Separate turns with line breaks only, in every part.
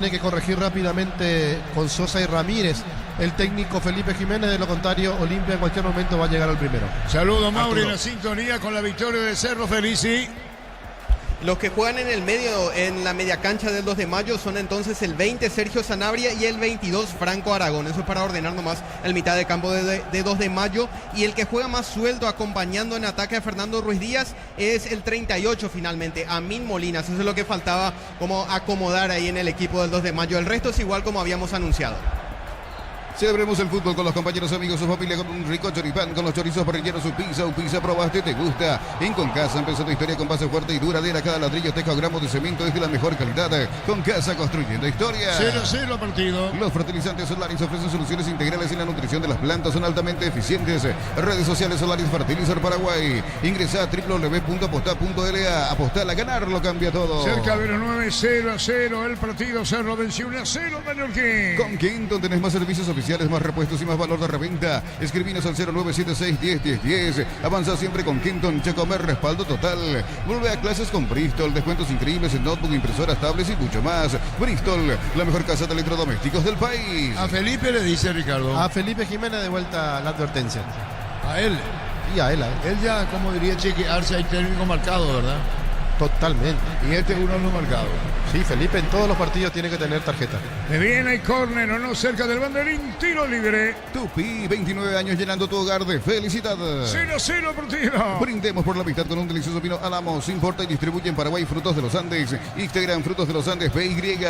Tiene que corregir rápidamente con Sosa y Ramírez el técnico Felipe Jiménez, de lo contrario Olimpia en cualquier momento va a llegar al primero.
Saludos, Mauri, en la sintonía con la victoria de Cerro Felici.
Los que juegan en el medio, en la media cancha del 2 de mayo, son entonces el 20 Sergio Sanabria y el 22 Franco Aragón. Eso es para ordenar nomás el mitad de campo de 2 de mayo. Y el que juega más suelto acompañando en ataque a Fernando Ruiz Díaz es el 38 finalmente, Amin Molinas. Eso es lo que faltaba como acomodar ahí en el equipo del 2 de mayo. El resto es igual como habíamos anunciado.
Celebremos el fútbol con los compañeros, amigos, su familia, con un rico choripán, con los chorizos parrilleros, su pizza, probaste, te gusta. En Concasa empezó tu historia con base fuerte y duradera. Cada ladrillo, teja o gramos de cemento es de la mejor calidad. Concasa, construyendo historia.
0-0 partido.
Los fertilizantes Solaris ofrecen soluciones integrales en la nutrición de las plantas, son altamente eficientes. Redes sociales Solaris Fertilizar Paraguay. Ingresa a www.aposta.la. Apostar a ganar lo cambia todo.
Cerca de los 9, 0-0 el partido. Cerro venció 1-0 Mallorquín.
Con Kenton tenés más servicios oficiales, más repuestos y más valor de reventa. Escribinos al 0976-101010. Avanza siempre con Kenton. Checomer, respaldo total. Vuelve a clases con Bristol. Descuentos increíbles en notebook, impresoras, tablets y mucho más. Bristol, la mejor casa de electrodomésticos del país.
A Felipe le dice Ricardo.
A Felipe Jiménez de vuelta la advertencia.
A él.
Y a él.
Él ya, como diría chequearse, hay técnico marcado, ¿verdad?
Totalmente.
Y este es uno de los marcados.
Sí, Felipe en todos los partidos tiene que tener tarjeta.
De bien, hay córner o no cerca del banderín, tiro libre.
Tupi, 29 años llenando tu hogar de felicidad.
0-0 partido.
Brindemos por la amistad con un delicioso vino Álamos. Importa y distribuye en Paraguay Frutos de los Andes. Instagram Frutos de los Andes PY.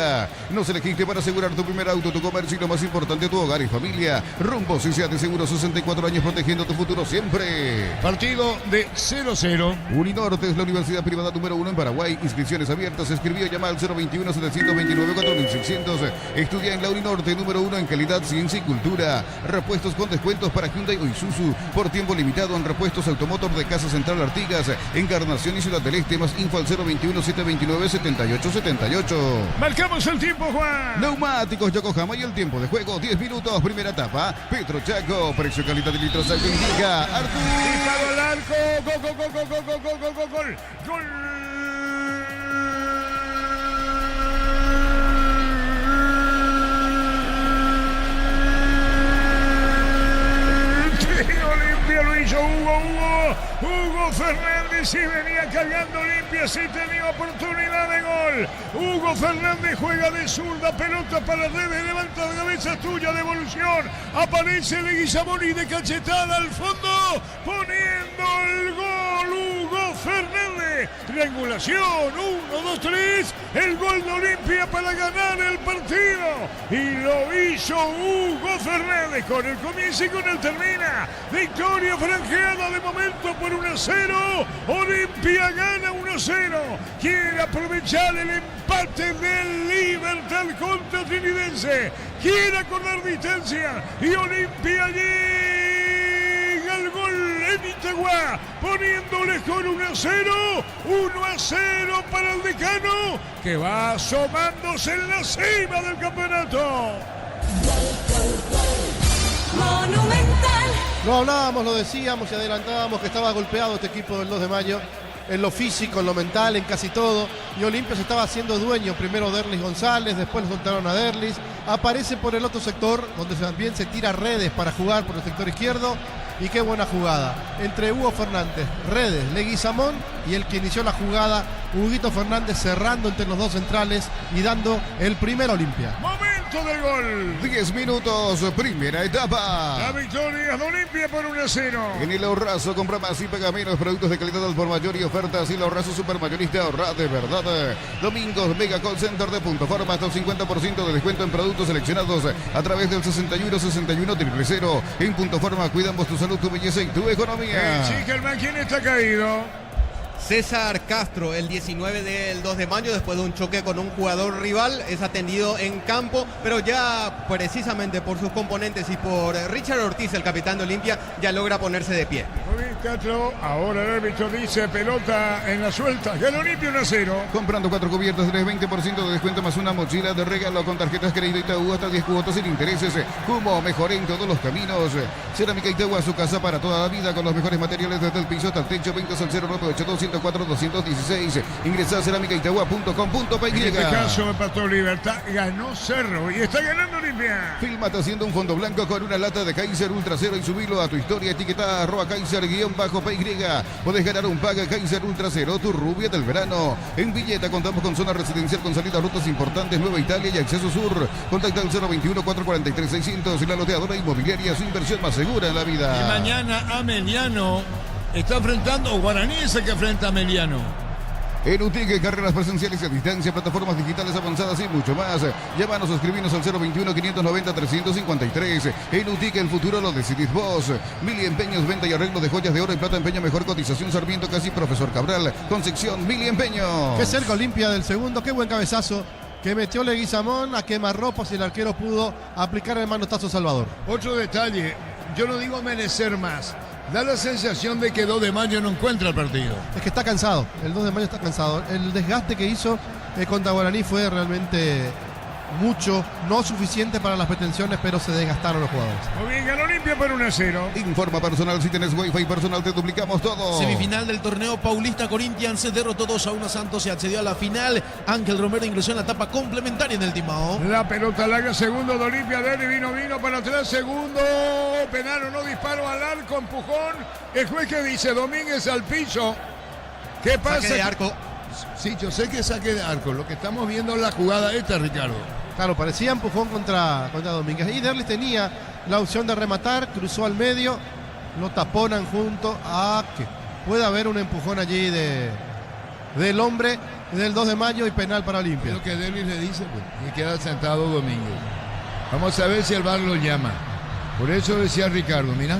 Nos elegiste para asegurar tu primer auto, tu comercio y lo más importante, tu hogar y familia. Rumbo CCA de Seguro, 64 años protegiendo tu futuro siempre.
Partido de 0-0.
Uninorte es la universidad privada número 1 en Paraguay. Inscripciones abiertas. Escribió, llama al 021-729-4600. Estudia en la Uninorte número 1 en calidad, ciencia y cultura. Repuestos con descuentos para Hyundai o Isuzu. Por tiempo limitado en Repuestos Automotor de Casa Central Artigas, Encarnación y Ciudad del Este. Más info al 021-729-7878.
Marcamos el tiempo, Juan.
Neumáticos Yokohama y el tiempo de juego 10 minutos. Primera etapa. Petro Chaco. Precio, calidad de litros. Algo indica. Artur.
Disparo al arco. Gol. Olimpia lo hizo Hugo Fernández, y venía cargando Olimpia, sí tenía oportunidad de gol. Hugo Fernández juega de zurda, pelota para redes, levanta la cabeza, tuya, devolución, aparece Leguizamón y de cachetada al fondo, poniendo el gol Hugo Fernández. Triangulación, 1, 2, 3, el gol de Olimpia para ganar el partido, y lo hizo Hugo Fernández con el comienzo y con el termina. Victoria franqueada de momento por 1-0. Olimpia gana 1-0. Quiere aprovechar el empate del Libertad contra Trinidense. Quiere acordar distancia. Y Olimpia llega al gol en Itagua, poniéndole con 1-0. 1-0 para el Decano, que va asomándose en la cima del campeonato.
Monumental.
Lo hablábamos, lo decíamos y adelantábamos que estaba golpeado este equipo del 2 de mayo. En lo físico, en lo mental, en casi todo. Y Olimpia se estaba haciendo dueño. Primero Derlis González, después le soltaron a Derlis. Aparece por el otro sector, donde también se tira Redes para jugar por el sector izquierdo. Y qué buena jugada. Entre Hugo Fernández, Redes, Leguizamón y el que inició la jugada, Huguito Fernández, cerrando entre los dos centrales y dando el primer Olimpia.
Momento del gol.
10 minutos, primera etapa.
La victoria de Olimpia por 1-0.
En el Ahorrazo compra más y paga menos. Productos de calidad al por mayor y ofertas. Y el Ahorrazo Supermayorista, ahorra de verdad. Domingos Mega Call Center de Punto Forma, hasta un 50% de descuento en productos seleccionados a través del 61-61-000. En Punto Forma cuidamos tu salud, tu belleza y tu economía.
Chickelman, ¿quién está caído?
César Castro, el 19 del 2 de mayo, después de un choque con un jugador rival, es atendido en campo, pero ya precisamente por sus componentes y por Richard Ortiz, el capitán de Olimpia, ya logra ponerse de pie.
Muy bien, Castro. Ahora el árbitro dice pelota en la suelta. Gana Olimpia 1-0.
Comprando 4 cubiertas, tenés 20% de descuento más una mochila de regalo con tarjetas crédito Itaú hasta 10 cuotas sin intereses. Como mejor en todos los caminos. Cerámica Itaú, a su casa para toda la vida con los mejores materiales desde el piso hasta el techo. 20 al 0982 104-216. Ingresa a cerámicaitagua.com.py.
En este caso, empató Libertad, ganó Cerro y está ganando Olimpia.
Fílmate haciendo un fondo blanco con una lata de Kaiser Ultra Cero y subilo a tu historia etiquetada @Kaiser_PY. Podés ganar un paga Kaiser Ultra Cero, tu rubia del verano. En Villeta contamos con zona residencial con salida a rutas importantes, Nueva Italia y Acceso Sur. Contacta al 021-443-600 y la loteadora inmobiliaria, su inversión más segura en la vida.
Y mañana Ameliano está enfrentando, o Guaraní es el que enfrenta a Ameliano.
En UTIC, carreras presenciales y a distancia, plataformas digitales avanzadas y mucho más. Llámanos o escribinos al 021-590-353. En UTIC, el futuro lo decidís vos. Mili Empeños, venta y arreglo de joyas de oro y plata, empeño, mejor cotización, Sarmiento, casi Profesor Cabral. Con sección Mili Empeños.
Qué cerca Olimpia del segundo, qué buen cabezazo que metió Leguizamón a quemarropas y el arquero pudo aplicar el manotazo Salvador.
Otro detalle, yo no digo merecer más. Da la sensación de que 2 de mayo no encuentra el partido.
Es que está cansado, el 2 de mayo está cansado. El desgaste que hizo contra Guaraní fue realmente mucho, no suficiente para las pretensiones, pero se desgastaron los jugadores.
Muy bien, ganó Olimpia por 1-0.
Informa personal, si tenés Wi-Fi personal te duplicamos todo.
Semifinal del torneo Paulista, Corinthians derrotó 2-1 a Santos y accedió a la final. Ángel Romero ingresó en la etapa complementaria en el Timao.
La pelota larga, segundo de Olimpia, Deli vino para atrás, segundo, penal o no, disparo al arco, empujón. El juez que dice, Domínguez al piso. ¿Qué pasa?
Saque de arco.
Sí, yo sé que saque de arco. Lo que estamos viendo es la jugada esta, Ricardo.
Claro, parecía empujón contra Domínguez. Y Derlis tenía la opción de rematar, cruzó al medio, lo taponan junto a que pueda haber un empujón allí del hombre del 2 de mayo y penal para Olimpia.
Es lo que Derlis le dice, pues, y queda sentado Domínguez. Vamos a ver si el VAR lo llama. Por eso decía Ricardo, mira.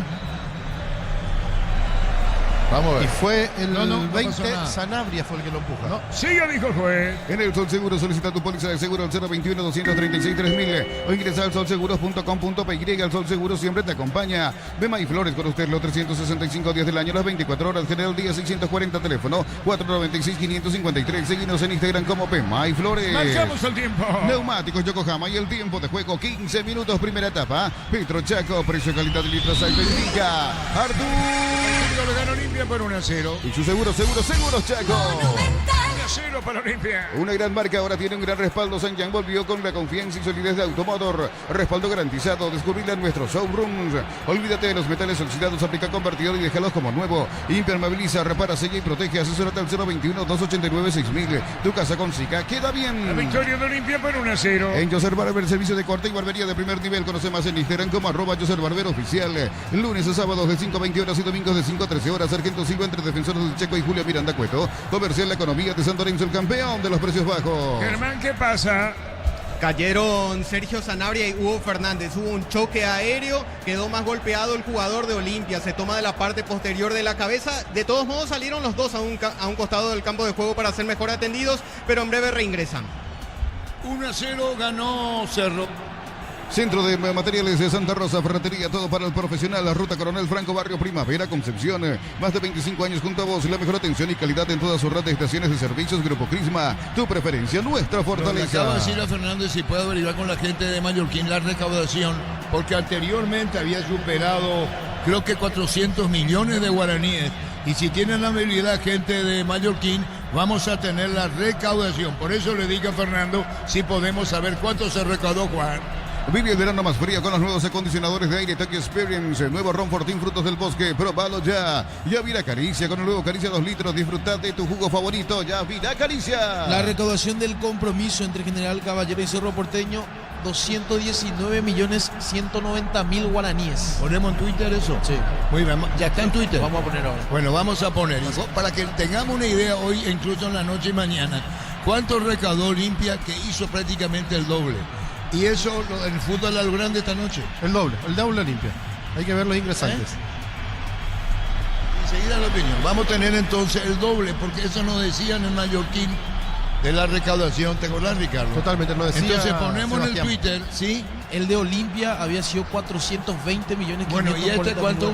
Vamos a ver.
Y fue el
No
20,
pasó nada.
Sanabria fue el que lo empuja.
No, sigue, dijo el juez.
En el Sol Seguro solicita tu póliza de seguro al 021-236-3000 o ingresa al solseguros.com.py. El Sol Seguro siempre te acompaña. Bema y Flores con usted los 365 días del año, las 24 horas. General Día 640, teléfono 496-553. Seguinos en Instagram como Bema y Flores.
Marcamos el tiempo.
Neumáticos Yokohama y el tiempo de juego 15 minutos, primera etapa. Petro Chaco, precio, calidad de litros al indica. Artur.
Le ganó Olimpia por 1-0.
Y su seguros Chaco.
1-0 para Olimpia.
Una gran marca ahora tiene un gran respaldo. Sanyan volvió con la confianza y solidez de Automotor. Respaldo garantizado. Descubrirla en nuestros showrooms. Olvídate de los metales oxidados. Aplica convertidor y déjalos como nuevo. Impermeabiliza, repara, sella y protege. Asesórate al 021-289-6000. Tu casa con Sica queda bien.
La victoria de Olimpia por 1-0.
En Joser Barber, servicio de corte y barbería de primer nivel. Conoce más en Instagram como @Joser Barber Oficial. Lunes a sábados de 5 a 20 horas y domingos de 5 a 13 horas. Sargento Silva entre defensores del Checo y Julio Miranda Cueto. Comercial La Economía de San Lorenzo, el campeón de los precios bajos.
Germán, ¿qué pasa?
Cayeron Sergio Sanabria y Hugo Fernández. Hubo un choque aéreo, quedó más golpeado el jugador de Olimpia. Se toma de la parte posterior de la cabeza. De todos modos salieron los dos a un costado del campo de juego para ser mejor atendidos, pero en breve reingresan.
1-0 ganó Cerro.
Centro de Materiales de Santa Rosa, ferretería, todo para el profesional. La Ruta Coronel Franco, Barrio Primavera, Concepción. Más de 25 años junto a vos. La mejor atención y calidad en todas sus red de estaciones de servicios. Grupo Crisma, tu preferencia, nuestra fortaleza.
Acaba de decir a Fernández si puede averiguar con la gente de Mallorquín la recaudación, porque anteriormente había superado, creo que 400 millones de guaraníes. Y si tienen la habilidad gente de Mallorquín, vamos a tener la recaudación. Por eso le digo a Fernando si podemos saber cuánto se recaudó, Juan.
Vive el verano más frío con los nuevos acondicionadores de aire Tokyo Experience. Nuevo Ron Fortín Frutos del Bosque. Probalo ya. Ya Vira Caricia con el nuevo Caricia 2 litros. Disfrutad de tu jugo favorito. Ya Vira Caricia.
La recaudación del compromiso entre General Caballero y Cerro Porteño, 219.190.000 guaraníes.
¿Ponemos en Twitter eso?
Sí.
Muy bien, ya está en Twitter.
Vamos a poner ahora.
Bueno, vamos a poner, para que tengamos una idea hoy, incluso en la noche y mañana, cuánto recaudó Olimpia, que hizo prácticamente el doble. Y eso en el fútbol a lo grande esta noche.
El doble Olimpia. Hay que ver los ingresantes.
Enseguida la opinión. Vamos a tener entonces el doble, porque eso nos decían en Mallorquín de la recaudación. ¿Te acordás, Ricardo?
Totalmente, nos decía
Entonces ponemos
Sebastián.
en el Twitter, ¿sí?
El de Olimpia había sido 420 millones.
Bueno, ¿y este cuánto?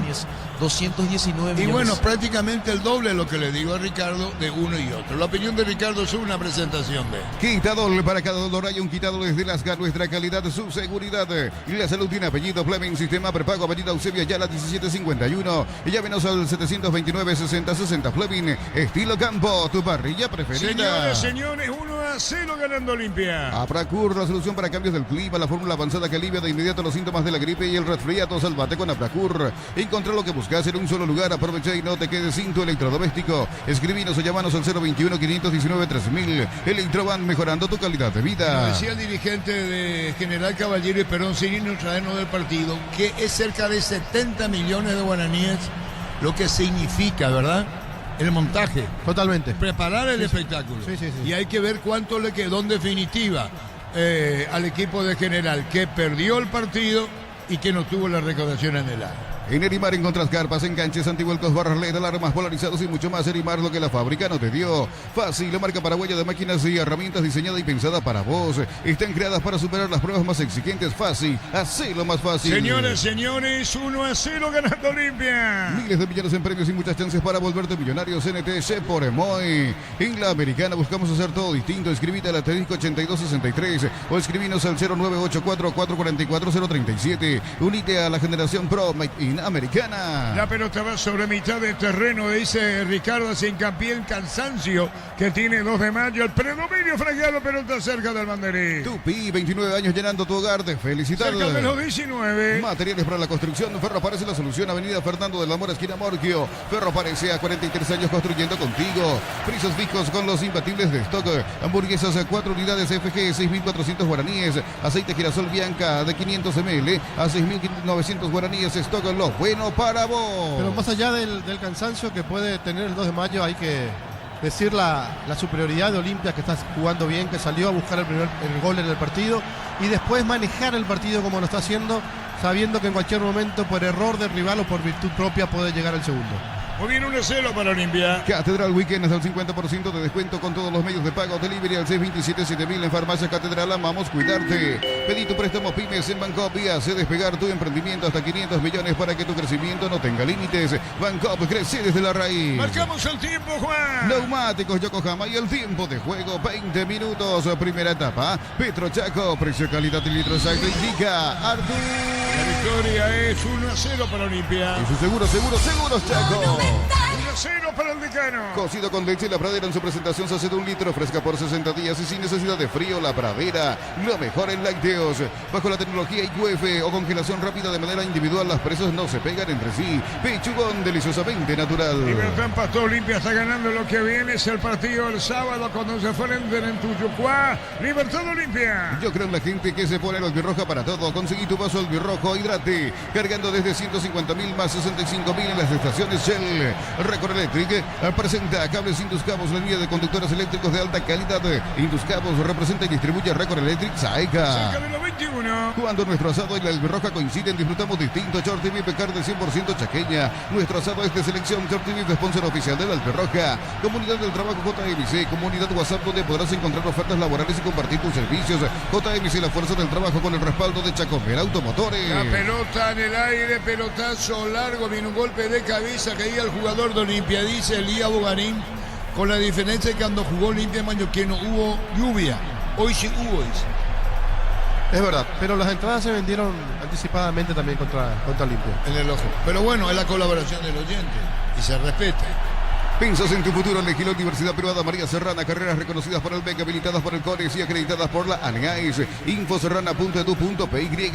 219 millones.
Y bueno, prácticamente el doble de lo que le digo a Ricardo de uno y otro. La opinión de Ricardo es una presentación de...
Quitadol, para cada dolor hay un quitadol desde Lasgar, nuestra calidad, su seguridad. Y la salud tiene apellido Fleming, sistema prepago, avenida Eusebio Ayala 1751. Y llámenos al 729-6060 Fleming, estilo campo, tu parrilla preferida.
Señores, 1-0 ganando Olimpia.
Apracur, la solución para cambios del clima, la fórmula avanzada que alivia de inmediato los síntomas de la gripe y el resfriado. Salvate con Apracur. Encontrá lo que buscas en un solo lugar. Aprovecha y no te quedes sin tu electrodoméstico. Escribinos o llamanos al 021-519-3000. Electroban, mejorando tu calidad de vida.
Como decía el dirigente de General Caballero y Perón, Cirino Traeno del partido, que es cerca de 70 millones de guaraníes lo que significa, ¿verdad? El montaje.
Totalmente.
Preparar el espectáculo.
Sí.
Y hay que ver cuánto le quedó en definitiva al equipo de General, que perdió el partido y que no tuvo la recaudación en el año.
En Erimar encontrás carpas, enganches, antivuelcos, barras LED, alarmas polarizados y mucho más. Erimar, lo que la fábrica no te dio. Fácil, la marca paraguaya de máquinas y herramientas diseñada y pensada para vos. Están creadas para superar las pruebas más exigentes. Fácil, hacelo más fácil.
Señores, 1-0 ganando Olimpia.
Miles de millones en premios y muchas chances para volverte millonario. CNTC por Emoy. En la Americana buscamos hacer todo distinto. Escribite al asterisco 8263 o escribinos al 0984-444-037. Unite a la generación Pro Made in Americana.
La pelota va sobre mitad de terreno, dice Ricardo, hace hincapié en cansancio que tiene 2 de mayo. El predominio fragueado, pelota cerca del banderín.
Tupi, 29 años llenando tu hogar de felicidad.
Cerca de los 19.
Materiales para la construcción. Ferro aparece la solución. Avenida Fernando de la Mora, esquina Morquio. Ferro aparece a 43 años construyendo contigo. Frisos fijos con los imbatibles de stock. Hamburguesas 4 unidades FG, 6.400 guaraníes. Aceite girasol Bianca de 500 ml a 6.900 guaraníes. Stock, lo bueno para vos.
Pero más allá del cansancio que puede tener el 2 de mayo, hay que decir la superioridad de Olimpia, que está jugando bien, que salió a buscar el gol en el partido y después manejar el partido como lo está haciendo, sabiendo que en cualquier momento, por error del rival o por virtud propia, puede llegar al segundo.
Muy bien, 1-0 para Olimpia.
Catedral Weekend hasta el 50% de descuento con todos los medios de pago. Delivery al 627-7000 en Farmacia Catedral. Amamos cuidarte. Pedí tu préstamo Pymes en Bancop y hace despegar tu emprendimiento hasta 500 millones para que tu crecimiento no tenga límites. Bancop, crece desde la raíz.
Marcamos el tiempo, Juan.
Neumáticos Yokohama y el tiempo de juego 20 minutos. Primera etapa. Petro Chaco, precio, calidad y litro exacto indica Artur.
La victoria es 1-0 para Olimpia.
Y su seguros Chaco.
1-0 para el Decano.
Cocido con leche La Pradera en su presentación se hace de 1 litro, fresca por 60 días y sin necesidad de frío. La Pradera, lo mejor en lácteos. Bajo la tecnología IQF o congelación rápida de manera individual, las presas no se pegan entre sí. Pechugón deliciosamente natural.
Libertad Pasto Olimpia está ganando. Lo que viene es el partido el sábado cuando se enfrenten en Tuyucuá. Libertad Olimpia.
Yo creo en la gente que se pone el albirroja para todo. Conseguí tu vaso albirrojo, hidrate, cargando desde 150.000 más 65.000 en las estaciones Shell. Record Electric presenta cables Induscabos, la línea de conductores eléctricos de alta calidad. Induscabos representa y distribuye Record Electric Saeca.
Cerca de los 21.
Cuando nuestro asado y la albirroja coinciden, disfrutamos distinto. Short TV Pecar de 100% chaqueña. Nuestro asado es de selección. Short TV, sponsor oficial de la albirroja. Comunidad del Trabajo JMC, comunidad WhatsApp donde podrás encontrar ofertas laborales y compartir tus servicios. JMC, la fuerza del trabajo con el respaldo de Chacomera Automotores.
La pelota en el aire, pelotazo largo, viene un golpe de cabeza, caía el jugador de Olimpia, dice Elías Bogarín, con la diferencia que cuando jugó Olimpia Mañoqueno hubo lluvia, hoy sí hubo, dice.
Es verdad, pero las entradas se vendieron anticipadamente también contra Olimpia.
En el ojo. Pero bueno, es la colaboración del oyente y se respeta.
Piensas en tu futuro, elegí la Universidad Privada María Serrana, carreras reconocidas por el BEC, habilitadas por el CONEX y acreditadas por la ANEAIS. Infoserrana.edu.py.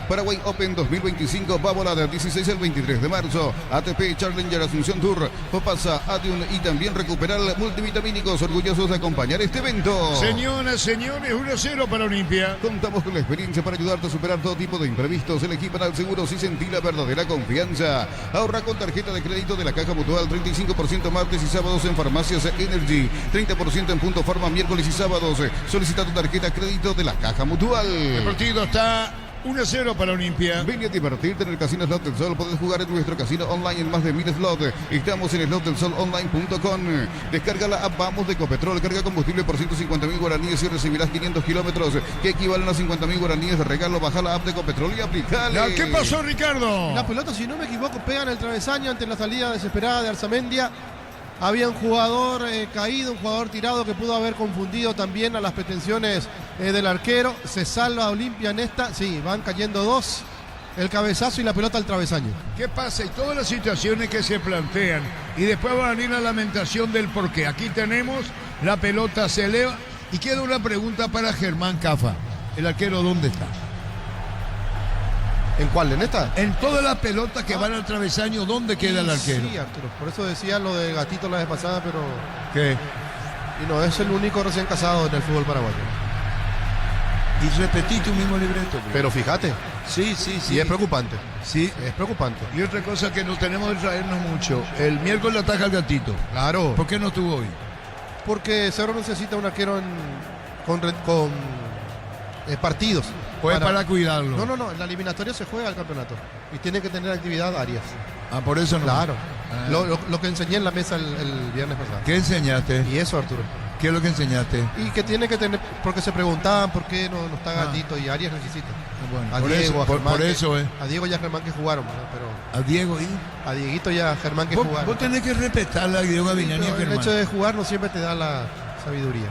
Paraguay Open 2025 va a volar del 16 al 23 de marzo. ATP Challenger Asunción Tour, Popasa, Adium y también Recuperal Multivitamínicos, orgullosos de acompañar este evento.
Señoras, señores, 1-0 para Olimpia.
Contamos con la experiencia para ayudarte a superar todo tipo de imprevistos. Elegí Panal Seguros y sentí la verdadera confianza. Ahorra con tarjeta de crédito de la Caja Mutual, 35% martes y sábados en Farmacias Energy, 30% en Punto Farma miércoles y sábados. Solicita tu tarjeta crédito de la Caja Mutual.
El partido está 1-0 para Olimpia.
Ven a divertirte en el Casino Slot del Sol. Puedes jugar en nuestro casino online en más de 1000 slots. Estamos en slotdelsol.online.com. Descarga la app Vamos de Ecopetrol. Carga combustible por 150.000 guaraníes y recibirás 500 kilómetros que equivalen a 50.000 guaraníes de regalo. Baja la app de Ecopetrol y aplicale.
¿Qué pasó, Ricardo?
La pelota, si no me equivoco, pega en el travesaño ante la salida desesperada de Arzamendia. Había un jugador caído, un jugador tirado que pudo haber confundido también a las pretensiones del arquero. Se salva Olimpia en esta. Sí, van cayendo dos. El cabezazo y la pelota al travesaño.
¿Qué pasa? Y todas las situaciones que se plantean. Y después va a venir la lamentación del porqué. Aquí tenemos, la pelota se eleva. Y queda una pregunta para Germán Cafa. ¿El arquero dónde está?
¿En cuál? ¿En esta?
En todas las pelotas que van al travesaño, ¿dónde queda el arquero?
Sí, Arturo. Por eso decía lo de Gatito la vez pasada, pero...
¿Qué?
Y no es el único recién casado en el fútbol paraguayo.
Y repetí tu mismo libreto.
Pero fíjate.
Sí.
Y es preocupante.
Sí.
Es preocupante.
Y otra cosa que no tenemos que traernos mucho. El miércoles ataca al Gatito.
Claro.
¿Por qué no estuvo hoy?
Porque Cerro necesita un arquero con partidos.
Pues para cuidarlo.
No. En la eliminatoria se juega el campeonato. Y tiene que tener actividad Arias.
Ah, por eso no.
Claro. Lo que enseñé en la mesa el viernes pasado.
¿Qué enseñaste?
Y eso, Arturo.
¿Qué es lo que enseñaste?
Y que tiene que tener, porque se preguntaban por qué no está Gatito y Arias necesita.
Bueno,
A
por
Diego,
eso,
a Germán.
por eso,
A Diego y a Germán que jugaron, ¿verdad? Pero
A Diego y...
a Dieguito y a Germán que
Vos
jugaron.
tenés que respetar a Diego Gaviñani y a
Pero el
Germán.
hecho de jugar no siempre te da la sabiduría.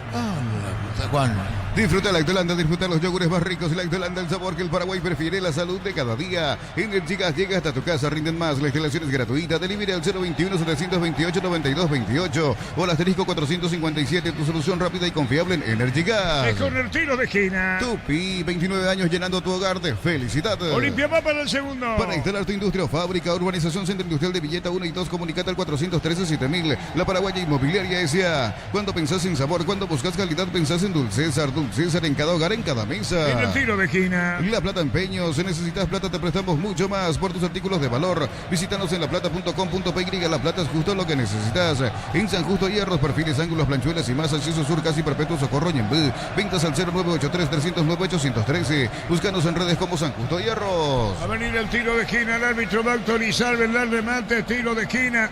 Juan.
Disfruta Lactolanda, disfruta los yogures más ricos. Lactolanda, el sabor que el Paraguay prefiere, la salud de cada día. Energigas llega hasta tu casa, rinden más. La instalación es gratuita. Delivery al 021-728-9228 o al asterisco 457. Tu solución rápida y confiable en Energigas.
Es con el tiro de esquina.
Tupi, 29 años llenando tu hogar de felicidad.
Olimpia va para el segundo.
Para instalar tu industria o fábrica, urbanización Centro Industrial de Villeta 1 y 2, comunicate al 413-7000. La Paraguaya Inmobiliaria S.A. Cuando pensás en sabor, cuando buscas calidad, pensás en Dulcésar. Dulcésar en cada hogar, en cada mesa.
En el tiro de esquina.
La Plata Empeños. Si necesitas plata, te prestamos mucho más por tus artículos de valor. Visítanos en laplata.com.py. La Plata es justo lo que necesitas. En San Justo, hierros, perfiles, ángulos, planchuelas y más. Acceso Sur, casi perpetuo, Socorro y Ñembú. Ventas al 0983-309-813. Búscanos en redes como San Justo Hierros.
Va a venir el tiro de esquina. El árbitro va a autorizar el remate. Tiro de esquina.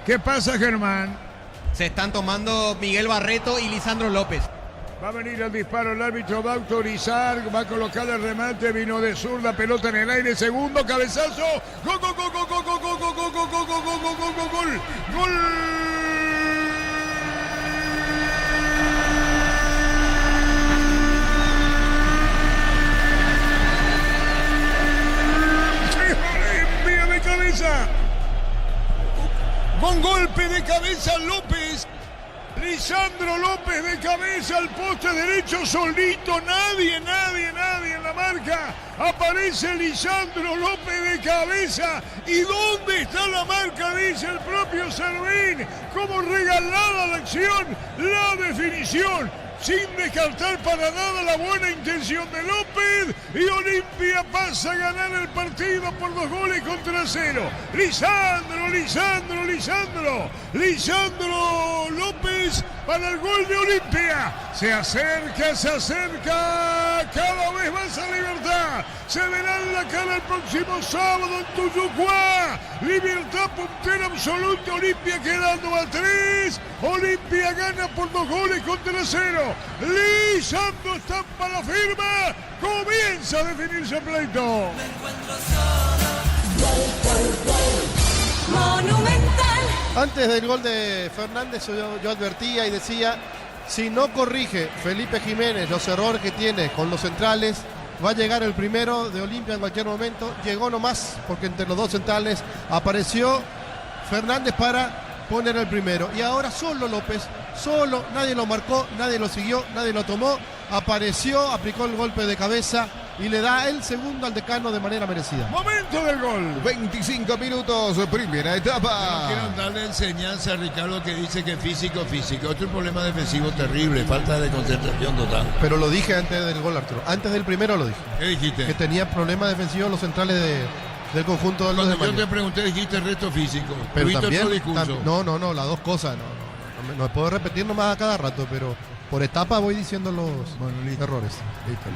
¿Qué pasa, Germán?
Se están tomando Miguel Barreto y Lisandro López.
Va a venir el disparo, el árbitro va a autorizar, va a colocar el remate, vino de sur, la pelota en el aire, segundo, cabezazo, gol, gol, gol, gol, gol, gol, gol, gol, gol, gol, gol, gol, gol, gol, gol, gol, gol. Envía de cabeza, con golpe de cabeza López. Lisandro López de cabeza al poste derecho solito, nadie en la marca. Aparece Lisandro López de cabeza. ¿Y dónde está la marca? Dice el propio Servín. Como regalada la acción, la definición. Sin descartar para nada la buena intención de López. Y Olimpia pasa a ganar el partido por 2-0. Lisandro López para el gol de Olimpia. Se acerca. Cada vez más a Libertad. Se verá en la cara el próximo sábado en Tuyucuá. Libertad puntera absoluta. Olimpia quedando a 3. Olimpia gana por 2-0. Lisandro estampa la firma. Comienza a definirse el pleito.
Monumental.
Antes del gol de Fernández yo advertía y decía, si no corrige Felipe Jiménez los errores que tiene con los centrales, va a llegar el primero de Olimpia en cualquier momento. Llegó nomás porque entre los dos centrales apareció Fernández para poner el primero. Y ahora solo López, nadie lo marcó, nadie lo siguió, nadie lo tomó. Apareció, aplicó el golpe de cabeza y le da el segundo al Decano de manera merecida.
Momento del gol.
25 minutos, primera etapa.
No quiero darle enseñanza a Ricardo que dice que físico. Otro problema defensivo terrible, falta de concentración total.
Pero lo dije antes del gol, Arturo. Antes del primero lo dije.
¿Qué dijiste?
Que tenía problemas defensivos los centrales del conjunto de los
Cuando yo
demás.
te pregunté dijiste el resto físico.
Pero
¿Tuviste
también,
otro discurso?
no, las dos cosas. No puedo repetir nomás a cada rato, pero por etapa voy diciendo los errores.
Listo.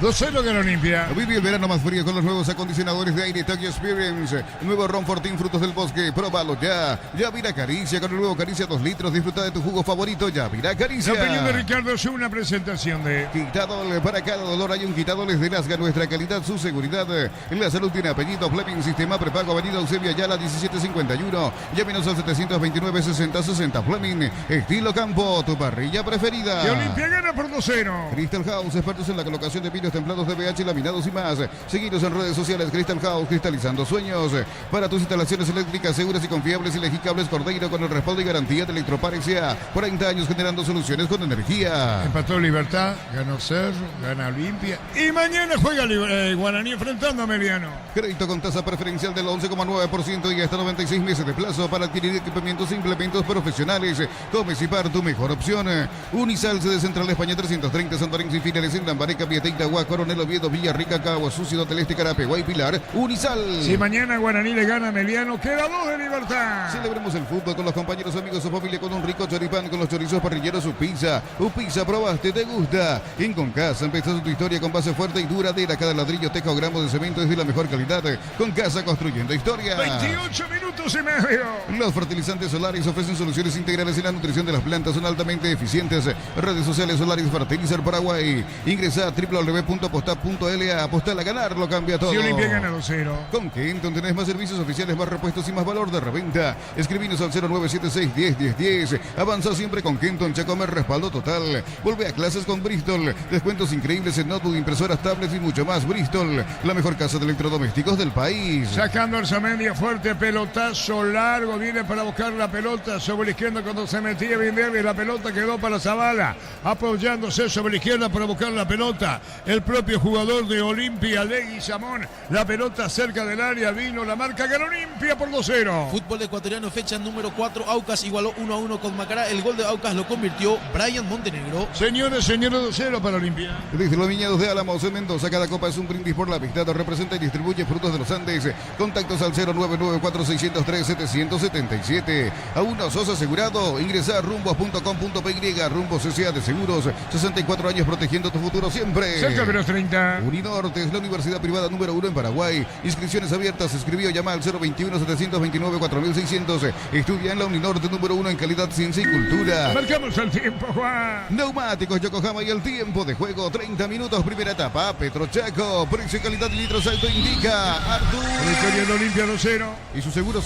2-0 gana Olimpia.
Vive el verano más frío con los nuevos acondicionadores de aire Tokyo Experience. Nuevo Ron Fortín Frutos del Bosque. Próbalo ya. Yavira Caricia con el nuevo Caricia 2 litros. Disfruta de tu jugo favorito. Yavira Caricia.
La opinión de Ricardo es una presentación de
Quitadol. Para cada dolor hay un Quitadol de Lasga. Nuestra calidad, su seguridad. La salud tiene apellido. Fleming Sistema Prepago. Avenida Eusebio Ayala 1751. Llámenos al 729-6060. Fleming. Estilo campo. Tu parrilla preferida.
Y Olimpia gana por 2-0.
Crystal House, expertos en la colocación de pinos templados de BH, laminados y más. Seguidos en redes sociales. Crystal House, cristalizando sueños. Para tus instalaciones eléctricas seguras y confiables, elegí Cables Cordeiro con el respaldo y garantía de Electroparex SA. 40 años generando soluciones con energía.
Empató Libertad, ganó Cerro, gana Olimpia. Y mañana juega Guaraní enfrentando a Meliano.
Crédito con tasa preferencial del 11,9% y hasta 96 meses de plazo para adquirir equipamientos e implementos profesionales. Comecipar, tu mejor opción. Unisal, sede Central España 330, Santorín y filiales en Lambaré, Capiatá, Itagua, Coronel Oviedo, Villarrica, Caguazú, Ciudad del Este, Carapegua y Pilar. Unisal.
Si mañana Guaraní le gana a Meliano, queda 2 de Libertad.
Celebremos el fútbol con los compañeros, amigos o familia con un rico choripán con los chorizos parrilleros Upisa. Upisa, probaste, te gusta. En Concasa empezó tu historia con base fuerte y duradera. Cada ladrillo, teja o gramo de cemento es de la mejor calidad. Concasa, construyendo historia.
28 minutos y medio.
Los fertilizantes Solaris ofrecen soluciones integrales en la nutrición de las plantas. Son altamente eficientes. Redes sociales Solaris Fertilizar Paraguay. Ingresa a www.apostar.la. Apostar a ganar, lo cambia todo.
Si Olimpia gana 2-0.
Con Kenton tenés más servicios oficiales, más repuestos y más valor de reventa. Escribinos al 0976-101010. Avanza siempre con Kenton. Chacomer, respaldo total. Vuelve a clases con Bristol. Descuentos increíbles en notebook, impresoras, tablets y mucho más. Bristol, la mejor casa de electrodomésticos del país.
Sacando Arzamendia fuerte, pelotazo largo. Viene para buscar la pelota sobre la izquierda cuando se metía Vinderli. La pelota quedó para Zavala. Apoyándose sobre la izquierda para buscar la pelota. El propio jugador de Olimpia, Leguizamón. La pelota cerca del área. Vino la marca que Olimpia por 2-0.
Fútbol ecuatoriano, fecha número 4. Aucas igualó 1-1 con Macará. El gol de Aucas lo convirtió Brian Montenegro.
Señores, 2-0 para Olimpia.
Desde los viñedos de Álamos en Mendoza, cada copa es un brindis por la amistad. Representa y distribuye frutos de los Andes. Contactos al 0994603-777. A uno sos asegurado. Ingresa a rumbos.com.py. Rumbos S.A. de Seguros. 64 años protegiendo tu futuro siempre.
Cerca de los 30.
Uninorte es la universidad privada número 1 en Paraguay. Inscripciones abiertas. Escribió, llama al 021-729-4600. Estudia en la Uninorte número 1 en calidad, ciencia y cultura.
Marcamos el tiempo, Juan.
Neumáticos Yokohama y el tiempo de juego. 30 minutos, primera etapa. Petrochaco. Precio, calidad y litros alto indica Artur.
Victoria de Olimpia 2-0.
Y su seguros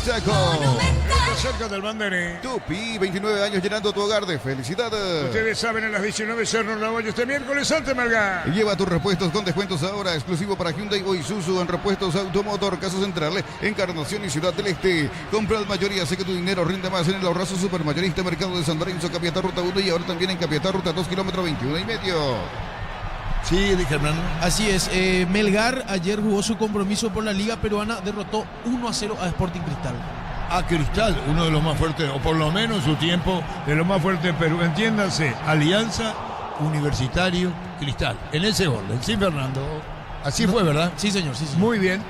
Chaco.
Cerca del Banderé.
Tupi, 29 años llenando tu hogar de felicidad.
Ustedes saben, a las 19 Cerro Raboyo este miércoles, Santa Melgar.
Lleva tus repuestos con descuentos ahora, exclusivo para Hyundai o Isuzu en repuestos Automotor, Casa Central, Encarnación y Ciudad del Este. Compra al mayoría, sé que tu dinero rinde más en el ahorrazo supermayorista Mercado de San Lorenzo, Capiatá Ruta 1 y ahora también en Capiatá Ruta 2, kilómetro 21 y medio.
Sí, dije Hernán. Así es, Melgar ayer jugó su compromiso por la Liga Peruana, derrotó 1-0 a Sporting Cristal.
A Cristal, uno de los más fuertes, o por lo menos su tiempo, de los más fuertes en Perú. Entiéndase, Alianza, Universitario, Cristal. En ese orden, sí, Fernando. Así fue, ¿verdad?
Sí, señor, sí, señor.
Muy bien.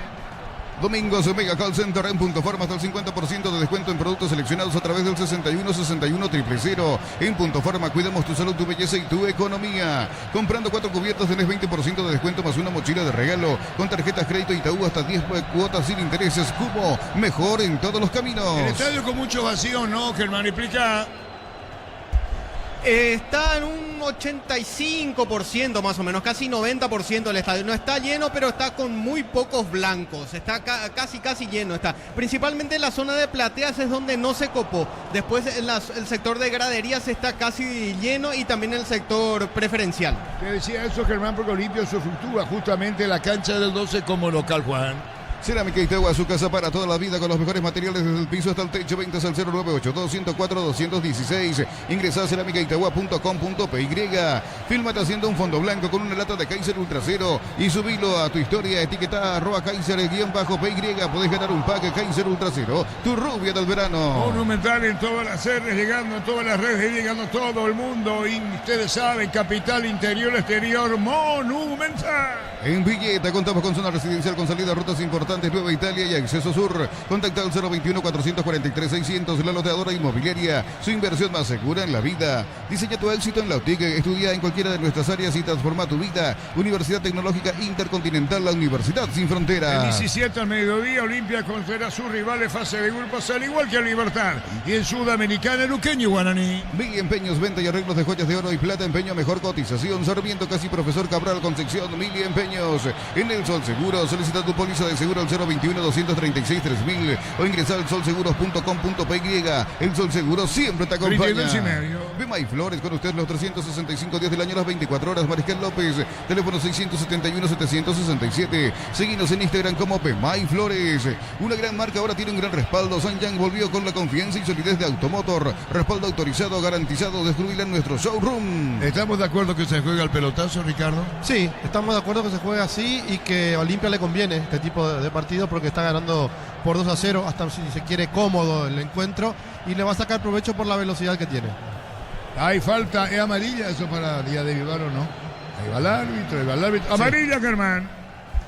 Domingos Mega Call Center en Punto Forma hasta el 50% de descuento en productos seleccionados a través del 61-61-000. En Punto Forma cuidamos tu salud, tu belleza y tu economía. Comprando 4 cubiertos tenés 20% de descuento más una mochila de regalo. Con tarjetas crédito Itaú hasta 10 cuotas sin intereses. Cubo, mejor en todos los caminos.
El estadio con mucho vacío, ¿no, Germán? Explica.
Está en un 85% más o menos, casi 90% el estadio. No está lleno, pero está con muy pocos blancos. Está casi lleno. Está principalmente en la zona de plateas es donde no se copó. Después en el sector de graderías está casi lleno y también el sector preferencial.
Te decía eso, Germán, porque Olimpia se fluctúa justamente la cancha del 12 como local, Juan.
Cerámica Itagua, su casa para toda la vida con los mejores materiales desde el piso hasta el techo. Ventas al 098-204-216. Ingresa a cerámicaitagua.com.py. Fílmate haciendo un fondo blanco con una lata de Kaiser Ultra Cero y subilo a tu historia. Etiqueta @Kaiser_PY. Podés ganar un pack Kaiser Ultra Cero, tu rubia del verano.
Monumental en todas las redes, llegando en todas las redes, llegando a todo el mundo. Y ustedes saben, capital, interior, exterior, Monumental.
En Villeta contamos con zona residencial con salida a rutas importantes importantes, Nueva Italia y Acceso Sur. Contacta al 021-443-600, la loteadora inmobiliaria, su inversión más segura en la vida. Diseña tu éxito en la UTIC, estudia en cualquiera de nuestras áreas y transforma tu vida. Universidad Tecnológica Intercontinental, la Universidad sin frontera.
El 17 al mediodía, Olimpia contra sus rivales fase de grupos, al igual que el Libertad. Y en Sudamericana, el Luqueño y Guaraní.
Mili Empeños, venta y arreglos de joyas de oro y plata, empeño a mejor cotización. Sarmiento, casi Profesor Cabral, Concepción, Mili Empeños. En el Sol Seguro, solicita tu póliza de seguro al 021-236-3000 o ingresa al solseguros.com.py. El Sol Seguro siempre te acompaña.
32,5.
Bema y Flores, con usted los 365 días del año, las 24 horas. Mariscal López, teléfono 671-767. Seguinos en Instagram como Bema y Flores. Una gran marca ahora tiene un gran respaldo. Sanyang volvió con la confianza y solidez de Automotor. Respaldo autorizado, garantizado. Descubrirla en nuestro showroom.
¿Estamos de acuerdo que se juega el pelotazo, Ricardo?
Sí, estamos de acuerdo que se juegue así y que a Olimpia le conviene este tipo de partido porque está ganando por 2-0, hasta si se quiere cómodo el encuentro y le va a sacar provecho por la velocidad que tiene.
Hay falta, es amarilla, eso para Día de Vivar o no. Ahí va el árbitro, ahí va el árbitro. Amarilla, Germán.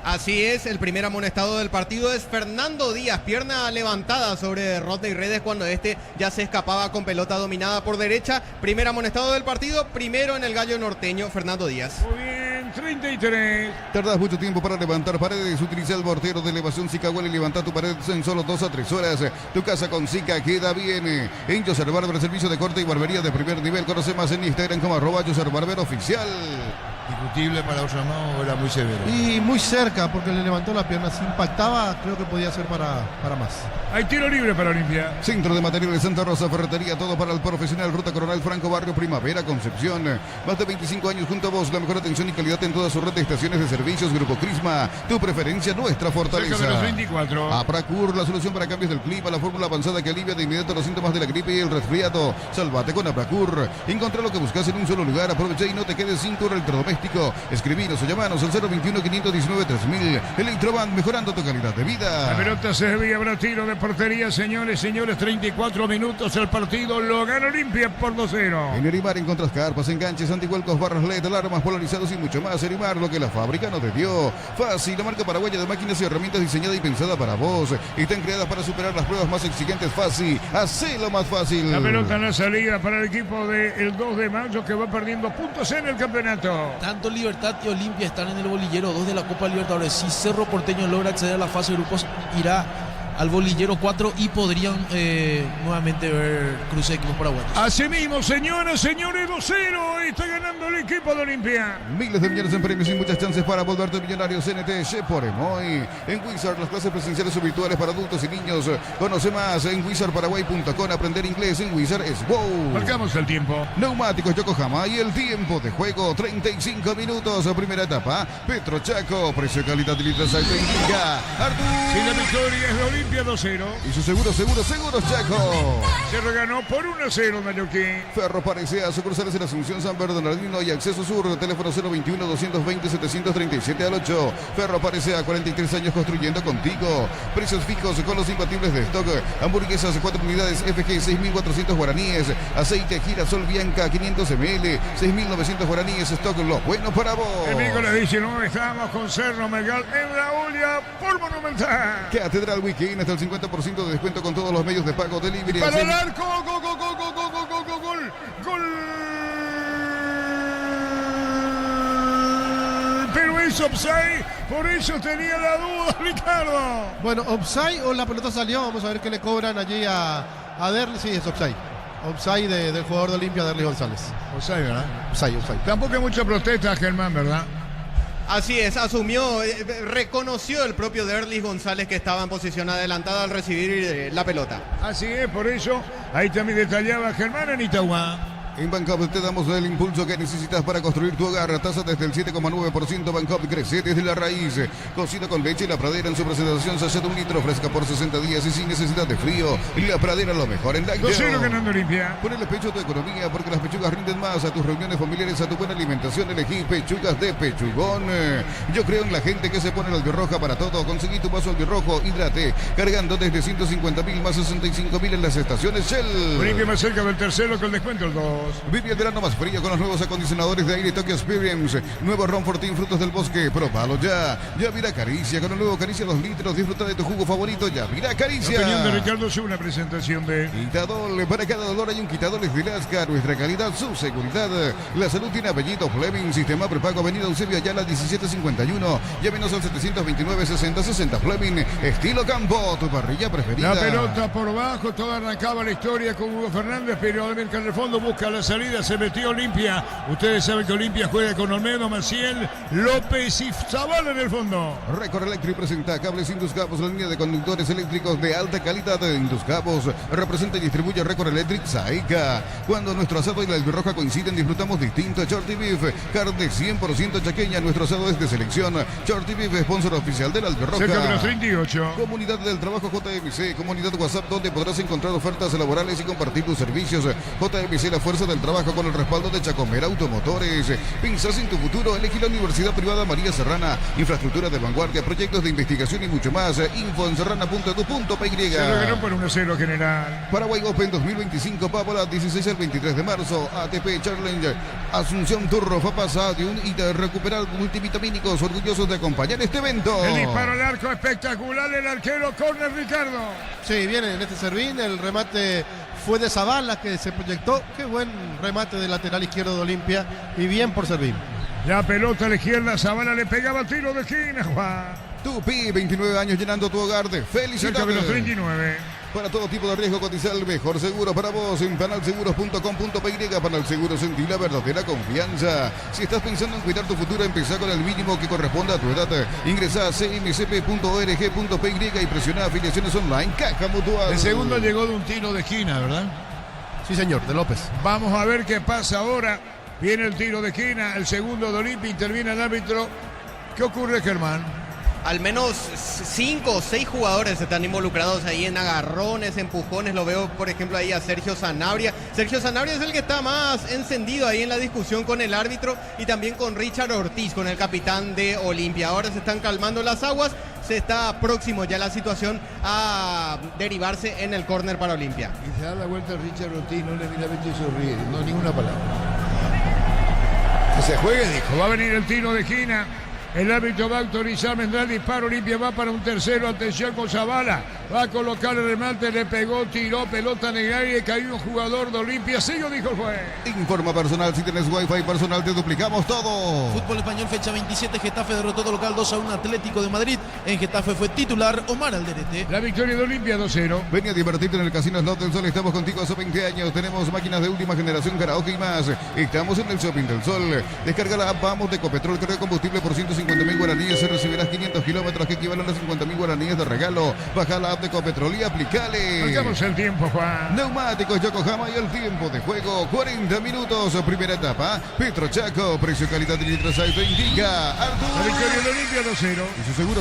Así es, el primer amonestado del partido es Fernando Díaz, pierna levantada sobre Rodney Redes cuando este ya se escapaba con pelota dominada por derecha. Primer amonestado del partido, primero en el gallo norteño, Fernando Díaz.
Muy bien, 33.
Tardas mucho tiempo para levantar paredes. Utiliza el mortero de elevación Zika y levanta tu pared en solo 2 a 3 horas. Tu casa con Zika queda bien. En Yoser Barber, servicio de corte y barbería de primer nivel. Conoce más en Instagram como @YoserBarberOficial.
Discutible para Osamao, era muy severo.
Y muy cerca porque le levantó la pierna. Si impactaba, creo que podía ser para más.
Hay tiro libre para Olimpia.
Centro de Materiales Santa Rosa, ferretería, todo para el profesional. Ruta Coronel Franco, Barrio Primavera, Concepción. Más de 25 años junto a vos, la mejor atención y calidad en toda su red de estaciones de servicios. Grupo Crisma, tu preferencia, nuestra fortaleza.
Cerca de los 24.
Apracur, la solución para cambios del clima, la fórmula avanzada que alivia de inmediato los síntomas de la gripe y el resfriado. Sálvate con Apracur. Encontrá lo que buscas en un solo lugar. Aprovecha y no te quedes sin tu electrodoméstico. Escribinos o llamanos al 021-519-3000. Electroban, mejorando tu calidad de vida.
La pelota se desvía, habrá tiro de portería, señores, 34 minutos el partido, lo gana Olimpia por 2-0.
En Erimar encontrás carpas, enganches, antihuelcos, barras LED, alarmas, polarizados y mucho más. Erimar, lo que la fábrica no te dio. Fácil, la marca paraguaya de máquinas y herramientas diseñada y pensada para vos. Están creadas para superar las pruebas más exigentes. Fácil, hacelo más fácil.
La pelota en la salida para el equipo del 2 de mayo que va perdiendo puntos en el campeonato.
Tanto Libertad y Olimpia están en el bolillero 2 de la Copa Libertadores. Si Cerro Porteño logra acceder a la fase de grupos, irá al bolillero 4 y podrían nuevamente ver cruce de equipos paraguayos.
Así mismo, señoras, señores, 2-0. Está ganando el equipo de Olimpia.
Miles de millones en premios y muchas chances para volverte millonario. CNT por Emoy. En Wizard, las clases presenciales o virtuales para adultos y niños. Conoce más en wizardparaguay.com. Aprender inglés en Wizard es wow.
Marcamos el tiempo.
Neumáticos Yokohama y el tiempo de juego, 35 minutos. Primera etapa, Petro Chaco. Precio, calidad y litros al 20. Artur.
Si la victoria es de Olimpia, 2-0.
Y su seguros Chaco.
Se ganó por 1-0 Mallorquín.
Ferro Parecea, sucursales en Asunción, San Bernardino y Acceso Sur. Teléfono 021-220-737 al 8. Ferro Parecea, 43 años construyendo contigo. Precios fijos con los imbatibles de stock. Hamburguesas, 4 unidades FG, 6.400 guaraníes. Aceite girasol Bianca, 500 ml, 6.900 guaraníes. Stock, lo bueno para vos.
El miércoles 19 estamos con Cerro Melgar en la olla por Monumental.
Catedral Weekend, hasta el 50% de descuento con todos los medios de pago delivery.
Para el arco, gol. Pero es offside, por eso tenía la duda, Ricardo.
Bueno, offside o la pelota salió, vamos a ver qué le cobran allí a Derlis. Sí, es offside. Offside del jugador de Olimpia, Derlis González.
Offside, ¿verdad?
Offside.
Tampoco hay mucha protesta, Germán, ¿verdad?
Así es, asumió, reconoció el propio Derlis González que estaba en posición adelantada al recibir la pelota.
Así es, por eso, ahí también detallaba Germán en Itagua.
En Bancop te damos el impulso que necesitas para construir tu hogar. Tasa desde el 7,9%. Bancop crece desde la raíz. Cocido con leche La Pradera en su presentación. Sachet de 1 litro, fresca por 60 días y sin necesidad de frío. La Pradera, lo mejor en lácteo.
2-0 ganando Olimpia.
Ponele pecho a tu economía porque las pechugas rinden más. A tus reuniones familiares, a tu buena alimentación, elegí pechugas de Pechugón. Yo creo en la gente que se pone la albirroja para todo. Conseguí tu vaso albirrojo, hidrate. Cargando desde 150.000 más 65.000 en las estaciones Shell.
Olimpia más cerca del tercero con descuento el 2.
Vive el verano más frío con los nuevos acondicionadores de aire Tokyo Experience. Nuevo Ron Fortín Frutos del Bosque. Probalo ya. Yavira Caricia. Con el nuevo Caricia 2 litros. Disfruta de tu jugo favorito. Yavira Caricia.
La opinión de Ricardo Zú, una presentación de
Quitadol. Para cada dolor hay un Quitadol de Lasca. Nuestra calidad, su seguridad. La salud tiene apellido Fleming. Sistema prepago Avenida Eusebio Ayala 1751. Llámenos al 729-6060 Fleming. Estilo campo. Tu parrilla preferida.
la pelota por bajo. Todo arrancaba la historia con Hugo Fernández, pero Alberca en el fondo busca la salida. Se metió Olimpia. Ustedes saben que Olimpia juega con Olmedo, Maciel, López y Zavala en el fondo.
Record Electric presenta cables Induscapos, la línea de conductores eléctricos de alta calidad de Induscapos. Representa y distribuye Record Electric Saica. Cuando nuestro asado y la albirroja coinciden, disfrutamos distinto. Shorty Beef, carne 100% chaqueña. Nuestro asado es de selección. Shorty Beef, sponsor oficial del albirroja.
Cerca de los 38.
Comunidad del Trabajo JMC, comunidad WhatsApp donde podrás encontrar ofertas laborales y compartir tus servicios. JMC, la fuerza del trabajo con el respaldo de Chacomera Automotores. Pensás en tu futuro, elegí la Universidad Privada María Serrana. Infraestructura de vanguardia, proyectos de investigación y mucho más. Info en serrana.edu.py.
Se lo ganó por 1-0 general.
Paraguay Open 2025, Pápola, 16 al 23 de marzo. ATP Challenger, Asunción Turro, Fapa Sadium y de recuperar multivitamínicos, orgullosos de acompañar este evento.
El disparo al arco espectacular, el arquero córner Ricardo.
Sí, viene en este servín, el remate fue de Zavala que se proyectó. Qué buen remate del lateral izquierdo de Olimpia y bien por servín.
La pelota a la izquierda, Zavala le pegaba tiro de esquina, Juan.
Tupi, 29 años llenando tu hogar de felicidades.
Cerca de los 39.
Para todo tipo de riesgo, cotiza el mejor seguro para vos en panalseguros.com.py. Panal Seguros, sentí la verdadera confianza. Si estás pensando en cuidar tu futuro, empezá con el mínimo que corresponde a tu edad. Ingresá a cmcp.org.py y presiona afiliaciones online. Caja Mutual.
El segundo llegó de un tiro de esquina, ¿verdad?
Sí, señor, de López.
Vamos a ver qué pasa ahora. Viene el tiro de esquina, el segundo de Olimpia, interviene el árbitro. ¿Qué ocurre, Germán?
Al menos 5 o 6 jugadores están involucrados ahí en agarrones, empujones. Lo veo, por ejemplo, ahí a Sergio Sanabria. Sergio Sanabria es el que está más encendido ahí en la discusión con el árbitro y también con Richard Ortiz, con el capitán de Olimpia. Ahora se están calmando las aguas. Se está próximo ya la situación a derivarse en el córner para Olimpia.
Y se da la vuelta a Richard Ortiz, no le mira a y sonríe, no ninguna palabra.
Que se juegue, dijo. Va a venir el tiro de esquina. El árbitro va a autorizar, vendrá el disparo, Olimpia va para un tercero, atención con Zavala, va a colocar el remate, le pegó, tiró, pelota en el aire, cayó un jugador de Olimpia, sí lo dijo el juez.
Informa personal, si tienes wifi personal te duplicamos todo.
Fútbol español, fecha 27, Getafe derrotó de local 2-1 Atlético de Madrid. En Getafe fue titular Omar Alderete.
La victoria de Olimpia 2-0.
Ven a divertirte en el Casino Slot del Sol, estamos contigo hace 20 años, tenemos máquinas de última generación, karaoke y más. Estamos en el Shopping del Sol. Descarga la app Vamos de Ecopetrol, carga combustible por 150.000 guaraníes, recibirás 500 kilómetros que equivalen a 50.000 guaraníes de regalo. Baja la app de Ecopetrol y aplicale.
Marcamos el tiempo, Juan.
Neumáticos Yokohama y el tiempo de juego, 40 minutos, primera etapa. Petro Chaco, precio, calidad y litros auto indica Artur.
La victoria de Olimpia 2-0.
Y su seguro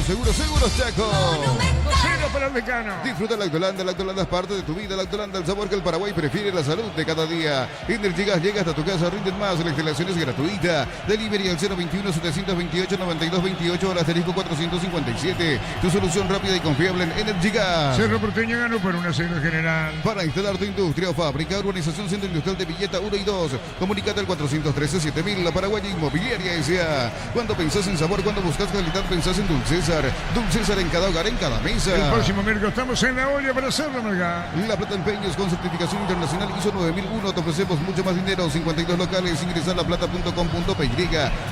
Chaco.
2-0 para el decano.
Disfruta la Lactolanda es parte de tu vida. Lactolanda, el sabor que el Paraguay prefiere, la salud de cada día. Energigas, llega hasta tu casa, rinden más, la instalación es gratuita. Delivery al 021-728-9228 al asterisco 457. Tu solución rápida y confiable en Energigas.
Cerro Porteño ganó por 1-0 general.
Para instalar tu industria o fábrica, urbanización Centro Industrial de Villeta 1 y 2. Comunícate al 413-7000, la Paraguaya Inmobiliaria S.A. Cuando pensás en sabor, cuando buscas calidad, pensás en Dulcésar. Dulcésar en cada hogar, en cada mesa.
El próximo miércoles estamos en la olla para hacerlo, Melgar.
La Plata Empeños con certificación internacional ISO 9001. Te ofrecemos mucho más dinero. 52 locales. Ingresa a laplata.com.py.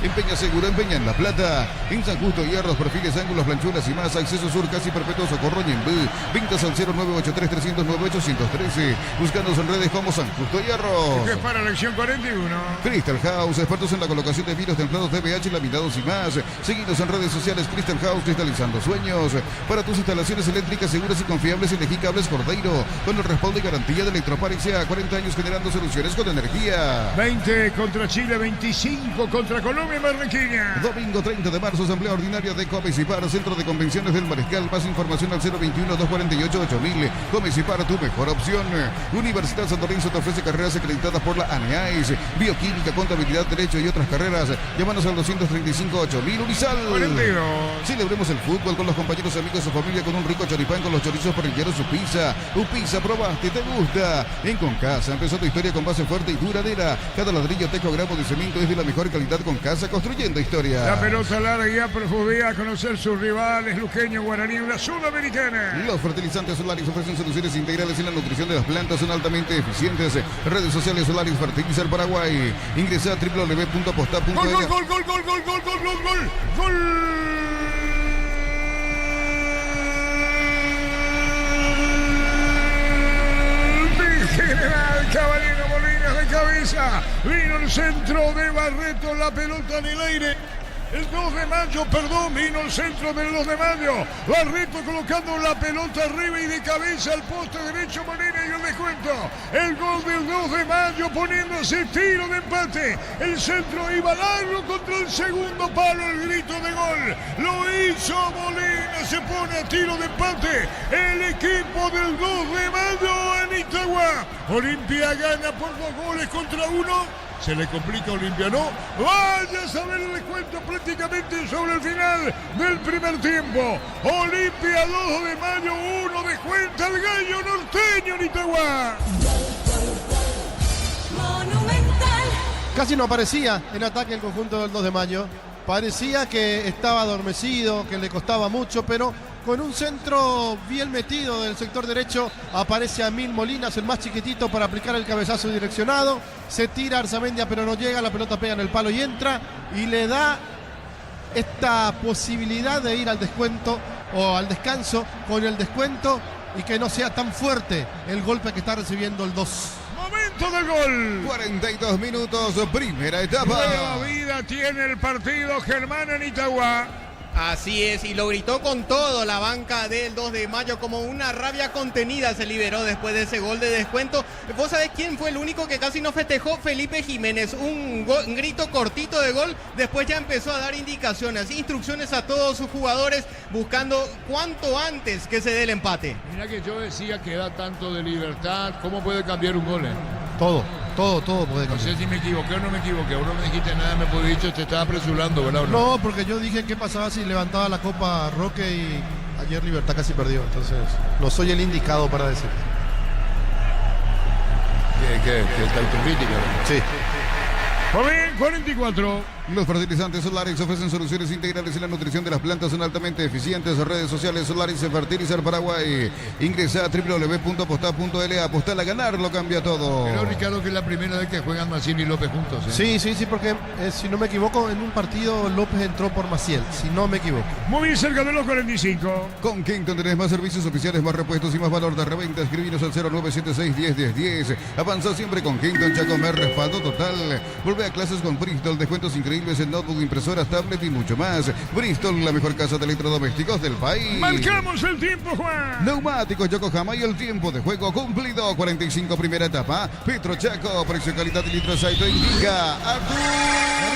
Empeña seguro, empeña en La Plata. En San Justo, hierros, perfiles, ángulos, planchuras y más. Acceso sur, casi perpetuo, Socorro, Ñembú. Ventas al 0983-309-813. Búscanos en redes como San Justo Hierros.
Que es para la elección 41.
Crystal House, expertos en la colocación de vidrios templados, DBH, laminados y más. Seguidos en redes sociales, Crystal House, cristalizando sueños. Para tus instalaciones eléctricas seguras y confiables, elegí Cables Cordeiro, con el respaldo y garantía de Electropar S.A. 40 años generando soluciones con energía.
20 contra Chile, 25 contra Colombia y Barranquilla.
Domingo 30 30 de marzo, asamblea ordinaria de Comecipar, Centro de Convenciones del Mariscal. Más información al 021-248-8000. Comecipar, tu mejor opción. Universidad San Lorenzo te ofrece carreras acreditadas por la ANEAIS, bioquímica, contabilidad, derecho y otras carreras. Llámanos al 235-8000. Unisal.
42.
Celebremos el fútbol con los compañeros, amigos o familia con un rico choripán con los chorizos parrilleros Upisa. Upisa, probaste, te gusta. En Concasa empezó tu historia con base fuerte y duradera. Cada ladrillo tecogramo de cemento es de la mejor calidad. Concasa, construyendo historia.
La pelota larga ya profundidad a conocer sus rivales, Luqueño, Guaraní, la Sudamericana.
Los fertilizantes Solaris ofrecen soluciones integrales en la nutrición de las plantas, son altamente eficientes. Redes sociales Solaris Fertilizar Paraguay. Ingresa a www.posta.es.
Gol, gol, gol, gol, gol, gol, gol, gol, gol, gol, gol. General Caballero Molinas de cabeza. Vino el centro de Barreto, la pelota en el aire. El 2 de mayo, vino el centro del 2 de mayo. Barreto colocando la pelota arriba y de cabeza al poste derecho. Molina y el descuento. El gol del 2 de mayo poniéndose tiro de empate. El centro iba largo contra el segundo palo. El grito de gol. Lo hizo Molina. Se pone a tiro de empate. El equipo del 2 de mayo en Itagua. Olimpia gana por 2 goles contra 1. Se le complica a Olimpia, ¿no? Vaya a saber el descuento prácticamente sobre el final del primer tiempo. Olimpia 2 de mayo, 1 descuenta el gallo norteño en Itagua.
Monumental.
Casi no aparecía en ataque el conjunto del 2 de mayo. Parecía que estaba adormecido, que le costaba mucho, pero con un centro bien metido del sector derecho aparece Amil Molinas, el más chiquitito, para aplicar el cabezazo direccionado. Se tira Arzamendia, pero no llega, la pelota pega en el palo y entra, y le da esta posibilidad de ir al descuento o al descanso con el descuento y que no sea tan fuerte el golpe que está recibiendo el 2.
Momento del gol.
42 minutos, primera etapa.
Nueva vida tiene el partido, Germán, en Itagua.
Así es, y lo gritó con todo la banca del 2 de mayo, como una rabia contenida se liberó después de ese gol de descuento. ¿Vos sabés quién fue el único que casi no festejó? Felipe Jiménez, un grito cortito de gol, después ya empezó a dar indicaciones, instrucciones a todos sus jugadores, buscando cuanto antes que se dé el empate.
Mira que yo decía que da tanto de libertad, ¿cómo puede cambiar un gol?
Todo puede
No
cambiar.
sé si me equivoqué o no me equivoqué. Vos no me dijiste nada, me podés dicho, te estaba apresurando, ¿verdad? ¿O
No, porque yo dije qué pasaba si levantaba la copa Roque y ayer Libertad casi perdió. Entonces, no soy el indicado para decir.
Que está autocrítica.
Sí.
Muy bien, 44.
Los fertilizantes Solaris ofrecen soluciones integrales en la nutrición de las plantas, son altamente eficientes. Redes sociales Solaris Fertilizar Paraguay. Ingresa a www.posta.la. Apostar a ganar, lo cambia todo.
Pero Ricardo, que es la primera vez que juegan Maciel y López juntos.
Sí, porque si no me equivoco, en un partido López entró por Maciel, si no me equivoco.
Muy bien, cerca de los 45.
Con Kington tenés más servicios oficiales, más repuestos y más valor de reventa. Escribinos al 0976-101010. Avanza siempre con Kington, ya comer respaldo total. Vuelve a clases con Bristol, descuentos increíbles en notebook, impresoras, tablet y mucho más. Bristol, la mejor casa de electrodomésticos del país.
Marcamos el tiempo, Juan.
Neumáticos Yokohama y el tiempo de juego cumplido. 45 primera etapa. Petro Chaco, precio, calidad y litro aceite indica.
La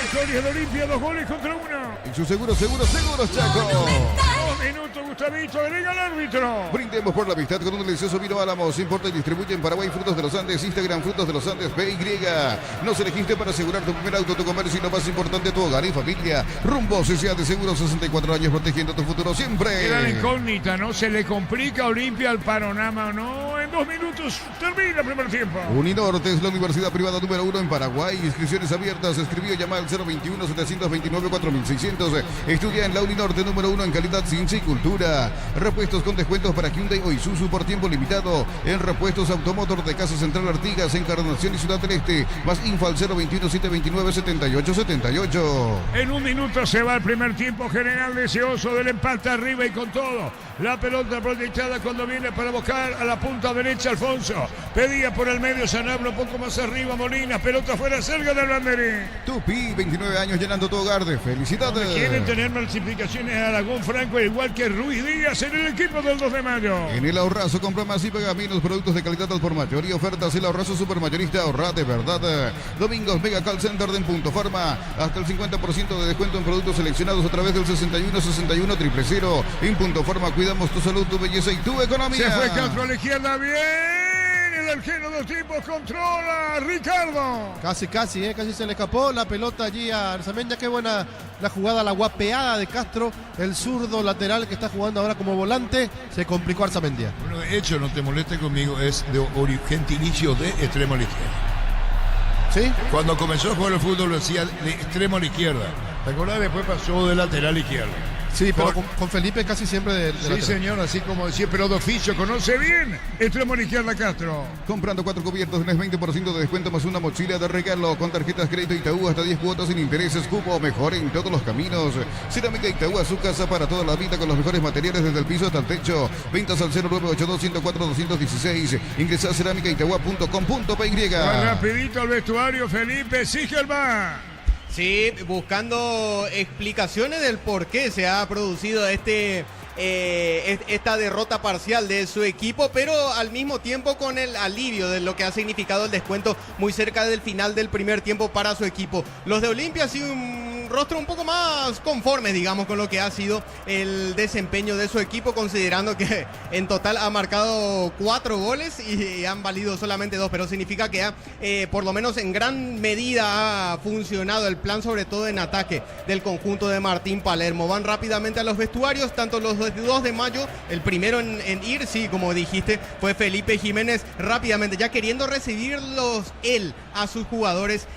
victoria de Olimpia, 2 goles contra 1.
Y su seguro Chaco.
2 minutos, Gustavito, agrega el árbitro.
Brindemos por la amistad con un delicioso vino Álamos. Importa y distribuye en Paraguay Frutos de los Andes. Instagram Frutos de los Andes PY. Nos elegiste para asegurar tu primer auto, tu comercio y lo más importante, tu hogar y familia. Rumbo CCA de Seguro, 64 años protegiendo tu futuro siempre.
Queda la incógnita, ¿no? ¿Se le complica a Olimpia el panorama o no? En 2 minutos termina el primer tiempo.
Uninorte es la universidad privada número 1 en Paraguay. Inscripciones abiertas. Escribió, llama al 021-729-4600. Estudia en la Uninorte número 1 en calidad, ciencia y cultura. Repuestos con descuentos para Hyundai o Isuzu por tiempo limitado. En Repuestos Automotor de Casa Central Artigas, Encarnación y Ciudad del Este. Más info al 021-729-7878.
En 1 minuto se va el primer tiempo, General deseoso del empate arriba y con todo. La pelota proyectada cuando viene para buscar a la punta derecha Alfonso. Pedía por el medio Sanabria, un poco más arriba Molina. Pelota fuera cerca del banderín.
Tupi, 29 años llenando tu hogar de felicidades.
Quieren tener multiplicaciones a Aragón, Franco y igual que Ruiz Díaz en el equipo del 2 de mayo.
En el Ahorrazo compra más y paga menos, productos de calidad al por mayor y ofertas. El Ahorrazo supermayorista, ahorra de verdad. Domingos Mega Call Center de En Punto Farma, hasta el 50% de descuento en productos seleccionados a través del 61 61 000. En Punto Farma cuidamos tu salud, tu belleza y tu economía.
Se fue Castro a la izquierda, bien. El arquero de los tipos controla, Ricardo.
Casi, casi se le escapó la pelota allí a Arzamendia. Qué buena la jugada, la guapeada de Castro, el zurdo lateral que está jugando ahora como volante. Se complicó Arzamendia.
Bueno, de hecho, no te molestes conmigo, es de gentilicio de extremo a la izquierda.
¿Sí?
Cuando comenzó a jugar el fútbol lo decía de extremo a la izquierda. ¿Te acordás? Después pasó de lateral izquierdo.
Sí, pero con Felipe casi siempre de
Sí,
lateral.
señor, así como decía, pero de oficio, conoce bien. Extremo a la izquierda, Castro.
Comprando 4 cubiertos tenés 20% de descuento más una mochila de regalo con tarjetas crédito Itaú hasta 10 cuotas sin intereses. Cupo mejor en todos los caminos. Cerámica Itaú, a su casa para toda la vida con los mejores materiales desde el piso hasta el techo. Ventas al 0982-104-216. Ingresa a cerámicaitaú.com.py.
Va rapidito al vestuario, Felipe Sigelman.
Sí, buscando explicaciones del por qué se ha producido esta derrota parcial de su equipo, pero al mismo tiempo con el alivio de lo que ha significado el descuento muy cerca del final del primer tiempo para su equipo. Los de Olimpia sí un rostro un poco más conforme, digamos, con lo que ha sido el desempeño de su equipo, considerando que en total ha marcado 4 goles y han valido solamente 2, pero significa que por lo menos en gran medida ha funcionado el plan, sobre todo en ataque del conjunto de Martín Palermo. Van rápidamente a los vestuarios, tanto los 2 de mayo, el primero en ir, sí, como dijiste, fue Felipe Jiménez, rápidamente, ya queriendo recibirlos él a sus jugadores.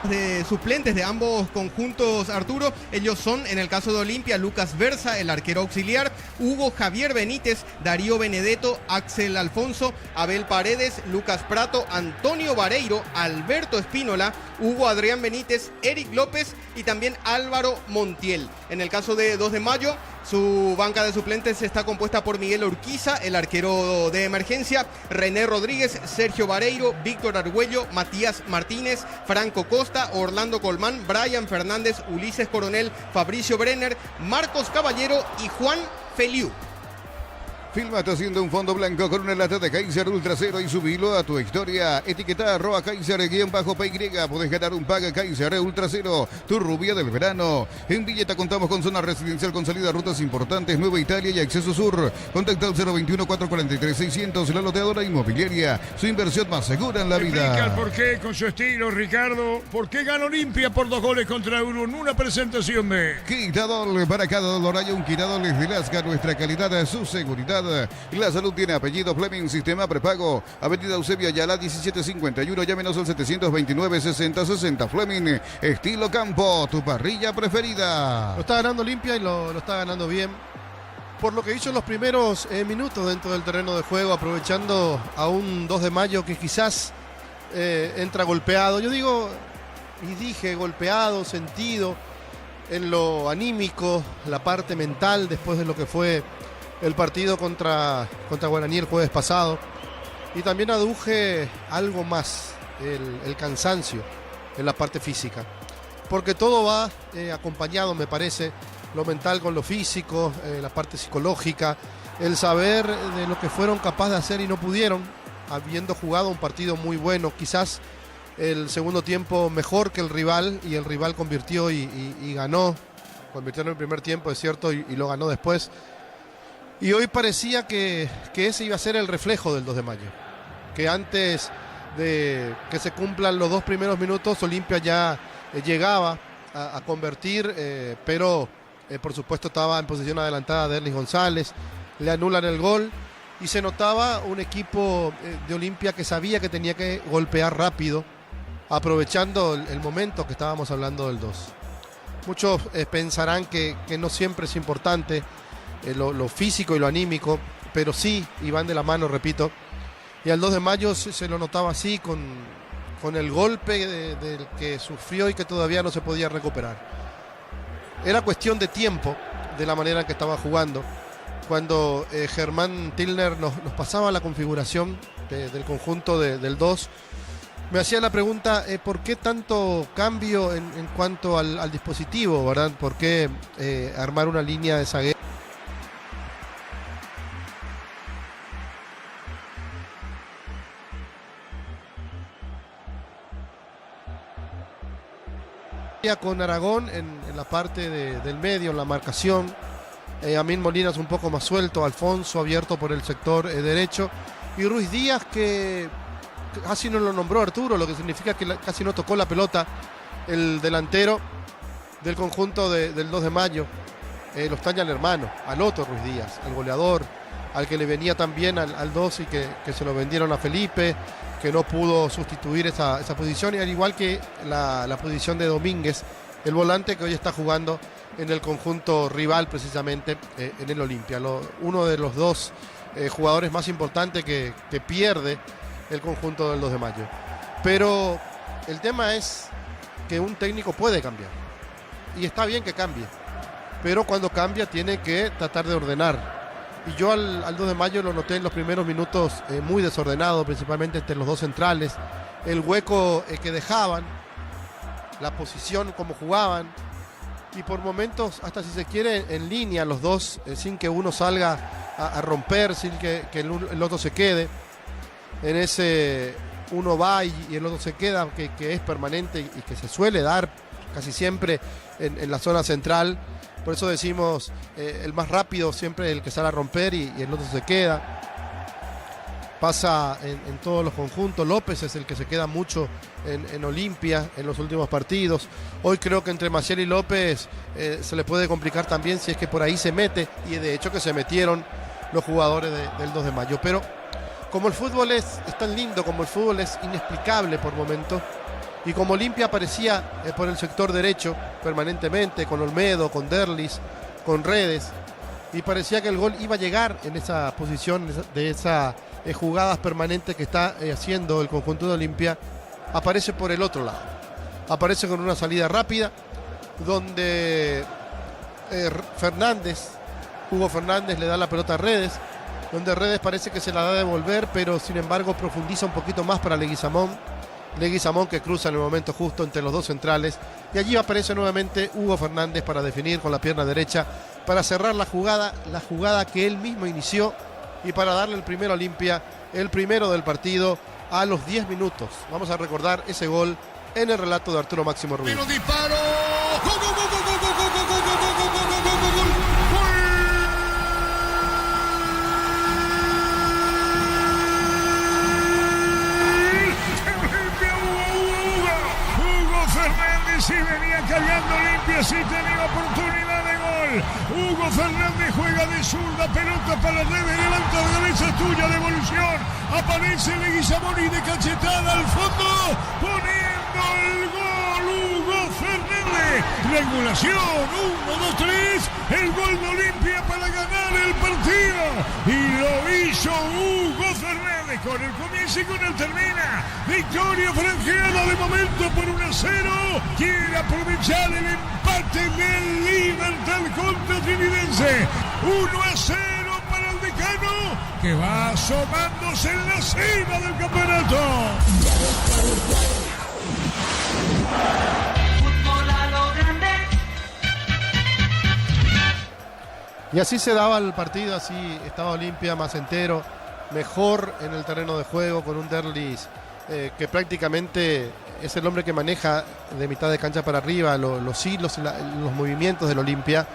De suplentes de ambos conjuntos, Arturo. Ellos son, en el caso de Olimpia, Lucas Versa, el arquero auxiliar, Hugo Javier Benítez, Darío Benedetto, Axel Alfonso, Abel Paredes, Lucas Prato, Antonio Vareiro, Alberto Espínola, Hugo Adrián Benítez, Eric López y también Álvaro Montiel. En el caso de 2 de mayo, su banca de suplentes está compuesta por Miguel Urquiza, el arquero de emergencia, René Rodríguez, Sergio Vareiro, Víctor Argüello, Matías Martínez, Franco Costa, Orlando Colmán, Brian Fernández, Ulises Coronel, Fabricio Brenner, Marcos Caballero y Juan Feliu.
Filmate haciendo un fondo blanco con una lata de Kaiser Ultra Cero y subilo a tu historia. Etiqueta @Kaiser_PY. Podés ganar un paga Kaiser Ultra Cero, tu rubia del verano. En Villeta contamos con zona residencial con salida a rutas importantes, Nueva Italia y Acceso Sur. Contacta al 021-443-600, la loteadora inmobiliaria. Su inversión más segura en la vida.
Explica el por qué con su estilo, Ricardo. ¿Por qué gana Olimpia por 2 goles contra Euro en una presentación de
Quitadol, para cada dolor hay un Quitadol de Lasca, nuestra calidad, su seguridad. La salud tiene apellido Fleming, sistema prepago. Avenida Eusebio Ayala 1751, llámenos al 729-6060. Fleming, estilo campo, tu parrilla preferida.
Lo está ganando Olimpia y lo está ganando bien. Por lo que hizo en los primeros minutos dentro del terreno de juego, aprovechando a un 2 de mayo que quizás entra golpeado. Yo digo, y dije golpeado, sentido en lo anímico, la parte mental después de lo que fue el partido contra Guaraní el jueves pasado. Y también aduje algo más, el cansancio en la parte física. Porque todo va acompañado, me parece, lo mental con lo físico, la parte psicológica, el saber de lo que fueron capaces de hacer y no pudieron, habiendo jugado un partido muy bueno, quizás el segundo tiempo mejor que el rival, y el rival convirtió y ganó, convirtió en el primer tiempo, es cierto, y lo ganó después. Y hoy parecía que ese iba a ser el reflejo del 2 de mayo. Que antes de que se cumplan los 2 primeros minutos, Olimpia ya llegaba a convertir, pero por supuesto estaba en posición adelantada Derlis González, le anulan el gol y se notaba un equipo de Olimpia que sabía que tenía que golpear rápido, aprovechando el momento que estábamos hablando del 2. Muchos pensarán que no siempre es importante lo físico y lo anímico, pero sí, y van de la mano, repito. Y al 2 de mayo se lo notaba así, con el golpe del que sufrió y que todavía no se podía recuperar. Era cuestión de tiempo, de la manera en que estaba jugando, cuando Germán Tilner nos pasaba la configuración del conjunto del 2, me hacía la pregunta, ¿por qué tanto cambio en cuanto al dispositivo, ¿verdad? ¿Por qué armar una línea de zaguero? Con Aragón en la parte del medio, en la marcación, Amín Molinas un poco más suelto, Alfonso abierto por el sector derecho, y Ruiz Díaz que casi no lo nombró Arturo, lo que significa que casi no tocó la pelota el delantero del conjunto del 2 de mayo. Lo extraña al hermano, al otro Ruiz Díaz, al goleador, al que le venía también al 2 y que se lo vendieron a Felipe, que no pudo sustituir esa posición, y al igual que la posición de Domínguez, el volante que hoy está jugando en el conjunto rival precisamente en el Olimpia. Uno de los dos jugadores más importantes que pierde el conjunto del 2 de mayo. Pero el tema es que un técnico puede cambiar, y está bien que cambie, pero cuando cambia tiene que tratar de ordenar. Y yo al 2 de mayo lo noté en los primeros minutos muy desordenado, principalmente entre los dos centrales. El hueco que dejaban, la posición como jugaban, y por momentos, hasta si se quiere, en línea los dos, sin que uno salga a romper, sin que el otro se quede. En ese uno va y el otro se queda, que es permanente y que se suele dar casi siempre en la zona central. Por eso decimos el más rápido siempre el que sale a romper y el otro se queda. Pasa en todos los conjuntos. López es el que se queda mucho en Olimpia en los últimos partidos. Hoy creo que entre Maciel y López se le puede complicar también si es que por ahí se mete, y de hecho que se metieron los jugadores del 2 de mayo. Pero como el fútbol es tan lindo, como el fútbol es inexplicable por momentos, y como Olimpia aparecía por el sector derecho permanentemente, con Olmedo, con Derlis, con Redes, y parecía que el gol iba a llegar en esa posición de esas jugadas permanentes que está haciendo el conjunto de Olimpia, aparece por el otro lado. Aparece con una salida rápida, donde Hugo Fernández le da la pelota a Redes, donde Redes parece que se la da a devolver, pero sin embargo profundiza un poquito más para Leguizamón que cruza en el momento justo entre los dos centrales, y allí aparece nuevamente Hugo Fernández para definir con la pierna derecha, para cerrar la jugada que él mismo inició, y para darle el primero a Olimpia, el primero del partido a los 10 minutos. Vamos a recordar ese gol en el relato de Arturo Máximo Ruiz.
Disparo.
Si venía cargando Olimpia, si tenía oportunidad de gol. Hugo Fernández juega de zurda, pelota para Redes, levanta de cabeza, tuya, devolución. Aparece Leguizamón y de cachetada al fondo, poniendo el gol Hugo Fernández. Regulación, 1, 2, 3, el gol de Olimpia para ganar el partido. Y lo hizo Hugo Fernández con el comienzo y con el termina. Victoria franqueada de momento por 1-0. Quiere aprovechar el empate del Libertad contra Trinidense. 1-0 para el Decano, que va asomándose en la cima del campeonato.
Fútbol a lo grande.
Y así se daba el partido, así estaba Olimpia más entero, mejor en el terreno de juego, con un Derlis que prácticamente es el hombre que maneja de mitad de cancha para arriba los hilos y los movimientos del Olimpia,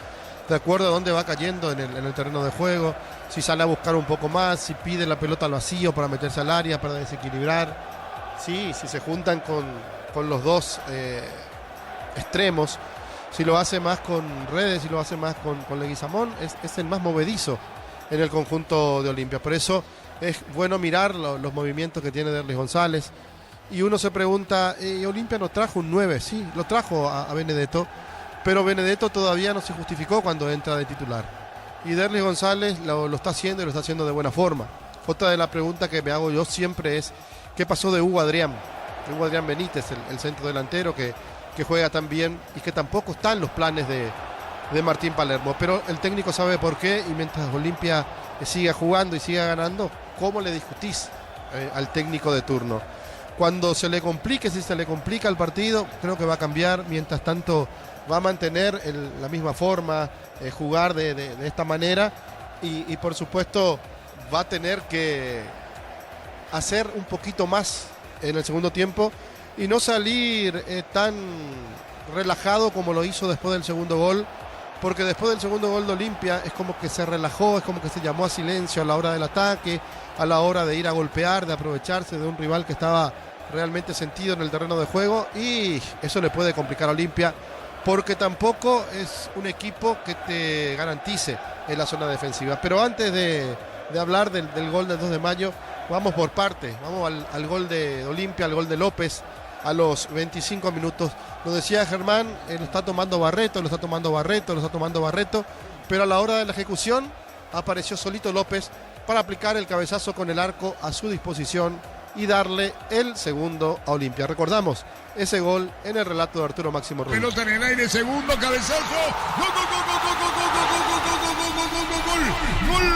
de acuerdo a dónde va cayendo en el terreno de juego, si sale a buscar un poco más, si pide la pelota al vacío para meterse al área, para desequilibrar, si se juntan con los dos extremos, si lo hace más con Redes, si lo hace más con Leguizamón, es el más movedizo en el conjunto de Olimpia. Por eso es bueno mirar los movimientos que tiene Derlis González. Y uno se pregunta, Olimpia no trajo un 9, sí, lo trajo a Benedetto, pero Benedetto todavía no se justificó cuando entra de titular. Y Derlis González lo está haciendo, y lo está haciendo de buena forma. Otra de las preguntas que me hago yo siempre es, ¿qué pasó de Hugo Adrián? Hugo Adrián Benítez, el centro delantero que juega tan bien y que tampoco está en los planes de de Martín Palermo. Pero el técnico sabe por qué, y mientras Olimpia siga jugando y siga ganando, ¿cómo le discutís al técnico de turno? Cuando se le complique, si se le complica el partido, creo que va a cambiar. Mientras tanto, va a mantener la misma forma, jugar de esta manera, y por supuesto va a tener que hacer un poquito más en el segundo tiempo y no salir tan relajado como lo hizo después del segundo gol, porque después del segundo gol de Olimpia es como que se relajó, es como que se llamó a silencio a la hora del ataque, a la hora de ir a golpear, de aprovecharse de un rival que estaba realmente sentido en el terreno de juego, y eso le puede complicar a Olimpia, porque tampoco es un equipo que te garantice en la zona defensiva. Pero antes de hablar del gol del 2 de mayo, vamos por parte, vamos al gol de Olimpia, al gol de López a los 25 minutos. Lo decía Germán, lo está tomando Barreto, pero a la hora de la ejecución apareció solito López para aplicar el cabezazo con el arco a su disposición y darle el segundo a Olimpia. Recordamos ese gol en el relato de Arturo Máximo Ruiz.
Pelota en el aire, segundo cabezazo. Gol, gol, gol, gol, gol, gol, gol, gol, gol, gol, gol, gol, gol, gol, gol.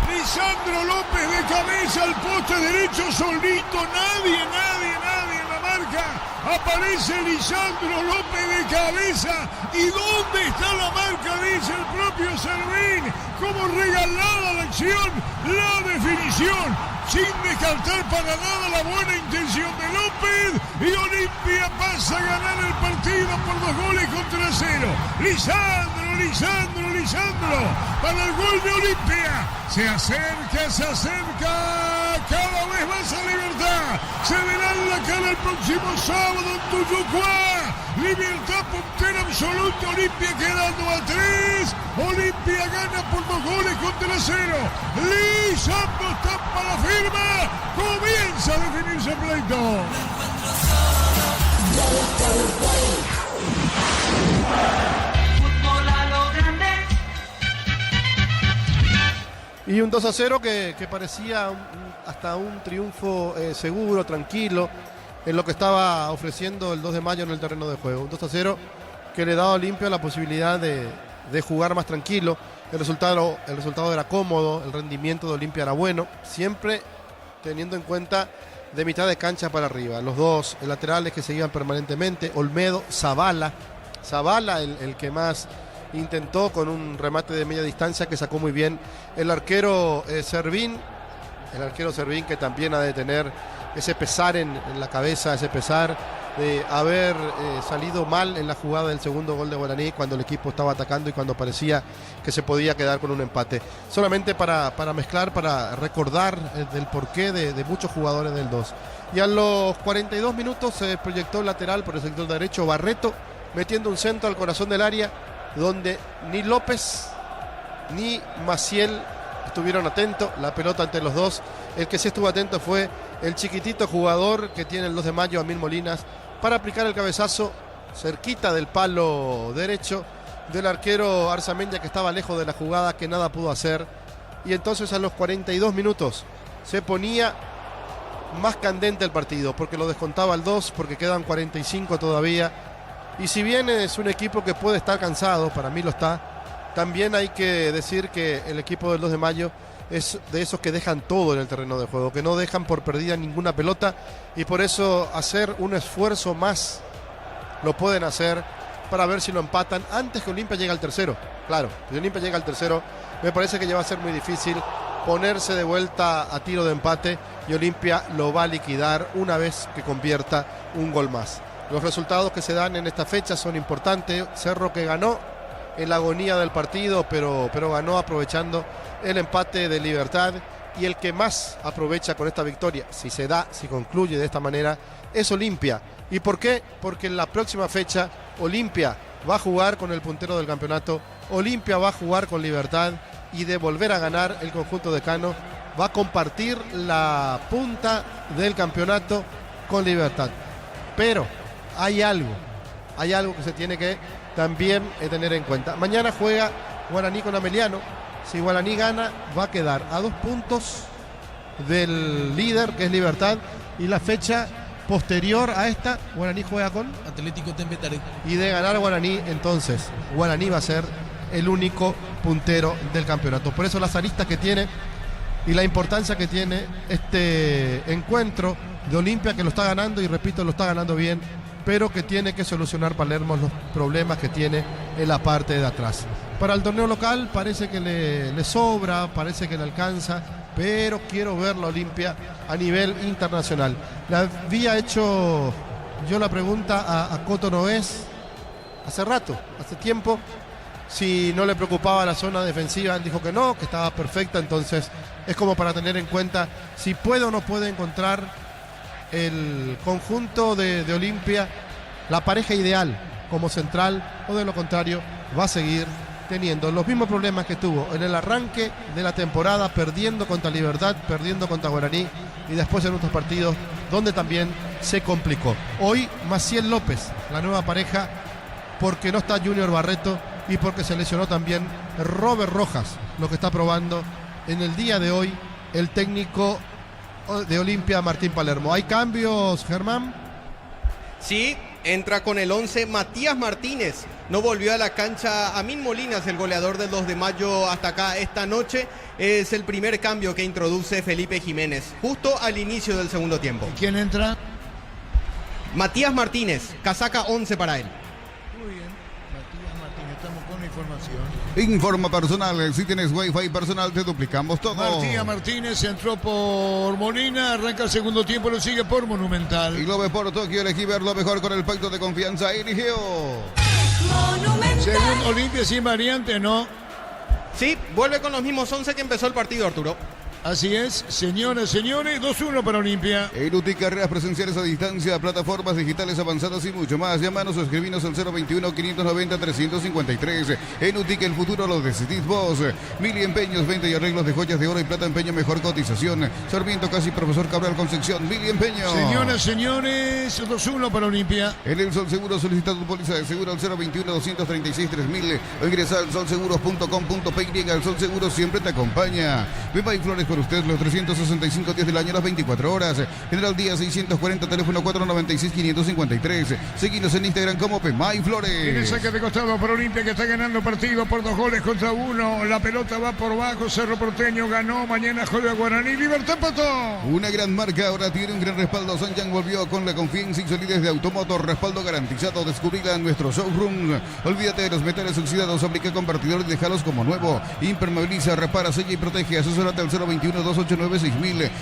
Lisandro López de cabeza al poste derecho solito, nadie en la marca. Aparece Lisandro López de cabeza. ¿Y dónde está la marca? Dice el propio Servín. Como regalada la acción, la definición, sin descartar para nada la buena intención de López. Y Olimpia pasa a ganar el partido por 2-0. Lisandro, para el gol de Olimpia. Se acerca, cada vez más a Libertad. Se verá en la cara el próximo sábado en Tuyucuá. Libertad puntera absoluta, Olimpia quedando a 3. Olimpia gana por 2-0. Lisandro tapa la firma. Comienza a definirse el pleito.
Fútbol a lo grande.
Y un 2-0 que parecía hasta un triunfo seguro, tranquilo, en lo que estaba ofreciendo el 2 de mayo en el terreno de juego. Un 2-0 que le daba a Olimpia la posibilidad de jugar más tranquilo. El resultado era cómodo, el rendimiento de Olimpia era bueno, siempre teniendo en cuenta de mitad de cancha para arriba. Los dos laterales que seguían permanentemente, Olmedo, Zavala, el que más intentó con un remate de media distancia que sacó muy bien el arquero Servín, que también ha de tener ese pesar en la cabeza, ese pesar de haber salido mal en la jugada del segundo gol de Guaraní, cuando el equipo estaba atacando y cuando parecía que se podía quedar con un empate. Solamente para mezclar, para recordar del porqué de muchos jugadores del 2. Y a los 42 minutos se proyectó lateral por el sector derecho Barreto, metiendo un centro al corazón del área, donde ni López ni Maciel estuvieron atentos, la pelota ante los dos. El que sí estuvo atento fue el chiquitito jugador que tiene el 2 de mayo, Amil Molinas, para aplicar el cabezazo cerquita del palo derecho del arquero Arzamendia, que estaba lejos de la jugada, que nada pudo hacer. Y entonces a los 42 minutos se ponía más candente el partido, porque lo descontaba el 2, porque quedan 45 todavía. Y si bien es un equipo que puede estar cansado, para mí lo está, también hay que decir que el equipo del 2 de mayo es de esos que dejan todo en el terreno de juego, que no dejan por perdida ninguna pelota, y por eso hacer un esfuerzo más lo pueden hacer para ver si lo empatan antes que Olimpia llegue al tercero. Claro, si Olimpia llega al tercero, me parece que ya va a ser muy difícil ponerse de vuelta a tiro de empate, y Olimpia lo va a liquidar una vez que convierta un gol más. Los resultados que se dan en esta fecha son importantes. Cerro, que ganó en la agonía del partido, pero ganó aprovechando el empate de Libertad, y el que más aprovecha con esta victoria, si se da, si concluye de esta manera, es Olimpia. ¿Y por qué? Porque en la próxima fecha Olimpia va a jugar con el puntero del campeonato, Olimpia va a jugar con Libertad, y de volver a ganar el conjunto de Cano va a compartir la punta del campeonato con Libertad. Pero hay algo que se tiene que también tener en cuenta. Mañana juega Guaraní con Ameliano, Si Guaraní gana, va a quedar a 2 puntos del líder, que es Libertad, y la fecha posterior a esta, Guaraní juega con...
Atlético Tembetaré.
Y de ganar Guaraní, entonces, Guaraní va a ser el único puntero del campeonato. Por eso las aristas que tiene y la importancia que tiene este encuentro de Olimpia, que lo está ganando, y repito, lo está ganando bien, pero que tiene que solucionar Palermo los problemas que tiene en la parte de atrás. Para el torneo local parece que le sobra, parece que le alcanza, pero quiero ver la Olimpia a nivel internacional. Le había hecho yo la pregunta a Coto Noés hace rato, hace tiempo, si no le preocupaba la zona defensiva. Él dijo que no, que estaba perfecta. Entonces es como para tener en cuenta si puede o no puede encontrar el conjunto de Olimpia la pareja ideal como central, o de lo contrario va a seguir teniendo los mismos problemas que tuvo en el arranque de la temporada, perdiendo contra Libertad, perdiendo contra Guaraní, y después en otros partidos donde también se complicó. Hoy Maciel López, la nueva pareja, porque no está Junior Barreto y porque se lesionó también Robert Rojas, lo que está probando en el día de hoy el técnico de Olimpia, Martín Palermo. ¿Hay cambios, Germán?
Sí, entra con el 11 Matías Martínez. No volvió a la cancha Amin Molinas, el goleador del 2 de mayo, hasta acá esta noche. Es el primer cambio que introduce Felipe Jiménez, justo al inicio del segundo tiempo.
¿Quién entra?
Matías Martínez, casaca 11 para él.
Muy bien, Matías Martínez, estamos con la información.
Informa personal, si tienes wifi personal te duplicamos todo.
Matías Martínez entró por Molina, arranca el segundo tiempo, lo sigue por Monumental.
Y lo ve por Tokio, elegí ver lo mejor con el pacto de confianza. Eligió.
Según Olimpia, sin variante, ¿no?
Sí, vuelve con los mismos 11 que empezó el partido, Arturo.
Así es, señoras, señores, 2-1 para Olimpia.
En UTI, carreras presenciales a distancia, plataformas digitales avanzadas y mucho más. Llámanos o escribinos al 021-590-353. En UTI, que el futuro lo decidís vos. Mili Empeños, venta y arreglos de joyas de oro y plata, empeño, mejor cotización. Sarmiento Casi, Profesor Cabral Concepción, Mili Empeño.
Señoras, señores, 2-1 para Olimpia.
En el Sol Seguro solicita tu póliza de seguro al 021-236-3000 o ingresa al solseguros.com.pe. El Sol Seguro siempre te acompaña. Viva y Flores por usted los 365 días del año, las 24 horas. General Díaz 640, teléfono 496-553. Seguinos en Instagram como Pemay Flores.
Tiene saque de costado para Olimpia, que está ganando partido por 2-1. La pelota va por bajo. Cerro Porteño ganó. Mañana juega Guaraní. Libertad empató.
Una gran marca, ahora tiene un gran respaldo. Sanjang volvió con la confianza y solidez de Automotor. Respaldo garantizado. Descubrida en nuestro showroom. Olvídate de los metales oxidados. Aplica convertidor y déjalos como nuevo. Impermeabiliza, repara, sella y protege. Asesórate al 021-289-6000.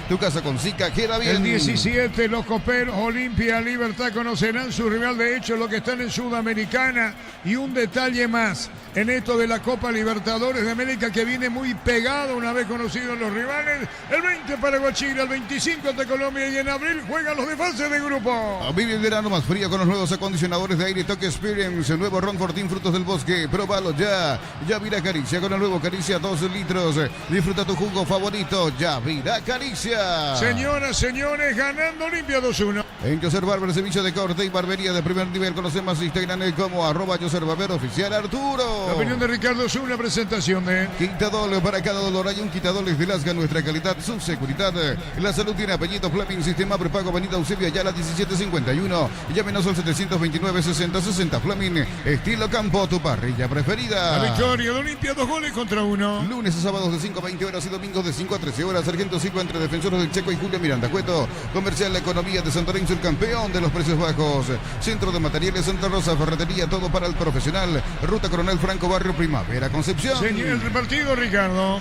Tu casa con Zika queda bien.
El 17, los coperos, Olimpia, Libertad conocerán su rival de hecho, lo que están en Sudamericana. Y un detalle más en esto de la Copa Libertadores de América, que viene muy pegado una vez conocidos los rivales. El 20 para Guachira, el 25 ante Colombia, y en abril juegan los de fase de grupo.
Vive el verano más frío con los nuevos acondicionadores de aire Toque Experience. El nuevo Ron Fortín Frutos del Bosque. Próbalo ya. Yavira Caricia con el nuevo Caricia 12 litros. Disfruta tu jugo favorito. Yavira Caricia.
Señoras, señores, ganando Olimpia 2-1.
En Yoser Barber, servicio de corte y barbería de primer nivel. Conocemos Instagram como @YoserBarber oficial Arturo.
La opinión de Ricardo es una presentación de
Quitadol. Para cada dolor hay un Quitadol de Lasga. Nuestra calidad, su seguridad. La salud tiene apellido Fleming. Sistema prepago Avenida Eusebio Ayala 1751. Llámenos al 729-6060 Fleming. Estilo campo, tu parrilla preferida.
la victoria de Olimpia, 2-1.
Lunes a sábados de 5 a 20 horas y domingos de 5 a 13 horas. Sargento Silva entre Defensores del Checo y Julio Miranda Cueto. Comercial La Economía de Santarém, el campeón de los precios bajos. Centro de Materiales Santa Rosa, ferretería, todo para el profesional. Ruta Coronel Franco, Barrio Primavera, Concepción.
Señor, el partido, Ricardo.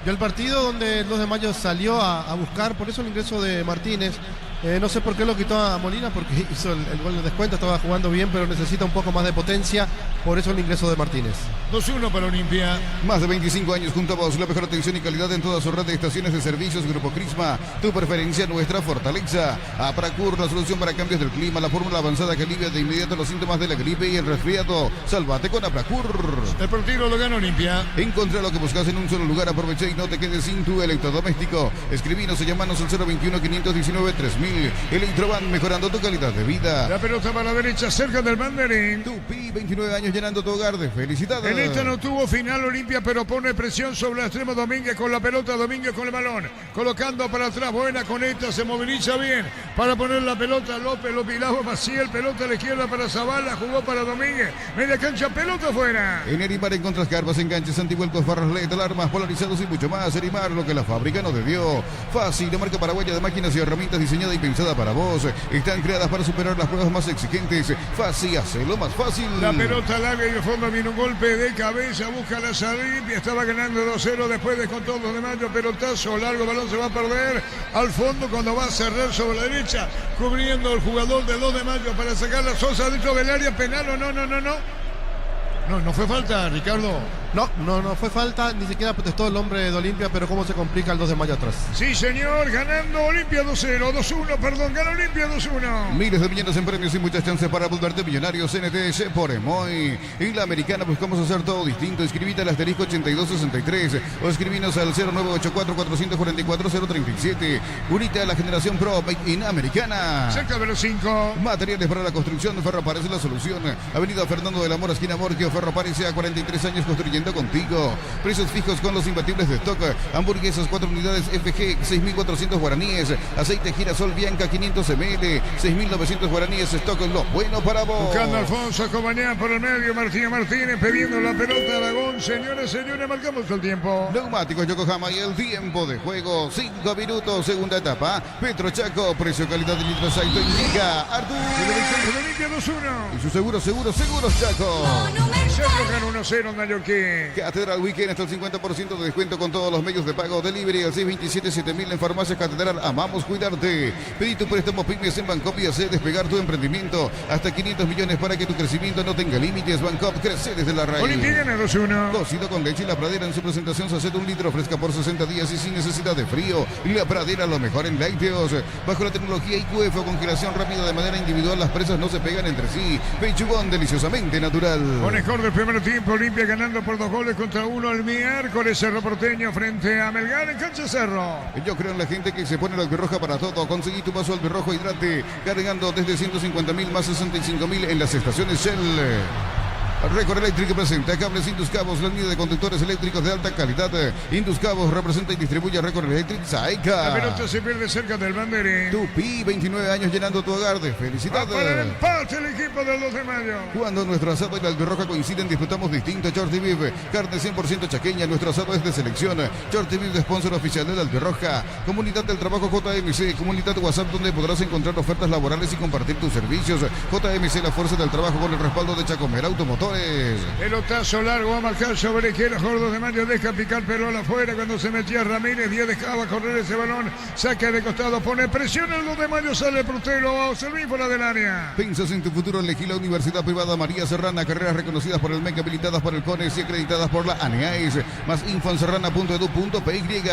Y el partido donde el 2 de mayo salió a buscar, por eso el ingreso de Martínez. No sé por qué lo quitó a Molina, porque hizo el gol de descuento, estaba jugando bien, pero necesita un poco más de potencia, por eso el ingreso de Martínez.
2-1 para Olimpia.
Más de 25 años junto a vos, la mejor atención y calidad en toda su red de estaciones de servicios. Grupo Crisma, tu preferencia, nuestra fortaleza. Apracur, la solución para cambios del clima, la fórmula avanzada que alivia de inmediato los síntomas de la gripe y el resfriado. Sálvate con Apracur.
El partido lo gana Olimpia.
Encontrá lo que buscas en un solo lugar, aprovecha y no te quedes sin tu electrodoméstico. Escribinos o llamanos al 021-519-3000. Móvil. Electroban, mejorando tu calidad de vida.
La pelota para la derecha, cerca del banderín.
Tupi, 29 años llenando tu hogar de felicidad.
En esta no tuvo final Olimpia, pero pone presión sobre el extremo Domínguez con la pelota, Domínguez con el balón, colocando para atrás, buena con esta, se moviliza bien para poner la pelota, López, lo pilaba Maciel, pelota a la izquierda para Zavala, jugó para Domínguez, media cancha, pelota afuera.
En Erimar encuentras carpas, enganches, antivuelcos, barras LED, alarmas, polarizados y mucho más. Erimar, lo que la fábrica no te dio. Fácil, de marca paraguaya de máquinas y herramientas diseñada y pensada para vos. Están creadas para superar las pruebas más exigentes. Fácil, hacelo más fácil.
La pelota larga y de fondo viene un golpe de cabeza, busca la salida, estaba ganando 2-0, después descontó 2 de mayo, pelotazo largo, balón se va a perder al fondo cuando va a cerrar sobre la derecha, cubriendo el jugador de 2 de mayo para sacar la Sosa dentro del área penal o no. No fue falta, Ricardo.
No fue falta, ni siquiera protestó el hombre de Olimpia, pero cómo se complica el 2 de mayo atrás.
Sí, señor, ganando Olimpia 2-1, gana Olimpia 2-1.
Miles de millones en premios y muchas chances para volverte millonario. CNTS por Emoy. En la Americana buscamos hacer todo distinto. Inscribite al asterisco 8263 o escribinos al 0984-444-037. Unite a la generación Pro Made in Americana.
Cerca de los 5.
Materiales para la construcción, Ferropares es la solución. Avenida Fernando de la Mora, esquina Morquio, Ferropares, a 43 años construyendo contigo. Precios fijos con los imbatibles de stock. Hamburguesas 4 unidades FG, 6.400 guaraníes. Aceite girasol Bianca 500 ml, 6.900 guaraníes. Stock, lo bueno para vos.
Buscando a Alfonso Cobañán por el medio, Martínez pidiendo la pelota a Aragón. Señores, marcamos el tiempo.
Neumáticos Yokohama y el tiempo de juego, 5 minutos, segunda etapa. Petro Chaco, precio, calidad de litro, Saito indica Artur.
Olimpia 2-1.
Y su seguros Chaco.
Cerro gana 1-0 en Mallorquín.
Catedral Weekend hasta el 50% de descuento con todos los medios de pago. Delivery al 627-7000 en Farmacias Catedral. Amamos cuidarte. Pedí tu préstamo pymes en Bancop y hacer despegar tu emprendimiento. Hasta 500 millones para que tu crecimiento no tenga límites. Bancop, crece desde la raíz.
Olimpia gana 2-1.
Cocido con leche y La Pradera en su presentación Sacet 1 litro fresca por 60 días y sin necesidad de frío. La Pradera, lo mejor en lácteos. Bajo la tecnología IQF o congelación rápida de manera individual, las presas no se pegan entre sí. Pechugón, deliciosamente natural.
Con mejor del primer tiempo, Olimpia ganando por 2 goles contra 1 el miércoles. Cerro Porteño frente a Melgar en cancha Cerro.
Yo creo en la gente que se pone la albirroja para todo. Conseguí tu paso albirrojo hidrate, cargando desde 150.000 más 65.000 en las estaciones Shell. Record Electric presenta cables Induscabos, la línea de conductores eléctricos de alta calidad. Induscabos representa y distribuye Record Electric Saika.
La pelota se pierde cerca del banderín.
Tupi, 29 años llenando tu hogar de felicidad.
Va para el empate el equipo del 2 de mayo.
Cuando nuestro asado y la albirroja coinciden, disfrutamos distinto. Shorty Beef, carne 100% chaqueña. Nuestro asado es de selección. Shorty Beef, sponsor oficial de la albirroja. Comunidad del Trabajo JMC, comunidad WhatsApp donde podrás encontrar ofertas laborales y compartir tus servicios. JMC, la fuerza del trabajo con el respaldo de Chacomer Automotores.
Pelotazo largo a marcar sobre la izquierda. 2 de mayo deja picar Perol afuera cuando se metía Ramírez. 10 dejaba correr ese balón. Saca de costado, pone presión. El 2 de mayo sale Prutero. Servín fuera del área.
Piensas en tu futuro, elegí la Universidad Privada María Serrana. Carreras reconocidas por el MEC, habilitadas por el CONES y acreditadas por la ANEAES. Más info en serrana.edu.py.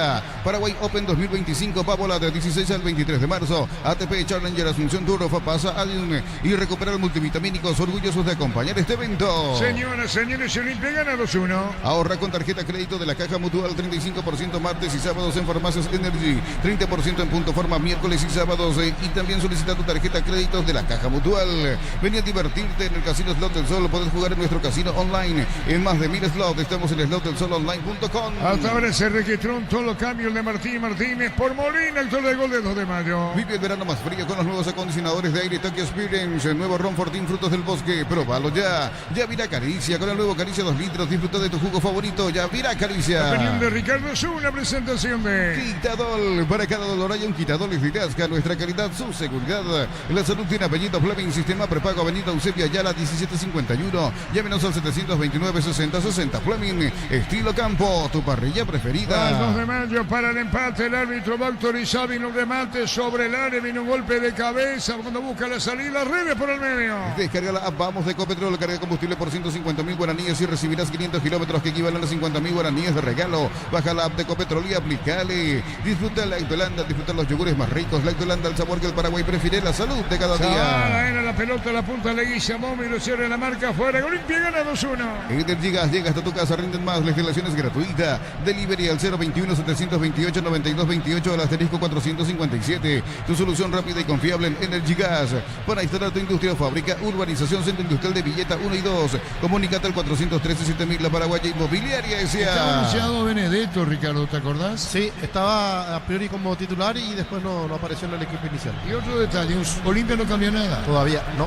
Paraguay Open 2025, Pábola, de 16 al 23 de marzo. ATP Challenger Asunción Tour, Fapasa, Adiun y recuperar multivitamínicos, orgullosos de acompañar este evento.
Señoras, señores, Olimpia gana 2-1.
Ahorra con tarjeta crédito de la Caja Mutual, 35% martes y sábados en Farmacias Energy, 30% en Punto Forma miércoles y sábados, y también solicita tu tarjeta créditos de la Caja Mutual. Vení a divertirte en el Casino Slot del Sol. Podés jugar en nuestro casino online en más de 1000 slots. Estamos en slotdelsolonline.com.
Hasta ahora se registró un solo cambio, el de Martín Martínez por Molina, autor del gol de 2 de mayo.
Vive el verano más frío con los nuevos acondicionadores de aire Tokyo Experience. El nuevo Ron Fortín Frutos del Bosque. Próbalo ya. Ya Vira Caricia, con el nuevo Caricia 2 litros. Disfruta de tu jugo favorito. Ya Vira Caricia.
La opinión de Ricardo es una presentación de
Quitadol. Para cada dolor hay un Quitadol y Fitasca. Nuestra calidad, su seguridad. La salud tiene apellido Fleming. Sistema prepago Avenida Eusebio Ayala 1751. Llámenos al 729-6060. Fleming. Estilo campo. Tu parrilla preferida.
Al 2 de mayo para el empate. El árbitro va a autorizar. Vino un remate sobre el área. Vino un golpe de cabeza cuando busca la salida. Redes por el medio.
Descarga la app Vamos de Ecopetrol. Carga combustible por por 150.000 guaraníes y recibirás 500 kilómetros que equivalen a 50.000 guaraníes de regalo. Baja la app de Ecopetrol y aplicale. Disfruta Lactolanda, disfruta los yogures más ricos. Lactolanda, el sabor que el Paraguay prefiere, la salud de cada día.
Zavala era la pelota, la punta Leguizamón y lo cierra la marca afuera. Olimpia gana 2-1.
Energigas llega hasta tu casa, rinden más. La instalación es gratuita. Delivery al 021-728-9228 al asterisco 457. Tu solución rápida y confiable en Energigas. Para instalar tu industria o fábrica, urbanización Centro Industrial de Villeta 1 y 2. Comunícate al 413-7000, la Paraguaya Inmobiliaria
Estaba
S.A.
anunciado Benedetto, Ricardo, ¿te acordás?
Sí, estaba a priori como titular y después no apareció en el equipo inicial.
Y otro detalle, Olimpia no cambió nada.
Todavía no.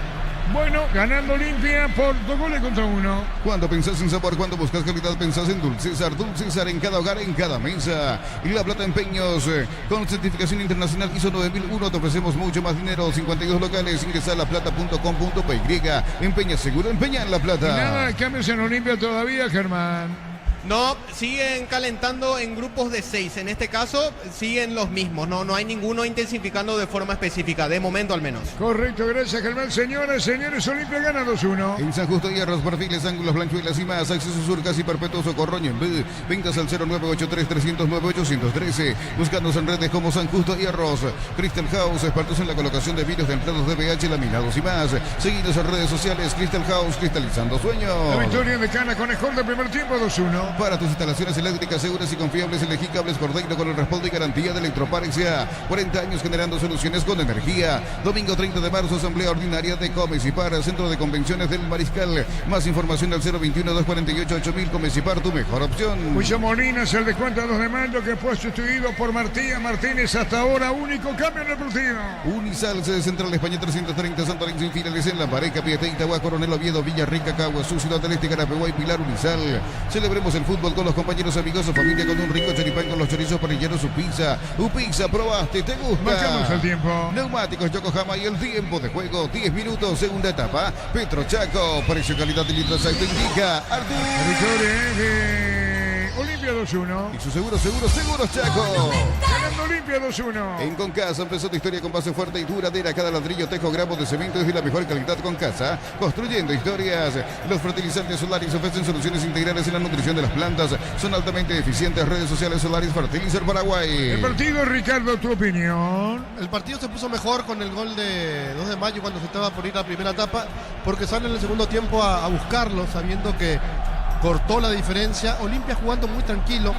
Bueno, ganando Olimpia por 2-1.
Cuando pensás en sabor, cuando buscas calidad, pensás en Dulcesar. Dulcesar en cada hogar, en cada mesa. Y La Plata Empeños, con certificación internacional ISO 9001, te ofrecemos mucho más dinero. 52 locales, ingresa a laplata.com.py. Empeña seguro, empeña en La Plata.
Y nada de cambios en Olimpia todavía, Germán.
No, siguen calentando en grupos de 6. En este caso, siguen los mismos. No hay ninguno intensificando de forma específica, de momento al menos.
Correcto, gracias, Germán. Señores, Olimpia gana 2-1.
En San Justo, Hierros, Perfiles, Ángulos, Blanchuelas y más. Acceso Sur, casi perpetuo, Socorroño en B. Ventas al 0983-309-813. Buscándonos en redes como San Justo, Hierros. Crystal House, expertos en la colocación de vidrios de entradas de VH, laminados y más. Seguidos en redes sociales, Crystal House, cristalizando sueños.
La victoria de Cana con Escol de primer tiempo, 2-1.
Para tus instalaciones eléctricas seguras y confiables, elegí Cables Cordeiro con el respaldo y garantía de Electropar S.A. 40 años generando soluciones con energía. Domingo 30 de marzo, asamblea ordinaria de Comecipar, Centro de Convenciones del Mariscal. Más información al 021-248-8000. Comecipar, tu mejor opción.
Huicho Molina es el descuento de 2 de mayo que fue sustituido por Martínez. Hasta ahora, único cambio en el partido.
Unisal, sede central España 330, Santarín sin filiales en La Pareja, Pieteita, Itagua, Coronel Oviedo, Villarrica, Caguazú, Ciudad del Este, Carapeguá y Pilar. Unisal. Celebremos el fútbol con los compañeros, amigos o familia, con un rico choripán con los chorizos parrilleros. Upizza, probaste, ¿te gusta?
Marcamos el tiempo.
Neumáticos Yokohama y el tiempo de juego, 10 minutos, segunda etapa. Petro Chaco, precio, calidad y litros, te indica Artur.
La victoria es de Olimpia 2-1.
Y su seguros Chaco.
Ganando Olimpia 2-1.
En Concasa empezó tu historia con base fuerte y duradera. Cada ladrillo, tejo, gramos de cemento es de la mejor calidad. Concasa, construyendo historias. Los fertilizantes Solaris ofrecen soluciones integrales en la nutrición de las plantas. Son altamente eficientes. Redes sociales Solaris Fertilizer Paraguay.
El partido, Ricardo, tu opinión.
El partido se puso mejor con el gol de 2 de mayo cuando se estaba por ir a la primera etapa, porque sale en el segundo tiempo a buscarlo, sabiendo que cortó la diferencia. Olimpia jugando muy tranquilo.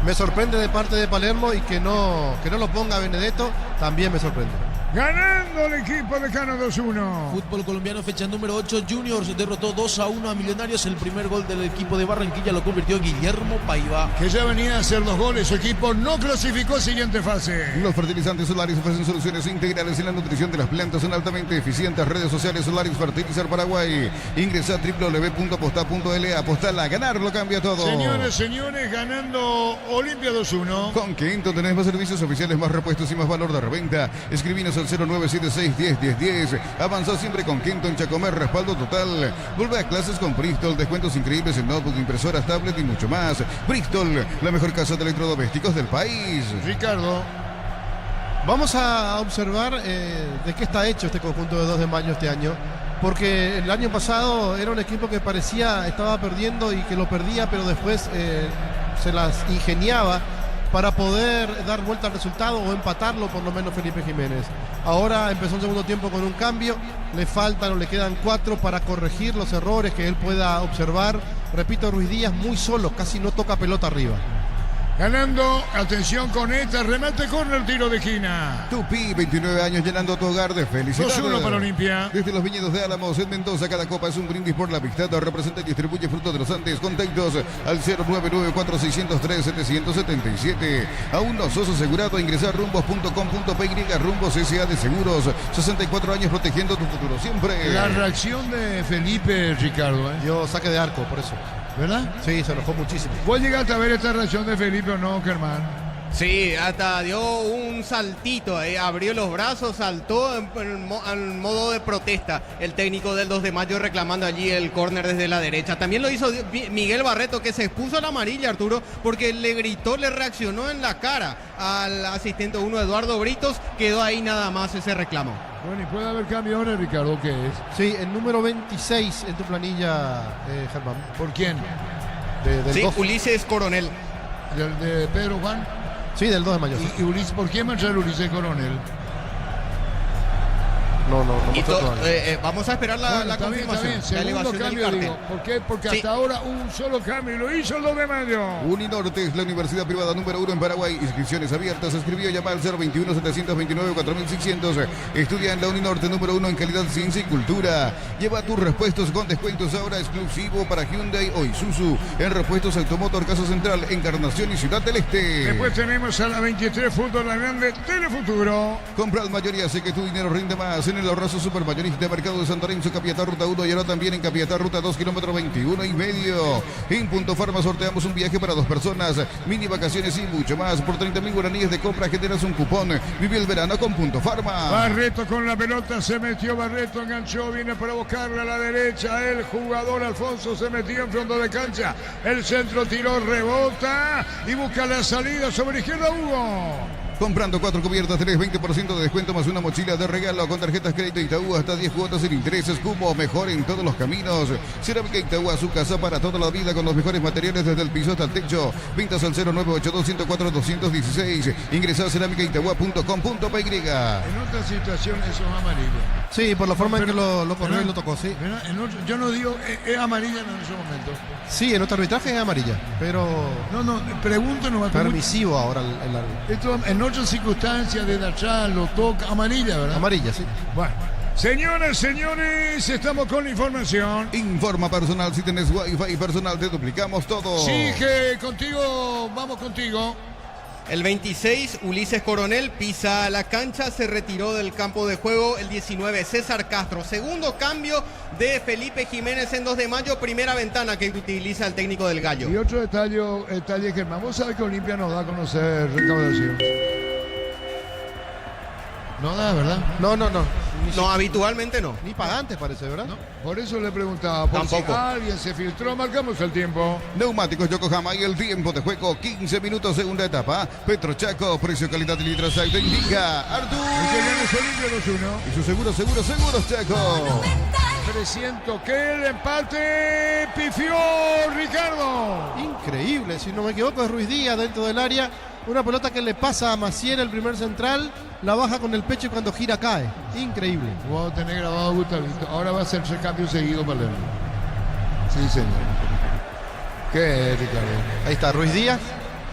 Me sorprende de parte de Palermo, y que no lo ponga Benedetto también me sorprende.
Ganando el equipo de Cano 2-1.
Fútbol colombiano, fecha número 8. Juniors derrotó 2-1 a Millonarios. El primer gol del equipo de Barranquilla lo convirtió Guillermo Paiva.
Que ya venía a hacer 2 goles. Su equipo no clasificó a siguiente fase.
Los fertilizantes Solaris ofrecen soluciones integrales en la nutrición de las plantas. Son altamente eficientes. Redes sociales Solaris Fertilizer Paraguay. Ingresa a www.aposta.la. Apostala, ganar lo cambia todo.
Señores, ganando Olimpia 2-1.
Con Quinto tenés más servicios oficiales, más repuestos y más valor de reventa. Escribinos al 0976-10-10-10. Avanzó siempre con Quinto en Chacomer, respaldo total. Vuelve a clases con Bristol, descuentos increíbles en notebook, impresoras, tablet y mucho más. Bristol, la mejor casa de electrodomésticos del país.
Ricardo.
Vamos a observar de qué está hecho este conjunto de 2 de mayo este año, porque el año pasado era un equipo que parecía estaba perdiendo y que lo perdía, pero después se las ingeniaba para poder dar vuelta al resultado o empatarlo, por lo menos Felipe Jiménez. Ahora empezó el segundo tiempo con un cambio, le faltan o le quedan 4 para corregir los errores que él pueda observar. Repito, Ruiz Díaz muy solo, casi no toca pelota arriba.
Ganando, atención con esta, remate con el tiro de esquina.
Tupi, 29 años llenando tu hogar de felicidad.
2-1 para Olimpia.
Desde los viñedos de Álamos en Mendoza, cada copa es un brindis por la amistad. Representa y distribuye frutos de los Andes. Contactos al 0994603-777. Aún no sos asegurado, ingresar rumbos.com.py. Rumbos S.A. de Seguros. 64 años protegiendo tu futuro siempre.
La reacción de Felipe, Ricardo,
Yo saque de arco, por eso.
¿verdad?
Sí, se enojó muchísimo.
¿Vos llegaste a ver esta reacción de Felipe o no, Germán?
Sí, hasta dio un saltito, abrió los brazos, saltó en modo de protesta el técnico del 2 de mayo reclamando allí el córner desde la derecha. También lo hizo Miguel Barreto, que se expuso a la amarilla, Arturo, porque le gritó, le reaccionó en la cara al asistente 1 Eduardo Britos. Quedó ahí nada más ese reclamo.
Bueno, y puede haber camiones, Ricardo, ¿qué es?
Sí, el número 26 en tu planilla, Germán.
¿Por quién?
Del
Sí,
2.
Ulises Coronel.
¿De Pedro Juan?
Sí, del 2 de mayo.
¿Y Ulises, por quién va a entrar Ulises Coronel?
No
Y
mostró
to-
todavía.
vamos a esperar la
Bueno, está bien,
confirmación, la
Segundo
elevación del
cambio,
cartel.
digo. ¿Por qué? Porque
Sí.
hasta ahora un solo cambio y lo hizo el 2 de mayo.
Uninorte es la universidad privada número 1 en Paraguay. Inscripciones abiertas. Escribió llamar al 021-729-4600. Estudia en la Uninorte número 1 en calidad, ciencia y cultura. Lleva tus repuestos con descuentos ahora exclusivo para Hyundai o Isuzu. En repuestos Automotor Casa Central, Encarnación y Ciudad del Este.
Después tenemos a la 23 Fútbol La Grande Telefuturo.
Compra al mayoría, hace que tu dinero rinde más en el ahorrazo supermayorista Mercado de San Lorenzo, Capiatá Ruta 1 y ahora también en Capiatá Ruta 2, kilómetro 21,5. En Punto Farma sorteamos un viaje para 2 personas, mini vacaciones y mucho más. Por 30.000 guaraníes de compra generas un cupón. Vive el verano con Punto Farma.
Barreto con la pelota, se metió Barreto, enganchó, viene para buscarla a la derecha. El jugador Alfonso se metió en fondo de cancha. El centro tiró, rebota y busca la salida sobre izquierda Hugo.
Comprando 4 cubiertas tenés 20% de descuento más una mochila de regalo con tarjetas crédito Itaú hasta 10 cuotas sin intereses. Como mejor en todos los caminos. Cerámica Itaú, a su casa para toda la vida con los mejores materiales desde el piso hasta el techo. Ventas al 0982-104-216. Ingresa a cerámicaitagua.com.py.
En otra situación eso es amarillo.
Sí, por la forma en que
Pero-
lo corrió y
¿verdad?
lo tocó, sí.
¿Verdad? Yo no digo, es amarilla en ese momento.
Sí, en otro arbitraje es amarilla, pero
No, pregunto nomás.
permisivo ahora el árbitro.
Esto en otras circunstancias, desde atrás, lo toca, amarilla, ¿verdad?
Amarilla, sí.
Bueno, señoras, señores, estamos con la información.
Informa personal, si tenés wifi personal te duplicamos todo.
Sí, que contigo, vamos contigo.
El 26, Ulises Coronel, pisa la cancha, se retiró del campo de juego. El 19, César Castro. Segundo cambio de Felipe Jiménez en 2 de mayo. Primera ventana que utiliza el técnico del Gallo.
Y otro detalle que vos sabés que Olimpia nos da a conocer recaudación. No da, ¿verdad?
No.
No, habitualmente no.
Ni pagantes parece, ¿verdad?
Por eso le preguntaba, por
Tampoco.
si alguien se filtró, marcamos el tiempo.
Neumáticos Yokohama y el tiempo de juego 15 minutos segunda etapa. Petro Chaco, precio, calidad y litraje te indica
El que
Artur.
gane es Olimpia 2-1.
Y su seguros Chaco.
Presiento que el empate pifió Ricardo.
Increíble, si no me equivoco, es Ruiz Díaz dentro del área. Una pelota que le pasa a Maciel, el primer central, la baja con el pecho y cuando gira cae. Increíble.
Vos tenés grabado, Gustavito. Ahora va a ser 3 cambios seguidos, Palermo. Sí, señor. ¿Qué es, Ricardo?
Ahí está, Ruiz Díaz,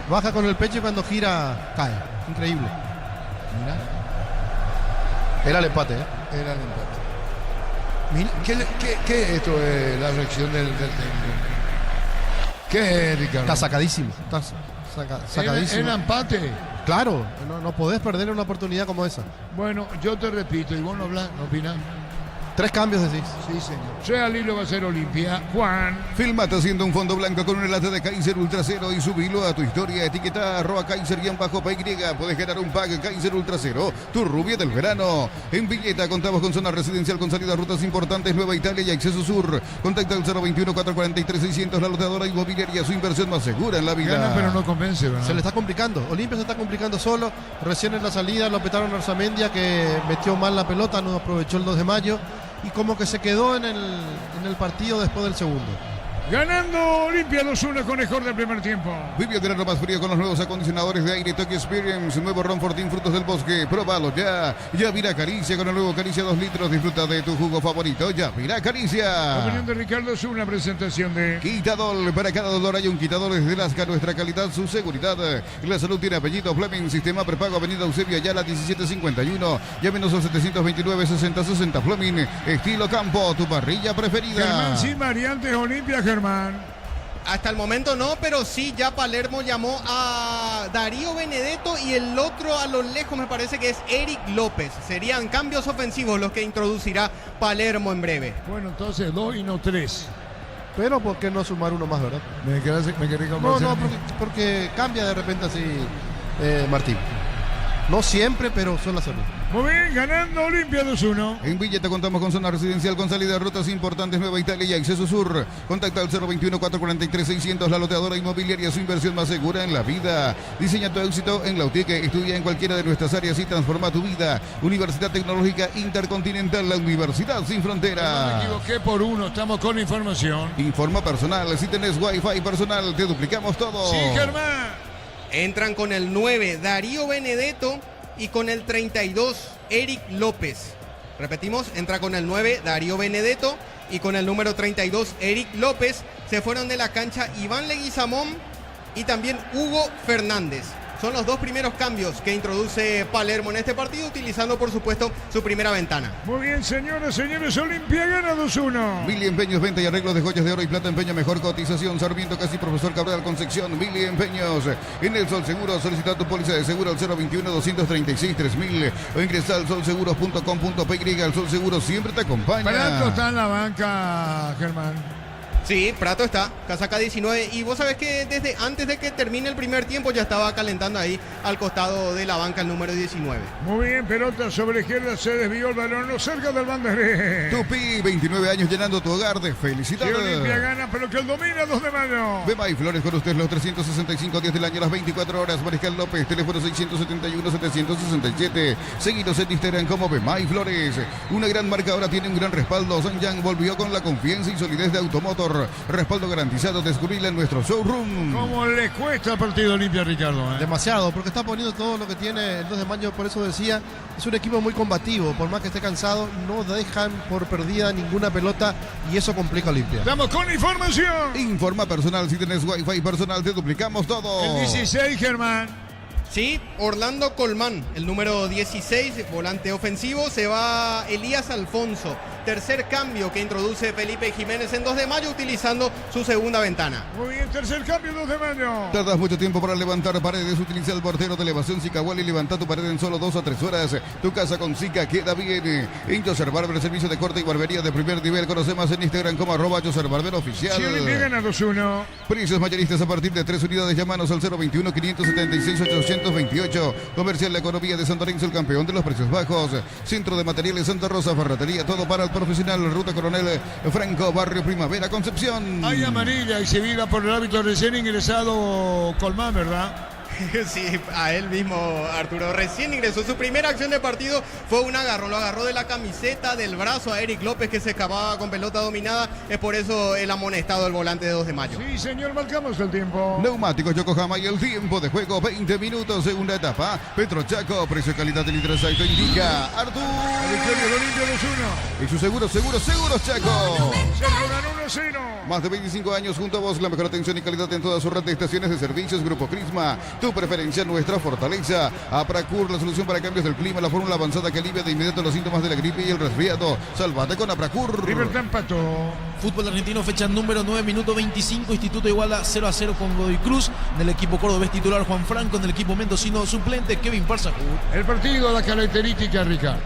baja con el pecho y cuando gira cae. Increíble.
Mira,
Era el empate, ¿eh?
era el empate. Mira, ¿qué es esto de la reacción del técnico? ¿Qué es, Ricardo?
Está sacadísimo. Está sacadísimo.
¿Era empate?
Claro, no podés perder una oportunidad como esa.
Bueno, yo te repito, y vos no hablas, no opinás.
3 cambios decís.
Sí, señor. Sea Lilo va a ser Olimpia. Juan.
Filmate haciendo un fondo blanco con un enlace de Kaiser Ultra Cero y subilo a tu historia. Etiqueta @Kaiser_PY. Puedes ganar un pack Kaiser Ultra Cero, tu rubia del verano. En Villeta contamos con zona residencial con salida a rutas importantes, Nueva Italia y Acceso Sur. Contacta al 021-443-600, la loteadora inmobiliaria, su inversión más segura en la vida.
Gana, pero no convence, ¿verdad?
Se le está complicando. Olimpia se está complicando solo. Recién en la salida lo petaron a Arzamendia, que metió mal la pelota, no aprovechó el 2 de mayo. Y como que se quedó en el partido después del segundo.
Ganando Olimpia 2-1 con mejor del primer tiempo.
Vive el verano más frío con los nuevos acondicionadores de aire Tokyo Experience. Nuevo Ron Fortín Frutos del Bosque. Próbalo ya. Yavira Caricia con el nuevo Caricia 2 litros. Disfruta de tu jugo favorito. Yavira Caricia.
Opinión de Ricardo es una presentación de
Quitadol. Para cada dolor hay un quitador desde Lasca. Nuestra calidad, su seguridad. La salud tiene apellido. Fleming. Sistema prepago. Avenida Eusebio Ayala 1751. Llámenos al 729-6060. Fleming. Estilo campo. Tu parrilla preferida.
Germán sin variantes Olimpia, Germán.
Hasta el momento no, pero sí ya Palermo llamó a Darío Benedetto y el otro a lo lejos me parece que es Eric López. Serían cambios ofensivos los que introducirá Palermo en breve.
Bueno, entonces 2 y no 3.
Pero ¿por qué no sumar uno más, verdad?
Me querés
No,
convencer.
porque cambia de repente así Martín. No siempre, son las zonas.
Muy bien, ganando Olimpia 2-1.
En Villeta contamos con zona residencial con salida de rutas importantes, Nueva Italia y Acceso Sur. Contacta al 021-443-600, la loteadora inmobiliaria, su inversión más segura en la vida. Diseña tu éxito en la UTIC, estudia en cualquiera de nuestras áreas y transforma tu vida. Universidad Tecnológica Intercontinental, la Universidad Sin Fronteras.
No me equivoqué por uno, estamos con información.
Informa personal, si tenés Wi-Fi personal, te duplicamos todo.
Sí, Germán.
Entran con el 9, Darío Benedetto, y con el 32, Eric López. Repetimos, entra con el 9, Darío Benedetto, y con el número 32, Eric López. Se fueron de la cancha Iván Leguizamón y también Hugo Fernández. Son los dos primeros cambios que introduce Palermo en este partido, utilizando por supuesto su primera ventana.
Muy bien, señoras, señores, Olimpia gana 2-1.
Mili Empeños, venta y arreglo de joyas de oro y plata, empeño, mejor cotización. Sarmiento Casi, Profesor Cabral, Concepción. Mili Empeños. En el Sol Seguro, solicita tu póliza de seguro al 021-236-3000 o ingresa al solseguros.com.py. El Sol Seguro siempre te acompaña.
Prato está en la banca, Germán.
Sí, Prato está, casaca 19, y vos sabés que desde antes de que termine el primer tiempo ya estaba calentando ahí al costado de la banca el número 19.
Muy bien, pelota sobre izquierda, se desvió el balón, no cerca del banderín.
Tupi, 29 años llenando tu hogar de
Sí,
felicidades.
Olimpia gana, pero que el domina 2 de mayo.
Bema y Flores con ustedes los 365 días del año, las 24 horas. Mariscal López, teléfono 671-767. Seguidos en Instagram como Bema y Flores. Una gran marca ahora tiene un gran respaldo. Sanyang volvió con la confianza y solidez de Automotor. Respaldo garantizado, descubrirla en nuestro showroom.
¿Cómo le cuesta el partido Olimpia, Ricardo?
Demasiado, porque está poniendo todo lo que tiene el 2 de mayo, por eso decía, es un equipo muy combativo, por más que esté cansado, no dejan por perdida ninguna pelota y eso complica a Olimpia.
Estamos con información.
Informa personal, si tenés Wi-Fi personal, te duplicamos todo.
El 16, Germán.
Sí, Orlando Colmán, el número 16, volante ofensivo, se va Elías Alfonso. Tercer cambio que introduce Felipe Jiménez en 2 de mayo utilizando su segunda ventana.
Muy bien, tercer cambio, 2 de mayo.
Tardas mucho tiempo para levantar paredes, utiliza el portero de elevación Zicawal y levanta tu pared en solo 2 a 3 horas. Tu casa con Zika queda bien. Joser Barber, servicio de corte y barbería de primer nivel. Conoce más en Instagram como @Joser Barber oficial.
Sí, Olimpia gana 2-1.
Precios mayoristas a partir de 3 unidades. Llámanos al 021-576-828. Comercial La Economía de San Lorenzo, el campeón de los precios bajos. Centro de Materiales Santa Rosa, ferretería, todo para el profesional. Ruta Coronel Franco, Barrio Primavera, Concepción.
Hay amarilla y seguida por el árbitro recién ingresado Colmán, ¿verdad?
Sí, a él mismo, Arturo. Recién ingresó. Su primera acción de partido fue un agarro. Lo agarró de la camiseta, del brazo a Eric López, que se escapaba con pelota dominada. Es por eso el amonestado, el volante de 2 de mayo.
Sí, señor, marcamos el tiempo.
Neumáticos Yokohama y el tiempo de juego, 20 minutos, segunda etapa. Petrochaco, precio calidad del litro aceite indica Artur.
Victoria de Olimpia 2-1.
Y su seguros Chaco.
Se roban 1-0.
Más de 25 años junto a vos, la mejor atención y calidad en toda su red de estaciones de servicios. Grupo Crisma, tu preferencia, nuestra fortaleza. Apracur, la solución para cambios del clima, la fórmula avanzada que alivia de inmediato los síntomas de la gripe y el resfriado. Salvate con Apracur.
Libertad empató.
Fútbol argentino, fecha número 9, minuto 25. Instituto iguala 0-0 con Godoy Cruz. Del equipo cordobés titular Juan Franco. Del equipo mendocino suplente Kevin Parza.
El partido, la característica, Ricardo.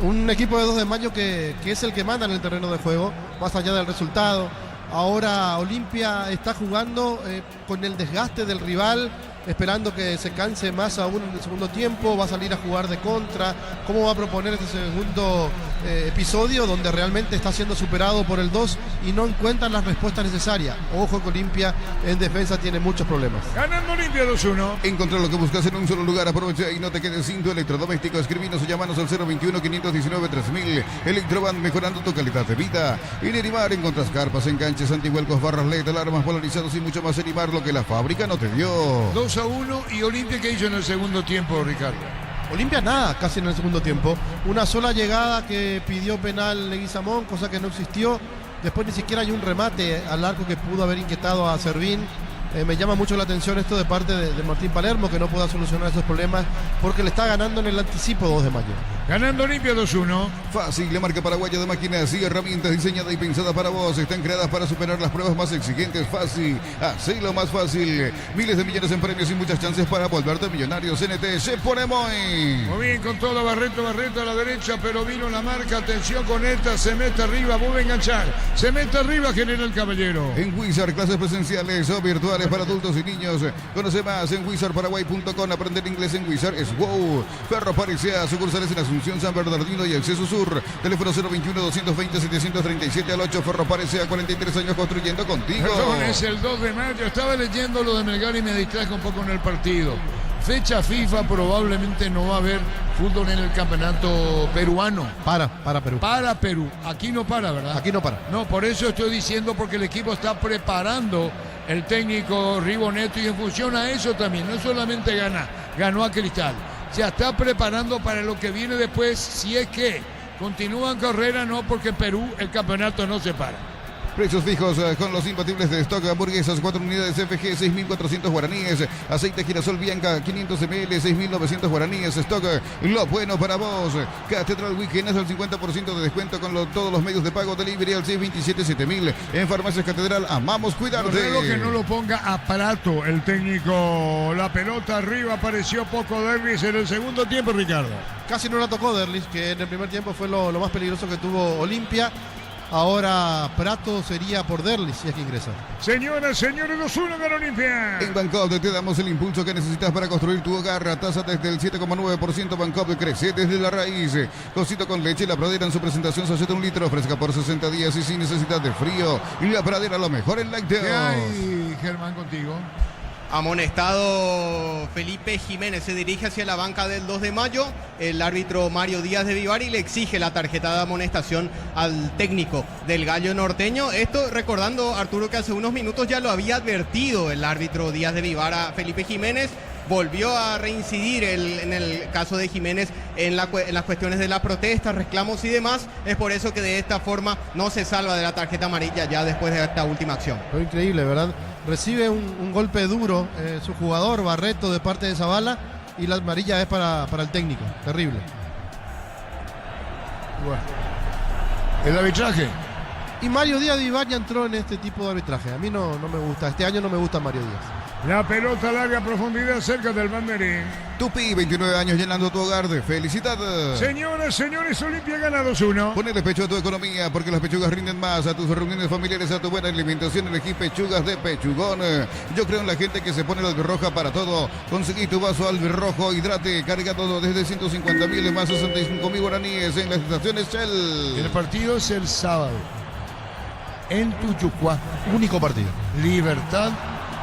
Un equipo de 2 de mayo que es el que manda en el terreno de juego, más allá del resultado. Ahora Olimpia está jugando con el desgaste del rival, esperando que se canse más aún en el segundo tiempo. Va a salir a jugar de contra. ¿Cómo va a proponer este segundo episodio donde realmente está siendo superado por el 2 y no encuentran las respuestas necesarias? Ojo que Olimpia en defensa tiene muchos problemas.
Ganando Olimpia 2-1.
Encontrar lo que buscas en un solo lugar. Aprovecha y no te quedes sin tu electrodoméstico. Escribinos o llamanos al 021-519-3000. Electroban, mejorando tu calidad de vida. En Erimar encontrás carpas, enganches, antihuelcos, barras LED, alarmas, polarizados y mucho más. Erimar, lo que la fábrica no te dio.
2-1. Y Olimpia, ¿qué hizo en el segundo tiempo, Ricardo?
Olimpia nada, casi en el segundo tiempo. Una sola llegada que pidió penal Leguizamón, cosa que no existió. Después ni siquiera hay un remate al arco que pudo haber inquietado a Servín. Me llama mucho la atención esto de parte de Martín Palermo, que no pueda solucionar esos problemas porque le está ganando en el anticipo 2 de mayo.
Ganando Olimpia 2-1.
Fácil, la marca paraguaya de máquinas y herramientas diseñadas y pensadas para vos. Están creadas para superar las pruebas más exigentes. Fácil, hacelo más fácil. Miles de millones en premios y muchas chances para volverte millonario. CNT se pone muy.
Muy bien, con todo Barreto a la derecha, pero vino la marca. Atención con esta, se mete arriba, vuelve a enganchar. Se mete arriba, General Caballero.
En Wizard, clases presenciales o virtuales para adultos y niños. Conoce más en wizardparaguay.com. Aprender inglés en Wizard es wow. Ferro Parisea, sucursales en Asunción, San Bernardino y Acceso Sur. Teléfono 021-220-737 al 8. Ferro Parisea, 43 años construyendo contigo.
Perdón, es el 2 de mayo. Estaba leyendo lo de Melgar y me distraje un poco en el partido. Fecha FIFA, probablemente no va a haber fútbol en el campeonato peruano.
Para Perú.
Para Perú. Aquí no para, ¿verdad?
Aquí no para.
No, por eso estoy diciendo, porque el equipo está preparando el técnico Riboneto y en función a eso también. No solamente ganó a Cristal. Se está preparando para lo que viene después, si es que continúan carrera, no, porque en Perú el campeonato no se para.
Precios fijos con los imbatibles de stock. Hamburguesas, 4 unidades FG, 6.400 guaraníes. Aceite girasol Bianca, 500 ml, 6.900 guaraníes. Stock, lo bueno para vos. Catedral Weekend es el 50% de descuento con todos los medios de pago. Delivery al 627-7000. En Farmacias Catedral, amamos cuidarte.
Luego que no lo ponga a Prato el técnico. La pelota arriba, apareció poco Derlis en el segundo tiempo, Ricardo.
Casi no la tocó Derlis, que en el primer tiempo fue lo más peligroso que tuvo Olimpia. Ahora Prato sería por Derlis si es que ingresa.
Señoras, señores, 2-1 de Olimpia.
En Bancopp te damos el impulso que necesitas para construir tu hogar. Tasa desde el 7,9%. Bancopp crece desde la raíz. Cosito con leche, la pradera en su presentación sachet 1 litro, fresca por 60 días y sin necesidad de frío. Y la pradera, lo mejor en lácteos.
¿Qué hay, Germán, contigo?
Amonestado Felipe Jiménez, se dirige hacia la banca del 2 de mayo. El árbitro Mario Díaz de Vivar y le exige la tarjeta de amonestación al técnico del Gallo Norteño. Esto recordando, Arturo, que hace unos minutos ya lo había advertido el árbitro Díaz de Vivar a Felipe Jiménez. Volvió a reincidir en el caso de Jiménez en las cuestiones de la protesta, reclamos y demás. Es por eso que de esta forma no se salva de la tarjeta amarilla ya después de esta última acción.
Fue increíble, ¿verdad? Recibe un golpe duro su jugador Barreto de parte de Zavala y la amarilla es para el técnico. Terrible.
Bueno. El arbitraje.
Y Mario Díaz de Vivar ya entró en este tipo de arbitraje. A mí no me gusta. Este año no me gusta Mario Díaz.
La pelota a larga profundidad cerca del banderín.
Tupi, 29 años llenando tu hogar de felicidad.
Señoras, señores, Olimpia gana 2-1.
Ponele pecho a tu economía porque las pechugas rinden más. A tus reuniones familiares, a tu buena alimentación, elegí pechugas de Pechugón. Yo creo en la gente que se pone la albirroja para todo. Conseguí tu vaso albirrojo, hidrate, cargado desde 150.000 más 65.000 guaraníes en las estaciones Shell.
El partido es el sábado en Tuyucuá.
Único partido.
Libertad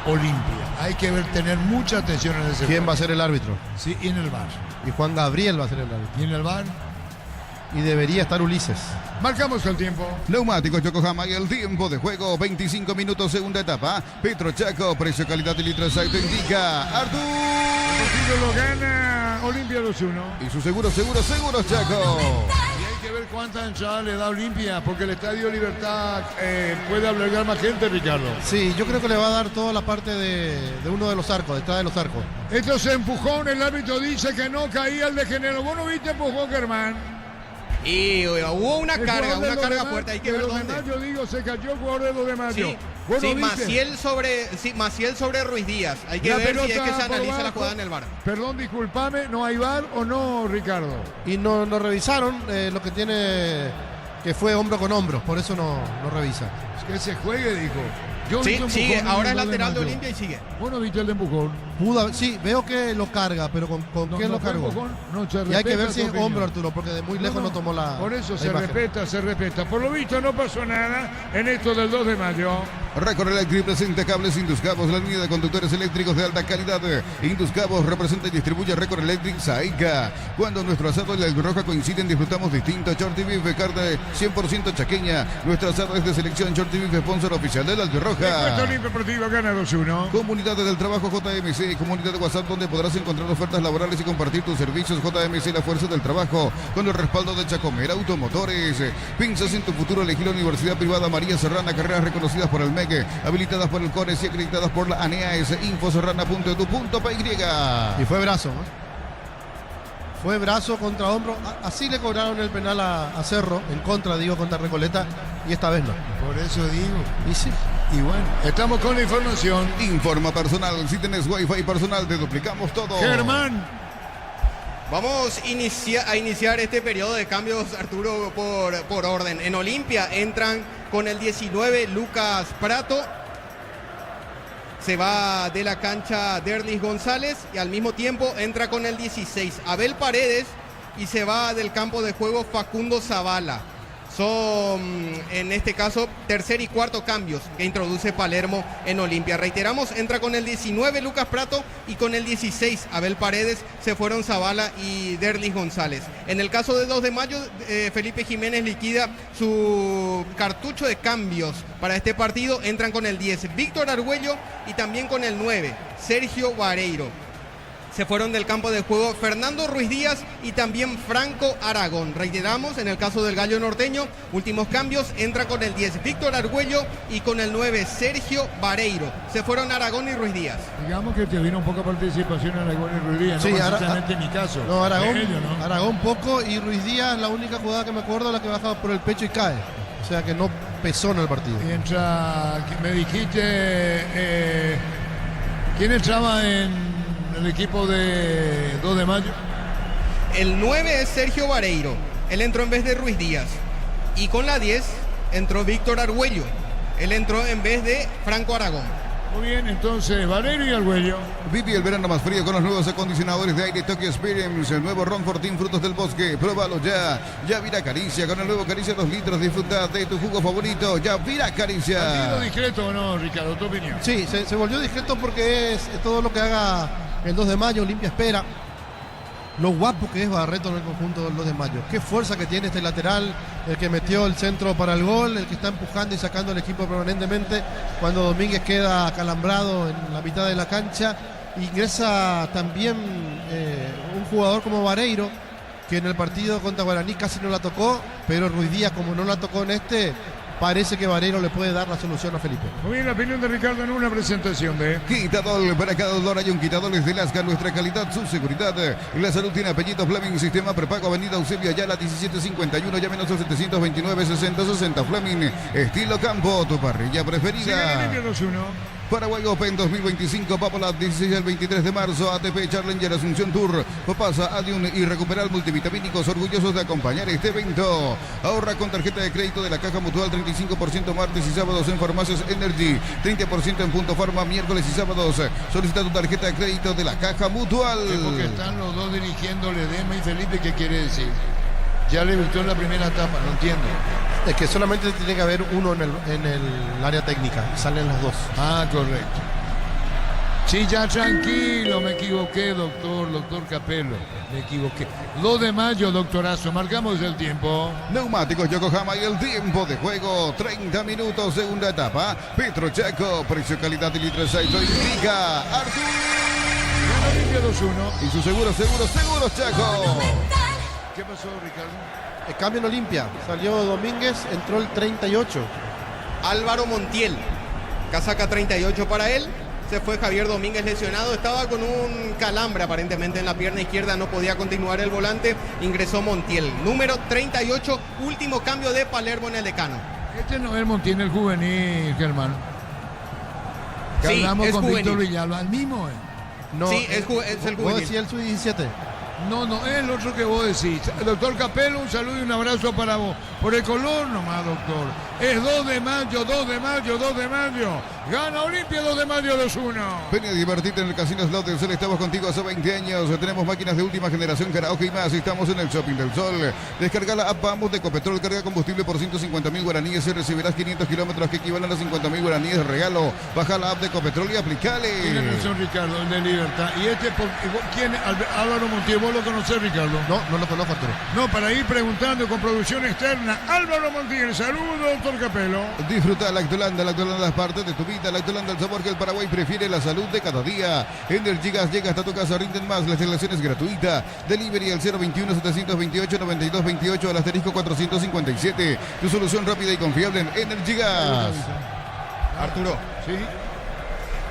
Olimpia. Hay que tener mucha atención en ese
¿Quién
juego.
va a ser el árbitro?
Sí, y en el bar.
Y Juan Gabriel va a ser el árbitro.
Y en el bar.
Y debería estar Ulises.
Marcamos el tiempo.
Neumáticos Yokohama y el tiempo de juego, 25 minutos, segunda etapa. Petro Chaco, precio, calidad y litro exacto indica Artur.
El partido lo gana Olimpia 2-1.
Y su seguro Chaco.
Y hay que ver cuánta entrada le da Olimpia, porque el Estadio Libertad puede albergar más gente, Ricardo.
Sí, yo creo que le va a dar toda la parte de uno de los arcos, detrás de los arcos.
Esto se empujón, el árbitro dice que no caía el de Genero. ¿Vos no viste empujón, Germán?
Y hubo una
El
carga
jugador de los
fuerte,
demás,
hay que
de
ver
los
dónde.
demás, yo digo, se cayó el jugador de los demás.
Sí,
¿Vos
sí,
no viste?
Maciel sobre Ruiz Díaz. Hay que
La
ver si es
pelota
que se
por
analiza la
abajo.
jugada en el VAR.
Perdón, discúlpame, ¿no hay VAR o no, Ricardo?
Y no revisaron lo que tiene, que fue hombro con hombro, por eso no revisa.
Es que se juegue, dijo. Yo
Sí,
vi un
sigue,
empujón
ahora
en
es
el
lateral de
Mayo.
Olimpia y sigue.
¿Vos no viste el de empujón?
Sí, veo que lo carga, pero ¿con
No,
quién
no
lo
fue
cargó?
empujón, no, se
Y hay que
respeta
ver si
tu
es
opinión.
hombro, Arturo, porque de muy lejos no tomó la.
Por eso
la
se
imagen.
respeta, se respeta. Por lo visto no pasó nada en esto del 2 de mayo.
Recorre Electric presenta cables Induscabos, la línea de conductores eléctricos de alta calidad. Induscabos representa y distribuye Record Electric Saica. Cuando nuestro asado y la albirroja coinciden, disfrutamos distinto. Shorty Beef, carne 100% chaqueña. Nuestro asado es de selección. Shorty Beef, sponsor oficial de la
Encuentro
albirroja.
Olimpia Deportiva gana 2-1.
Comunidades del Trabajo JMC, comunidad de WhatsApp donde podrás encontrar ofertas laborales y compartir tus servicios. JMC, la fuerza del trabajo, con el respaldo de Chacomera Automotores. Piensas en tu futuro, elegir la Universidad Privada María Serrana, carreras reconocidas por el MEC, habilitadas por el CONES y acreditadas por la ANEAES. Infoserrana.edu.py.
Y fue brazo, ¿no? Fue brazo contra hombro. Así le cobraron el penal a Cerro, en contra, digo, contra Recoleta, y esta vez no.
Por eso digo.
Y sí.
Y bueno, estamos con la información.
Informa personal. Si tenés wifi personal, te duplicamos todo.
Germán.
Vamos a iniciar este periodo de cambios, Arturo, por orden. En Olimpia entran con el 19 Lucas Prato. Se va de la cancha Derlis González y al mismo tiempo entra con el 16 Abel Paredes y se va del campo de juego Facundo Zavala. Son, en este caso, tercer y cuarto cambios que introduce Palermo en Olimpia. Reiteramos, entra con el 19 Lucas Prato y con el 16 Abel Paredes. Se fueron Zavala y Derlis González. En el caso de 2 de mayo, Felipe Jiménez liquida su cartucho de cambios para este partido. Entran con el 10 Víctor Argüello y también con el 9 Sergio Vareiro. Se fueron del campo de juego Fernando Ruiz Díaz y también Franco Aragón. Reiteramos, en el caso del Gallo Norteño, últimos cambios, entra con el 10 Víctor Argüello y con el 9 Sergio Vareiro. Se fueron Aragón y Ruiz Díaz.
Digamos que te vino un poco participación en Aragón y Ruiz Díaz,
Sí,
no precisamente en mi caso.
No, Aragón,
De ellos, ¿no?
Aragón poco, y Ruiz Díaz, la única jugada que me acuerdo, la que bajaba por el pecho y cae. O sea que no pesó en el partido.
Y entra, me dijiste, ¿quién entraba en el equipo de 2 de mayo?
El 9 es Sergio Vareiro. Él entró en vez de Ruiz Díaz. Y con la 10 entró Víctor Argüello. Él entró en vez de Franco Aragón.
Muy bien, entonces, Vareiro y Argüello.
Vive el verano más frío con los nuevos acondicionadores de aire Tokyo Experience. El nuevo Ron Fortín Frutos del Bosque. Pruébalo ya. Ya Vira Caricia. Con el nuevo Caricia 2 litros. Disfruta de tu jugo favorito. Ya Vira
¿Ha sido
Caricia.
discreto o no, Ricardo? ¿Tu opinión?
Sí, se volvió discreto porque es todo lo que haga el 2 de mayo. Olimpia espera. Lo guapo que es Barreto en el conjunto del 2 de mayo. Qué fuerza que tiene este lateral, el que metió el centro para el gol, el que está empujando y sacando al equipo permanentemente cuando Domínguez queda acalambrado en la mitad de la cancha. Ingresa también un jugador como Vareiro, que en el partido contra Guaraní casi no la tocó, pero Ruiz Díaz, como no la tocó en este, parece que Vareiro le puede dar la solución a Felipe.
Muy bien, la opinión de Ricardo en una presentación de...
Quitadol, para cada dolor hay un Quitadol de Lasca, nuestra calidad, su seguridad. La salud tiene apellido Fleming, sistema prepago, avenida Eusebio Ayala 1751, llámenos al 729-6060. Fleming, estilo campo, tu parrilla preferida.
Sigue limpio 2-1.
Paraguay Open 2025, Papola 16 al 23 de marzo, ATP Challenger Asunción Tour, Popasa, Adium y Recuperar Multivitamínicos, orgullosos de acompañar este evento. Ahorra con tarjeta de crédito de la Caja Mutual, 35% martes y sábados en Farmacias Energy, 30% en Punto Farma, miércoles y sábados. Solicita tu tarjeta de crédito de la Caja Mutual.
Es porque están los dos dirigiendo Ledesma y Felipe, ¿qué quiere decir? Ya le gustó en la primera etapa, no entiendo.
Es que solamente tiene que haber uno en el área técnica, y salen los dos.
Ah, correcto. Sí, ya tranquilo, me equivoqué, doctor Capello, me equivoqué. 2 de mayo, doctorazo, marcamos el tiempo.
Neumáticos Yokohama y el tiempo de juego, 30 minutos, segunda etapa. Petro Chaco, precio, calidad y litro de aceite indica Artur.
Gana Olimpia 2-1.
Y su seguro Chaco.
¿Qué pasó, Ricardo?
El cambio en Olimpia, salió Domínguez, entró el 38.
Álvaro Montiel, casaca 38 para él. Se fue Javier Domínguez lesionado, estaba con un calambre aparentemente en la pierna izquierda, no podía continuar el volante, ingresó Montiel. Número 38, último cambio de Palermo en el Decano.
Este no es Montiel, el juvenil, Germán. Que
Sí,
hablamos
es
con
juvenil.
Víctor Villalba, el mismo,
No,
Sí, es el
vos
juvenil.
decías el sub-17.
No, es el otro que vos decís. Doctor Capello, un saludo y un abrazo para vos. Por el color nomás, doctor. Es 2 de mayo. Gana Olimpia 2 de mayo 2-1.
Ven a divertirte en el Casino Slot del Sol. Estamos contigo hace 20 años. Tenemos máquinas de última generación, karaoke y más. Estamos en el Shopping del Sol. Descarga la app Vamos de Ecopetrol. Carga combustible por 150.000 guaraníes y recibirás 500 kilómetros que equivalen a 50.000 guaraníes de regalo. Baja la app de Ecopetrol y aplicale.
Tiene razón, Ricardo, el de Libertad. Y este, ¿quién? Álvaro Montiel, ¿vos lo conocés, Ricardo?
No lo conozco, Arturo.
No, para ir preguntando con producción externa. Álvaro Montiel, saludo, doctor Capello.
Disfruta Lactolanda es parte de tu vida. Lactolanda, el sabor que el Paraguay prefiere, la salud de cada día. Energigas llega hasta tu casa, rinden más. La instalación es gratuita. Delivery al 021-728-9228 al asterisco 457. Tu solución rápida y confiable en Energigas.
Arturo.
Sí.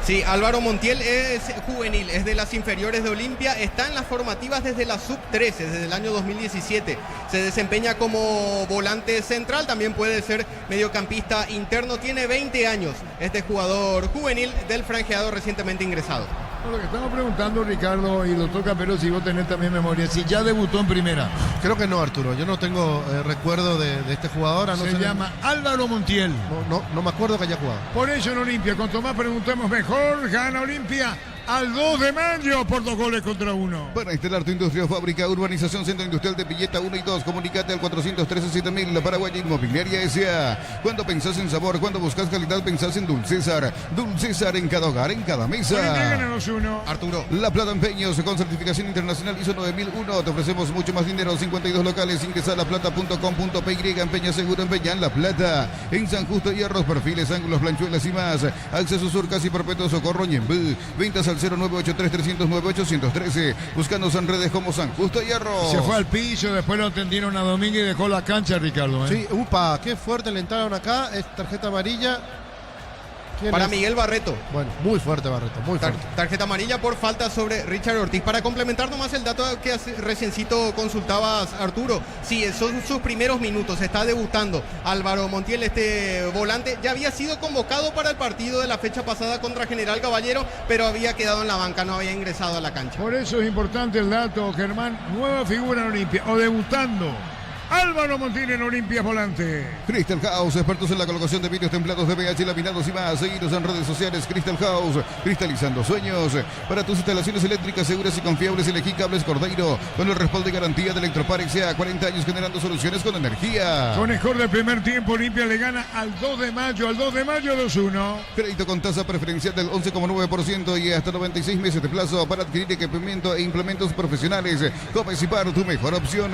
Sí, Álvaro Montiel es juvenil, es de las inferiores de Olimpia, está en las formativas desde la sub-13, desde el año 2017. Se desempeña como volante central, también puede ser mediocampista interno, tiene 20 años. Este jugador juvenil del franjeado recientemente ingresado.
Lo que estamos preguntando, Ricardo y doctor Capelo, si vos tenés también memoria, si ya debutó en primera.
Creo que no, Arturo. Yo no tengo recuerdo de este jugador. A no
Se
ser
llama Álvaro Montiel.
No me acuerdo que haya jugado.
Por eso en Olimpia, cuanto más preguntemos mejor, gana Olimpia al 2 de mayo por 2 goles contra 1.
Para instalar tu industria o fábrica, Urbanización Centro Industrial de Pilleta 1 y 2, comunicate al 413-7000, la Paraguaya Inmobiliaria S.A. Cuando pensás en sabor, cuando buscas calidad, pensás en Dulcésar. Dulcésar en cada hogar, en cada mesa.
Olimpia gana 2-1.
Arturo.
La Plata Empeños con certificación internacional ISO 9001. Te ofrecemos mucho más dinero. 52 locales. Ingresa a laplata.com.py. Empeña seguro, empeña en La Plata. En San Justo, hierros, perfiles, ángulos, planchuelas y más. Acceso Sur, casi perpetuo, Socorro, Ñembú. Ventas al 0983-309-813. Búscanos en redes como San Justo Hierros.
Se fue al piso, después lo atendieron a Domínguez y dejó la cancha, Ricardo.
Sí, upa, qué fuerte le entraron acá. Es tarjeta amarilla. ¿Quién
Para
es?
Miguel Barreto.
Bueno, muy fuerte Barreto, muy fuerte.
Tarjeta amarilla por falta sobre Richard Ortiz. Para complementar nomás el dato que reciencito consultabas, Arturo. Sí, son sus primeros minutos. Está debutando Álvaro Montiel, este volante. Ya había sido convocado para el partido de la fecha pasada contra General Caballero, pero había quedado en la banca, no había ingresado a la cancha.
Por eso es importante el dato, Germán. Nueva figura en Olimpia, o debutando. Álvaro Montiel en Olimpia volante.
Crystal House, expertos en la colocación de vidrios templados de VH, laminados y más. Seguidos en redes sociales. Crystal House, cristalizando sueños. Para tus instalaciones eléctricas seguras y confiables, elegí Cables Cordeiro con el respaldo y garantía de Electroparex, sea 40 años generando soluciones con energía.
Con mejor del primer tiempo, Olimpia le gana al 2 de mayo, 2-1.
Crédito con tasa preferencial del 11,9% y hasta 96 meses de plazo para adquirir equipamiento e implementos profesionales. Comecipar, tu mejor opción.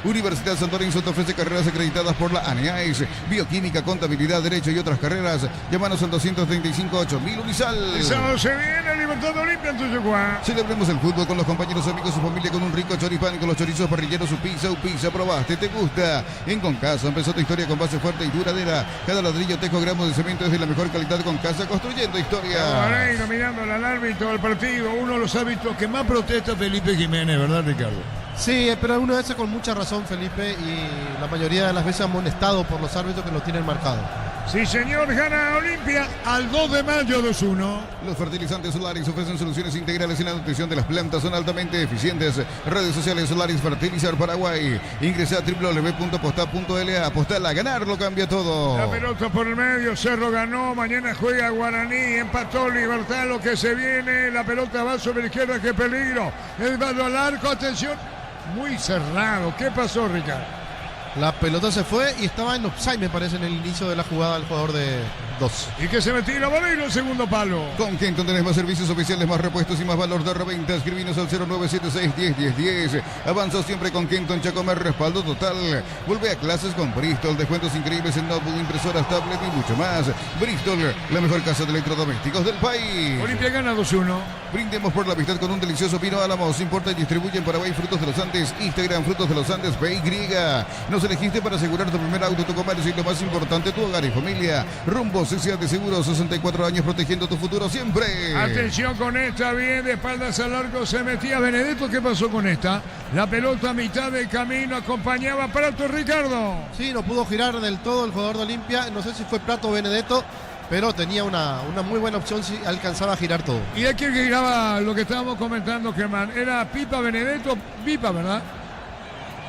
Universidad Santo Lorenzo te ofrece carreras acreditadas por la ANEAES, bioquímica, contabilidad, derecho y otras carreras. Llámanos al 235-8000 Unisal.
El sábado se viene Libertad de Olimpia en Tuyacuá.
Celebremos el fútbol con los compañeros, amigos, su familia, con un rico choripán, con los chorizos parrilleros, su pizza, probaste, te gusta. En Concasa empezó tu historia con base fuerte y duradera. Cada ladrillo, tejo, gramos de cemento es de la mejor calidad. Concasa, construyendo historia.
Vareiro mirando al árbitro del partido, uno de los árbitros que más protesta, Felipe Jiménez, ¿verdad, Ricardo?
Sí, pero algunas veces con mucha razón, Felipe, y la mayoría de las veces amonestado por los árbitros que lo tienen marcado.
Sí, señor, gana Olimpia al 2 de mayo 2-1.
Los fertilizantes Solaris ofrecen soluciones integrales en la nutrición de las plantas, son altamente eficientes. Redes sociales Solaris Fertilizar Paraguay. Ingresa a www.posta.la. Apostala, ganar lo cambia todo.
La pelota por el medio, Cerro ganó, mañana juega Guaraní, empató Libertad, lo que se viene, la pelota va sobre la izquierda, qué peligro. El balón al arco, atención, muy cerrado. ¿Qué pasó, Ricardo?
La pelota se fue y estaba en offside, me parece, en el inicio de la jugada del jugador de 2.
Y que se metía Vareiro el segundo palo.
Con Kenton tenés más servicios oficiales, más repuestos y más valor de reventa. Escribinos al 0976-101010. Avanza siempre con Kenton, Chacomer, respaldo total. Vuelve a clases con Bristol, descuentos increíbles en notebook, impresoras, tablet y mucho más. Bristol, la mejor casa de electrodomésticos del país.
Olimpia gana 2-1.
Brindemos por la amistad con un delicioso vino Álamos. Importa y distribuye en Paraguay Frutos de los Andes. Instagram Frutos de los Andes PY. Nos elegiste para asegurar tu primer auto, tu comercio y lo más importante, tu hogar y familia. Rumbo CCA de Seguros, 64 años protegiendo tu futuro siempre.
Atención con esta, bien de espaldas al arco, se metía Benedetto. ¿Qué pasó con esta? La pelota a mitad del camino, acompañaba a Prato, Ricardo.
Sí, no pudo girar del todo el jugador de Olimpia. No sé si fue Prato o Benedetto, pero tenía una muy buena opción si alcanzaba a girar todo.
Y aquí el que giraba, lo que estábamos comentando, Germán, era Pipa Benedetto, Pipa, ¿verdad?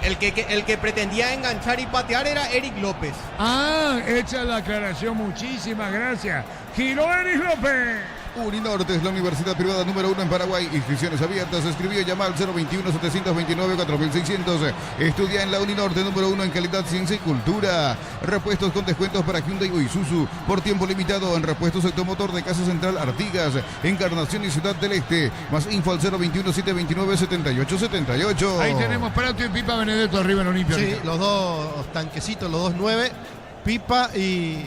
El que pretendía enganchar y patear era Eric López.
Ah, hecha la aclaración, muchísimas gracias. Giró Eric López.
Uninorte es la universidad privada número 1 en Paraguay. Inscripciones abiertas. Escribió, llama al 021-729-4600. Estudia en la Uninorte número 1 en calidad, ciencia y cultura. Repuestos con descuentos para Hyundai o Isuzu. Por tiempo limitado en repuestos automotor de Casa Central Artigas. Encarnación y Ciudad del Este. Más info al 021-729-7878.
Ahí tenemos Prato y Pipa Benedetto arriba en Olimpia.
Sí, los dos tanquecitos, los dos 9, Pipa y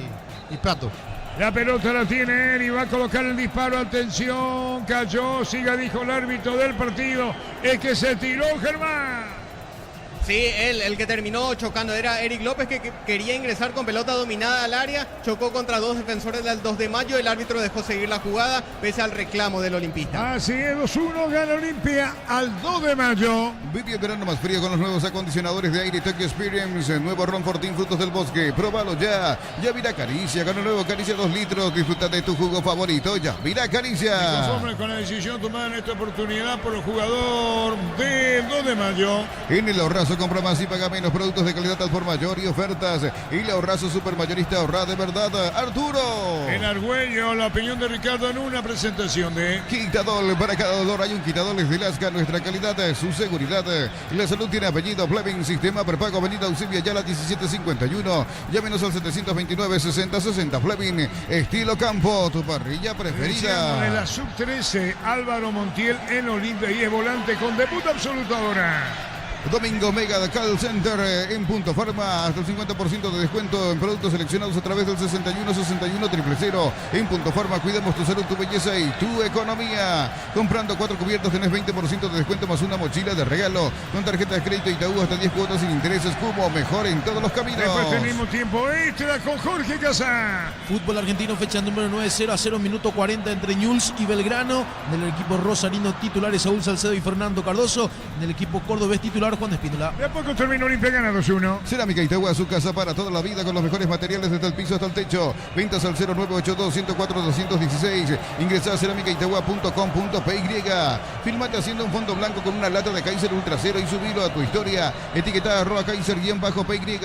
Prato.
La pelota la tiene él y va a colocar el disparo. Atención, cayó, siga, dijo el árbitro del partido. Es que se tiró Germán.
Sí, el que terminó chocando era Eric López, que quería ingresar con pelota dominada al área, chocó contra dos defensores del 2 de mayo, el árbitro dejó seguir la jugada pese al reclamo del olimpista.
Así es, 2-1, gana Olimpia al 2 de mayo.
Vive el verano más frío con los nuevos acondicionadores de aire Tokyo Experience. Nuevo Ron Fortín Frutos del Bosque. Próbalo ya. Ya mira Caricia. Con el nuevo Caricia 2 litros. Disfruta de tu jugo favorito. Ya mira Caricia.
Conforme con la decisión tomada en esta oportunidad por el jugador del 2 de mayo.
En el Ahorrazo compra más y paga menos. Productos de calidad al por mayor y ofertas. Y el Ahorrazo Supermayorista ahorra de verdad. Arturo.
En Argüello, la opinión de Ricardo en una presentación de
Quitadol. Para cada dolor hay un Quitadol de Lasca. Nuestra calidad, su seguridad. La salud tiene apellido. Fleming, sistema prepago, avenida Eusebio Ayala 1751. Llámenos al 729-6060. Fleming, estilo campo, tu parrilla preferida.
En la sub-13, Álvaro Montiel en Olimpia y es volante con debut absoluto ahora.
Domingo Mega de Call Center en Punto Farma, hasta el 50% de descuento en productos seleccionados a través del 61-61-000. En Punto Farma cuidamos tu salud, tu belleza y tu economía. Comprando 4 cubiertos tenés 20% de descuento más una mochila de regalo. Con tarjeta de crédito Itaú hasta 10 cuotas sin intereses, como mejor en todos los caminos.
Después tenemos tiempo extra con Jorge Casá.
Fútbol argentino, fecha número 9, 0-0, minuto 40 entre Newell's y Belgrano. En el equipo rosarino titulares Saúl Salcedo y Fernando Cardoso. En el equipo cordobés titular Juan Espínola.
De a poco terminó Olimpia, gana 2-1.
Cerámica Itagua, su casa para toda la vida con los mejores materiales desde el piso hasta el techo. Ventas al 0982-104-216. Ingresa a cerámicaitagua.com.py. Filmate haciendo un fondo blanco con una lata de Kaiser Ultra Cero y subilo a tu historia. Etiquetada @Kaiser_PY.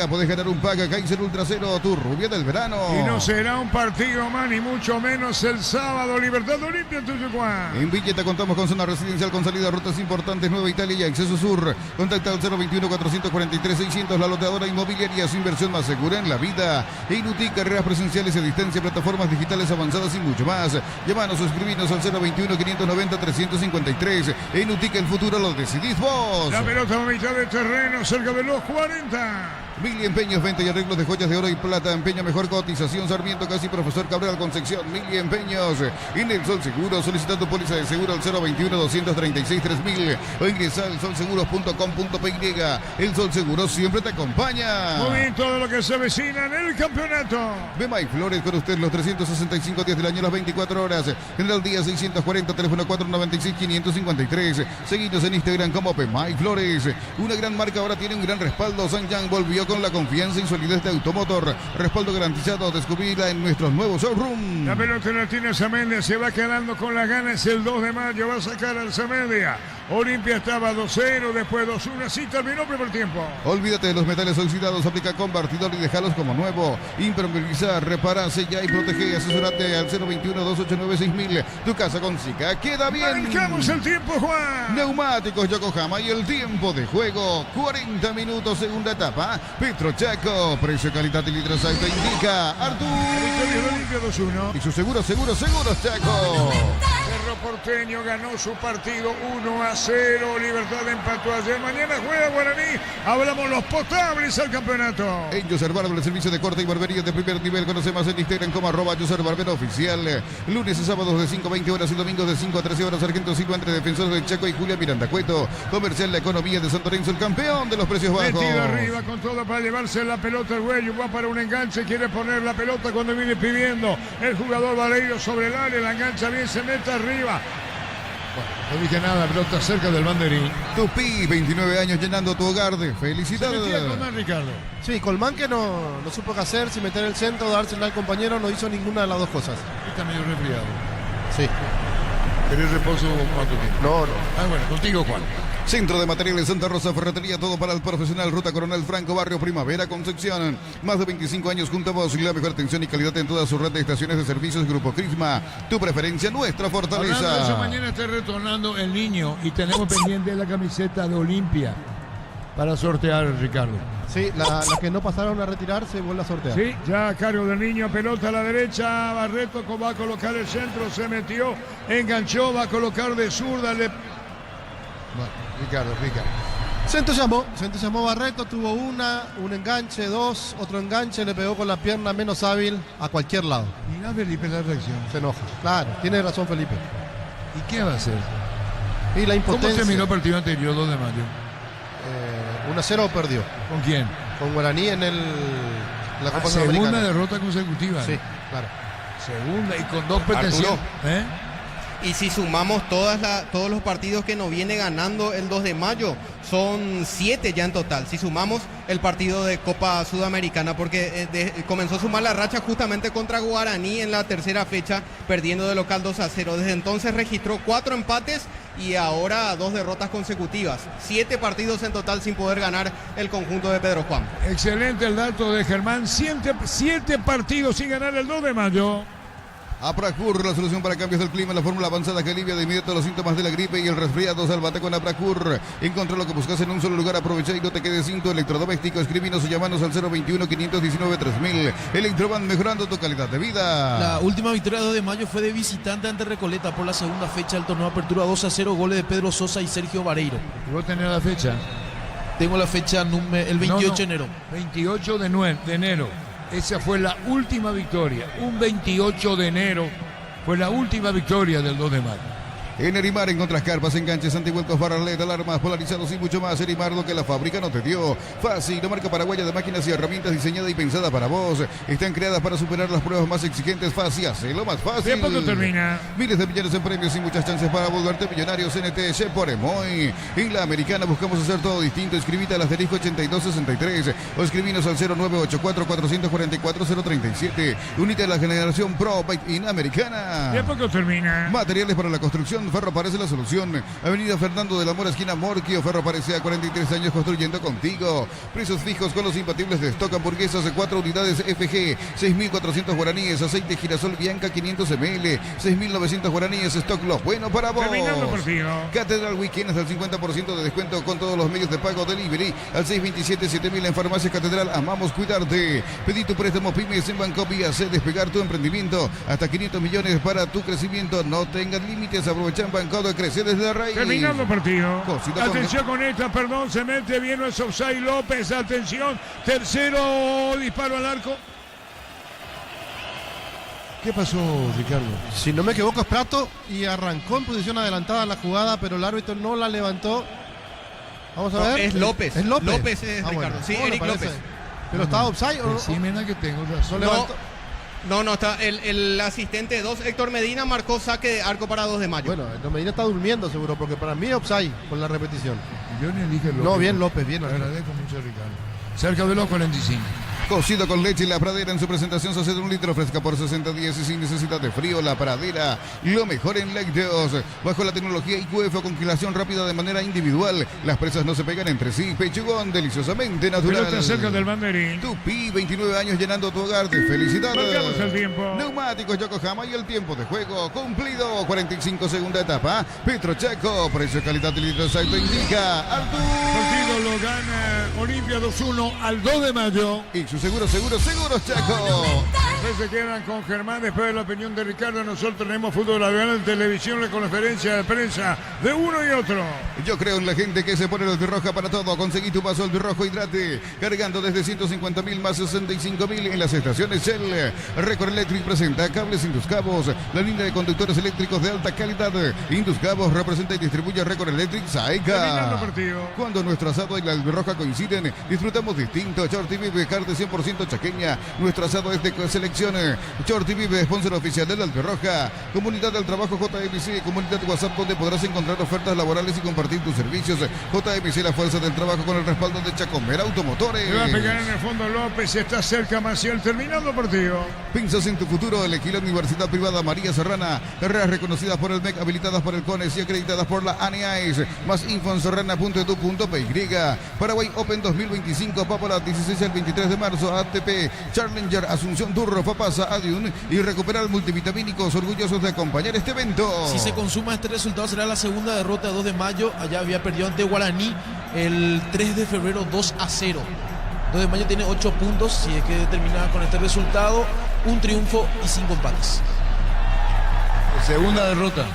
Podés ganar un pack Kaiser Ultra Cero, tu rubia del verano.
Y no será un partido más ni mucho menos el sábado. Libertad de Olimpia en Tucumán.
En Villeta contamos con zona residencial con salida a rutas importantes, Nueva Italia y acceso sur. Contacta al 021-443-600, la loteadora inmobiliaria, su inversión más segura en la vida. Inutic, carreras presenciales a distancia, plataformas digitales avanzadas y mucho más. Llámanos o escribinos al 021-590-353. Inutic, el futuro lo decidís vos.
La pelota a mitad de terreno, cerca de los 40.
Mili Empeños, venta y arreglos de joyas de oro y plata. Empeña mejor cotización. Sarmiento, casi Profesor Cabral Concepción. Mili Empeños. En el Sol Seguro, solicita tu póliza de seguro al 021-236-3000 o ingresa al solseguros.com.py. El Sol Seguro siempre te acompaña.
Muy bien, todo lo que se avecina en el campeonato.
Bemay Flores con usted los 365 días del año, las 24 horas. General Día 640, teléfono 496-553. Seguidos en Instagram como Bemay Flores. Una gran marca ahora tiene un gran respaldo. Sanjang volvió con la confianza y solidez de Automotor. Respaldo garantizado. Descubrirla en nuestros nuevos showroom.
La pelota la tiene Zamedia, se va quedando con las ganas el 2 de mayo. Va a sacar al Zamedia. Olimpia estaba 2-0, después 2-1, así terminó el primer tiempo.
Olvídate de los metales oxidados, aplica convertidor y déjalos como nuevo. Impermeabilizar, repara, sella y protege. Asesorate al 021-289-6000. Tu casa con Zika queda bien.
Marcamos el tiempo, Juan.
Neumáticos Yokohama y el tiempo de juego. 40 minutos, segunda etapa. Petro Chaco, precio, calidad y litros te indica Artur.
Victoria de Olimpia 2-1.
Y su seguro Chaco.
Cerro Porteño ganó su partido 1-0. Libertad empató ayer. Mañana juega Guaraní. Hablamos los potables al campeonato.
En Yoser Barber, el servicio de corte y barbería de primer nivel. Conoce más en Instagram como @Yoser Barber Oficial. Lunes y sábados de 5 a 20 horas y domingos de 5 a 13 horas. Sargento Silva entre defensores del Chaco y Julia Miranda Cueto. Comercial La Economía de San Lorenzo, el campeón de los precios bajos.
Metido arriba con todo para llevarse la pelota. El Güello va para un enganche. Quiere poner la pelota cuando viene pidiendo el jugador Valerio sobre el área. La engancha bien, se mete arriba.
No dije nada, pelota cerca del banderín.
Tupi, 29 años llenando tu hogar de felicidad.
Se metía con más, Ricardo.
Sí, Colmán que no supo qué hacer, si meter el centro, dársela al compañero, no hizo ninguna de las dos cosas.
Está medio resfriado.
Sí.
¿Querés reposo cuánto tiempo?
No.
Bueno, contigo, Juan.
Centro de Materiales Santa Rosa, ferretería, todo para el profesional. Ruta Coronel Franco, Barrio Primavera, Concepción. Más de 25 años junto a vos y la mejor atención y calidad en toda su red de estaciones de servicios. Grupo Crisma, tu preferencia, nuestra
Hablando de eso,
fortaleza.
mañana está retornando el niño y tenemos pendiente la camiseta de Olimpia para sortear, Ricardo.
Sí, la que no pasaron a retirar se vuelve a sortear.
Sí, ya a cargo del niño, pelota a la derecha. Barreto va a colocar el centro, se metió, enganchó, va a colocar de zurda.
Ricardo.
Se entusiasmó Barreto, tuvo un enganche, dos, otro enganche, le pegó con la pierna menos hábil a cualquier lado.
Mirá, Felipe, la reacción.
Se enoja. Claro, tiene razón Felipe.
¿Y qué va a hacer?
Y la
¿Cómo
impotencia.
terminó el partido anterior, 2 de mayo?
1-0 perdió
¿Con quién?
con Guaraní en la Copa
Segunda
Sudamericana.
derrota consecutiva.
Sí, claro.
Segunda y con 2 pretensiones. ¿Eh?
Y si sumamos todos los partidos que nos viene ganando el 2 de mayo, son 7 ya en total. Si sumamos el partido de Copa Sudamericana, porque comenzó a sumar la racha justamente contra Guaraní en la tercera fecha, perdiendo de local 2-0. Desde entonces registró 4 empates y ahora 2 derrotas consecutivas. 7 partidos en total sin poder ganar el conjunto de Pedro Juan.
Excelente el dato de Germán. 7 partidos sin ganar el 2 de mayo.
Apracur, la solución para cambios del clima, la fórmula avanzada que alivia de inmediato los síntomas de la gripe y el resfriado. Sálvate con Apracur. Encontrá lo que buscas en un solo lugar. Aprovecha y no te quedes sin tu electrodoméstico. Escríbenos o llamanos al 021-519-3000. Electroban, mejorando tu calidad de vida.
La última victoria del 2 de mayo fue de visitante ante Recoleta por la segunda fecha del torneo Apertura 2-0, goles de Pedro Sosa y Sergio Vareiro.
¿Vos tenés la fecha?
Tengo la fecha el 28 de enero.
28 de enero. Esa fue la última victoria. Un 28 de enero fue la última victoria del 2 de mayo.
En Erimar encontrás carpas, enganches, antivuelcos, barrales, alarmas, polarizados y mucho más. Erimar, lo que la fábrica no te dio. Fácil, la marca paraguaya de máquinas y herramientas diseñada y pensada para vos. Están creadas para superar las pruebas más exigentes. Fácil, hazlo más fácil.
Tiempo que termina.
Miles de millones en premios y muchas chances para volverte millonario. CNT por Emoy. En la Americana buscamos hacer todo distinto. Inscribite al asterisco 8263 o escribinos al 0984-444-037. Unite a la generación Pro in Americana.
Tiempo que termina.
Materiales para la construcción. Ferro parece la solución. Avenida Fernando de la Mora, esquina Morquio. Ferro parece a 43 años construyendo contigo. Precios fijos con los imbatibles de stock. Hamburguesas de 4 unidades FG. 6.400 guaraníes. Aceite girasol Bianca 500 ml. 6.900 guaraníes. Stock lo bueno para vos.
Terminando partido.
Catedral Weekend hasta el 50% de descuento con todos los medios de pago delivery. Al 627-7000 en Farmacia Catedral. Amamos cuidarte. Pedí tu préstamo pymes en Banco Vía C. Despegar tu emprendimiento. Hasta 500 millones para tu crecimiento. No tengas límites. Aprovecha en Banco de crecer desde la raíz.
Terminando partido.
Cosita
Atención con esta, perdón, se mete bien el Sofsai López. Atención, tercero disparo al arco.
¿Qué pasó, Ricardo?
Si no me equivoco, es Prato y arrancó en posición adelantada la jugada, pero el árbitro no la levantó. Vamos a ver.
Es López.
Es López.
López es Ricardo.
Bueno.
Sí,
¿Cómo le
Eric
parece?
López.
¿Pero estaba offside o
Decime que tengo
no
razón.
levantó?
No, está el asistente 2, Héctor Medina, marcó saque de arco para 2 de mayo.
Bueno, el Medina está durmiendo seguro, porque para mí es offside con la repetición.
Yo ni dije López.
No, bien López, bien.
Te agradezco mucho, Ricardo. Cerca de los 45.
Cocido con leche La Pradera en su presentación se hace de 1 litro fresca por 60 días y sin necesidad de frío. La Pradera, lo mejor en lácteos. Bajo la tecnología IQF o congelación rápida de manera individual. Las presas no se pegan entre sí. Pechugón, deliciosamente natural.
Pelota cerca del banderín.
Tupi, 29 años llenando tu hogar de felicidad.
Marcamos el tiempo.
Neumáticos Yokohama y el tiempo de juego cumplido. 45 segunda etapa. Petro Chaco, precio, calidad y litros auto indica. Artur.
Partido lo gana Olimpia 2-1 al 2 de mayo.
Y su seguros Chaco.
Ustedes se quedan con Germán después de la opinión de Ricardo. Nosotros tenemos fútbol en televisión, la conferencia de prensa de uno y otro.
Yo creo en la gente que se pone el albirroja para todo. Conseguí tu paso albirrojo hidrate. Cargando desde 150.000 más 65.000 en las estaciones Shell. Record Electric presenta cables Induscabos. La línea de conductores eléctricos de alta calidad. Induscabos representa y distribuye Record Electric
Terminando
Saeca.
partido.
Cuando nuestro asado y la albirroja coinciden, disfrutamos distinto. Shorty Vive, carne 100% chaqueña. Nuestro asado es de selección. Shorty Vive, sponsor oficial de la albirroja. Comunidad del Trabajo JMC, comunidad de WhatsApp donde podrás encontrar ofertas laborales y compartir tus servicios. JMC, la fuerza del trabajo con el respaldo de Chacomera Automotores.
Le va a pegar en el fondo López, está cerca Maciel, terminando partido.
Piensas en tu futuro, elegí la Universidad Privada María Serrana. Carreras reconocidas por el MEC, habilitadas por el CONES y acreditadas por la ANEAES. Más info en serrana.edu.py. Paraguay Open 2025, Papola, 16 al 23 de marzo. ATP, Challenger, Asunción Durro, Papasa, Adiun y Recuperar Multivitamínicos, orgullosos de acompañar este evento.
Si se consuma este resultado será la segunda derrota de 2 de mayo. Allá había perdido ante Guaraní el 3 de febrero 2-0. 2 de mayo tiene 8 puntos. Si es que termina con este resultado, un triunfo y 5 empates.
Segunda derrota.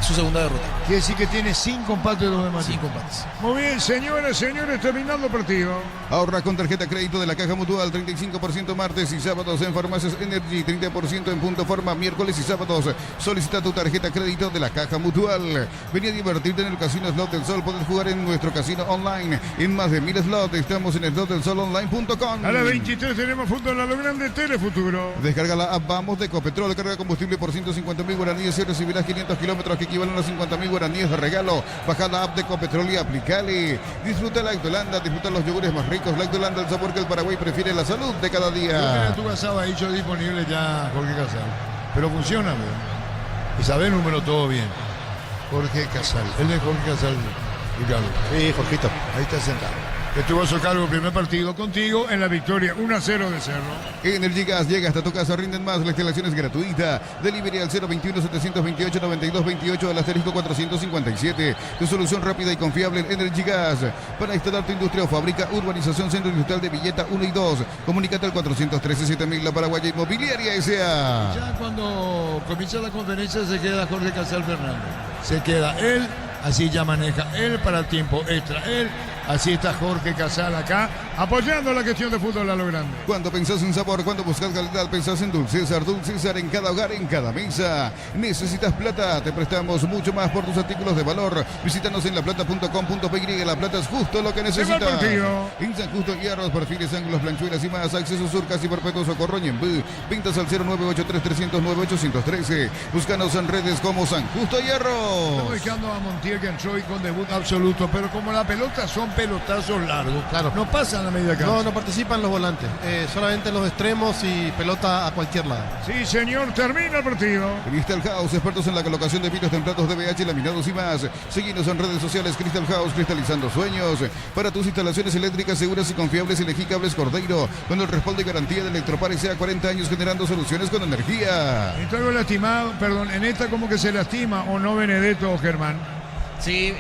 su segunda derrota.
Quiere decir que tiene 5 empates, 2 empates.
5 empates.
Muy bien, señoras, señores, terminando el partido.
Ahorra con tarjeta crédito de la Caja Mutual, 35% martes y sábados en Farmacias Energy, 30% en Punto Forma, miércoles y sábados. Solicita tu tarjeta crédito de la Caja Mutual. Vení a divertirte en el Casino Slot del Sol. Podés jugar en nuestro casino online en más de 1000 slots. Estamos en slotdelsolonline.com.
A las 23 tenemos fútbol a lo grande, Telefuturo.
Descarga la app Vamos de Ecopetrol, carga combustible por 150.000 guaraníes y recibirás 500 kilómetros que equivalen a 50.000 guaraníes de regalo. Baja la app de Ecopetrol y aplicale. Disfruta la Lactolanda, disfruta los yogures más ricos. Lactolanda, el sabor que el Paraguay prefiere, la salud de cada día.
Tu casado ha dicho disponible ya Jorge Casal. Pero funciona, ¿verdad? Y sabe el número todo bien. Jorge Casal. Él es Jorge Casal, Ricardo.
Sí, Jorgito.
Ahí está sentado. Estuvo a su cargo el primer partido contigo en la victoria 1-0 de Cerro.
Energy Gas llega hasta tu casa, rinden más, la instalación es gratuita. Delivery al 021-728-9228 al asterisco 457. Tu solución rápida y confiable en Energy Gas. Para instalar tu industria o fábrica, urbanización Centro Industrial de Villeta 1 y 2. Comunícate al 413-7000, la Paraguaya Inmobiliaria S.A.
Ya cuando comienza la conferencia se queda Jorge Casal Fernández. Se queda él, así ya maneja él para el tiempo extra. Él. Así está Jorge Casal acá, apoyando la cuestión de fútbol a lo grande.
Cuando pensás en sabor, cuando buscas calidad, pensás en Dulcesar. Dulcesar en cada hogar, en cada mesa. ¿Necesitas plata? Te prestamos mucho más por tus artículos de valor. Visítanos en laplata.com.py. La Plata es justo lo que necesitas. En San Justo y Arroz, perfiles, ángulos, planchuelas y más. Acceso Sur, casi perpetuo, Socorro, Ñembú. Pintas al 0983-300-9813. Búscanos en redes como San Justo y Arroz.
Estamos ubicando a Montiel, que entró y con debut absoluto, pero como la pelota son pelotazos largos,
Claro.
no pasan la media cancha.
No participan los volantes. Solamente los extremos y pelota a cualquier lado.
Sí, señor, termina el partido.
Crystal House, expertos en la colocación de vidrios templados de BH, laminados y más. Seguinos en redes sociales. Crystal House, cristalizando sueños. Para tus instalaciones eléctricas seguras y confiables, elegí Cables Cordeiro, con el respaldo y garantía de Electropar S.A. 40 años generando soluciones con energía.
Está algo lastimado, perdón, en esta como que se lastima o no Benedetto o Germán.
Sí,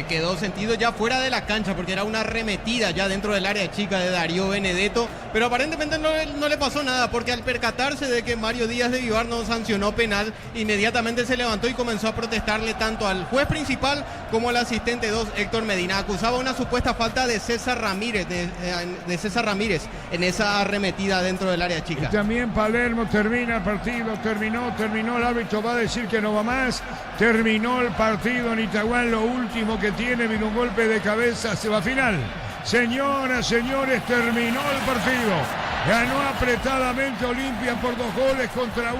quedó sentido ya fuera de la cancha porque era una arremetida ya dentro del área chica de Darío Benedetto, pero aparentemente no le pasó nada porque al percatarse de que Mario Díaz de Vivar no sancionó penal, inmediatamente se levantó y comenzó a protestarle tanto al juez principal como al asistente 2, Héctor Medina. Acusaba una supuesta falta de César Ramírez, de César Ramírez en esa arremetida dentro del área chica.
Y también Palermo termina el partido, terminó, el árbitro va a decir que no va más, terminó el partido en Itagüí. Lo último que tiene, vino un golpe de cabeza, se va a final. Señoras, señores, terminó el partido. Ganó apretadamente Olimpia por 2 goles contra 1.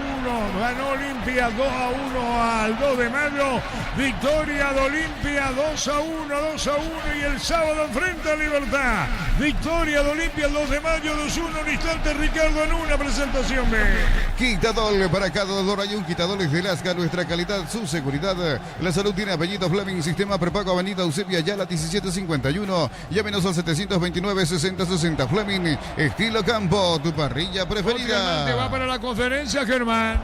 Ganó Olimpia 2-1 al 2 de mayo. Victoria de Olimpia 2-1 y el sábado enfrenta a Libertad. Victoria de Olimpia el 2 de mayo 2-1. Un instante, Ricardo, en una presentación B.
Quitadol, para cada dolor hay un Quitadol es de Lasca, nuestra calidad, su seguridad. La salud tiene apellido Fleming, sistema prepago Avenida Eusebia Yala 1751. Llámenos al 729-6060 Fleming, estilo campo, tu parrilla preferida.
Te va para la conferencia, Germán.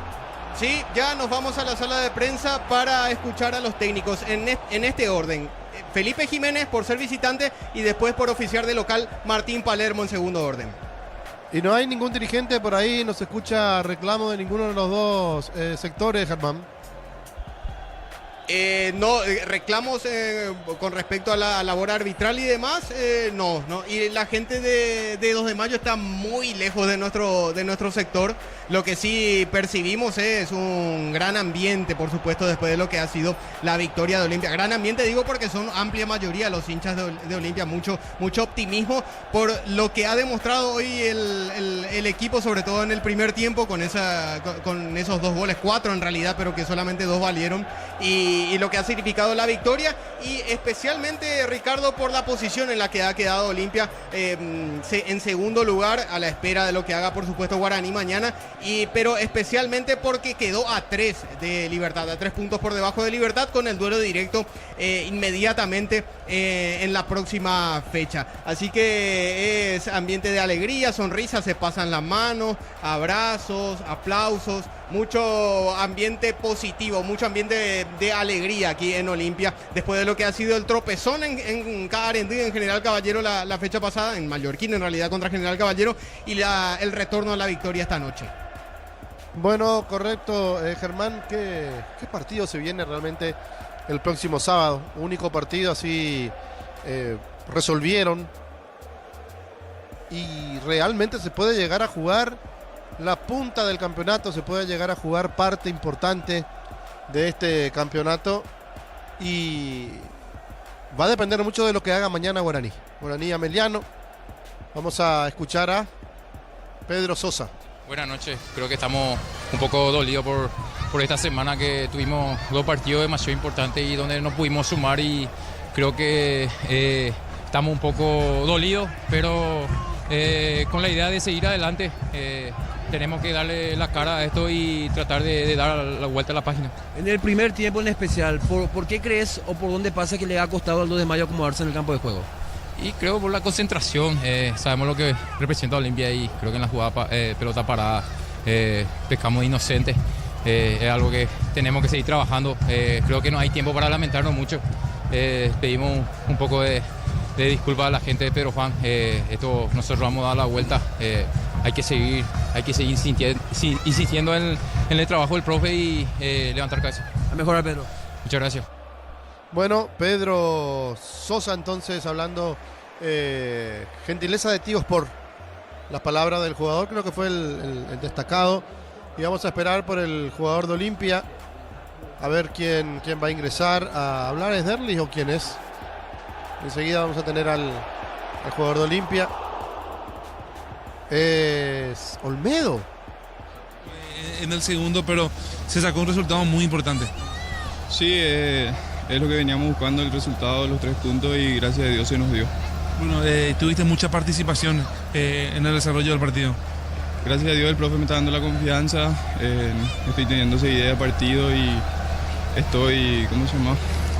Sí, ya nos vamos a la sala de prensa para escuchar a los técnicos en este orden. Felipe Jiménez por ser visitante y después por oficiar de local Martín Palermo en segundo orden.
Y no hay ningún dirigente por ahí, no se escucha reclamo de ninguno de los dos sectores, Germán.
No, reclamos con respecto a la labor arbitral y demás, no. Y la gente de 2 de mayo está muy lejos de nuestro sector. Lo que sí percibimos es un gran ambiente, por supuesto, después de lo que ha sido la victoria de Olimpia. Gran ambiente, digo, porque son amplia mayoría los hinchas de Olimpia, mucho optimismo por lo que ha demostrado hoy el equipo, sobre todo en el primer tiempo, con esos 2 goles, 4 en realidad, pero que solamente 2 valieron. Y lo que ha significado la victoria y especialmente, Ricardo, por la posición en la que ha quedado Olimpia en segundo lugar, a la espera de lo que haga, por supuesto, Guaraní mañana, pero especialmente porque quedó a 3 de Libertad, a 3 puntos por debajo de Libertad, con el duelo directo inmediatamente en la próxima fecha. Así que es ambiente de alegría, sonrisas, se pasan las manos, abrazos, aplausos, mucho ambiente positivo, mucho ambiente de alegría aquí en Olimpia, después de lo que ha sido el tropezón en Carendí, en General Caballero la fecha pasada, en Mallorquín en realidad contra General Caballero, y el retorno a la victoria esta noche.
Bueno, correcto, Germán, ¿qué partido se viene realmente el próximo sábado? Único partido, así resolvieron. Y realmente se puede llegar a jugar la punta del campeonato, se puede llegar a jugar parte importante de este campeonato. Y va a depender mucho de lo que haga mañana Guaraní Ameliano. Vamos a escuchar a Pedro Sosa.
Buenas noches, creo que estamos un poco dolidos por esta semana que tuvimos dos partidos demasiado importantes y donde no pudimos sumar, y creo que estamos un poco dolidos, pero con la idea de seguir adelante. Tenemos que darle la cara a esto y tratar de dar la vuelta a la página.
En el primer tiempo en especial, ¿por qué crees o por dónde pasa que le ha costado al 2 de mayo acomodarse en el campo de juego?
Y creo por la concentración, sabemos lo que representa Olimpia y creo que en la jugada pelota parada pescamos inocentes. Es algo que tenemos que seguir trabajando. Creo que no hay tiempo para lamentarnos mucho. Pedimos un poco de disculpas a la gente de Pedro Juan. Esto nosotros vamos a dar la vuelta. Hay que seguir insistiendo en el trabajo del profe y levantar cabeza.
A mejorar, Pedro.
Muchas gracias.
Bueno, Pedro Sosa entonces hablando, gentileza de tíos por las palabras del jugador, creo que fue el destacado. Y vamos a esperar por el jugador de Olimpia, a ver quién va a ingresar a hablar. ¿Es Derlis o quién es? Enseguida vamos a tener al jugador de Olimpia. Es Olmedo.
En el segundo, pero se sacó un resultado muy importante.
Sí, es lo que veníamos buscando, el resultado, los 3 puntos, y gracias a Dios se nos dio.
Bueno, tuviste mucha participación en el desarrollo del partido.
Gracias a Dios el profe me está dando la confianza, estoy teniendo esa idea de partido y estoy,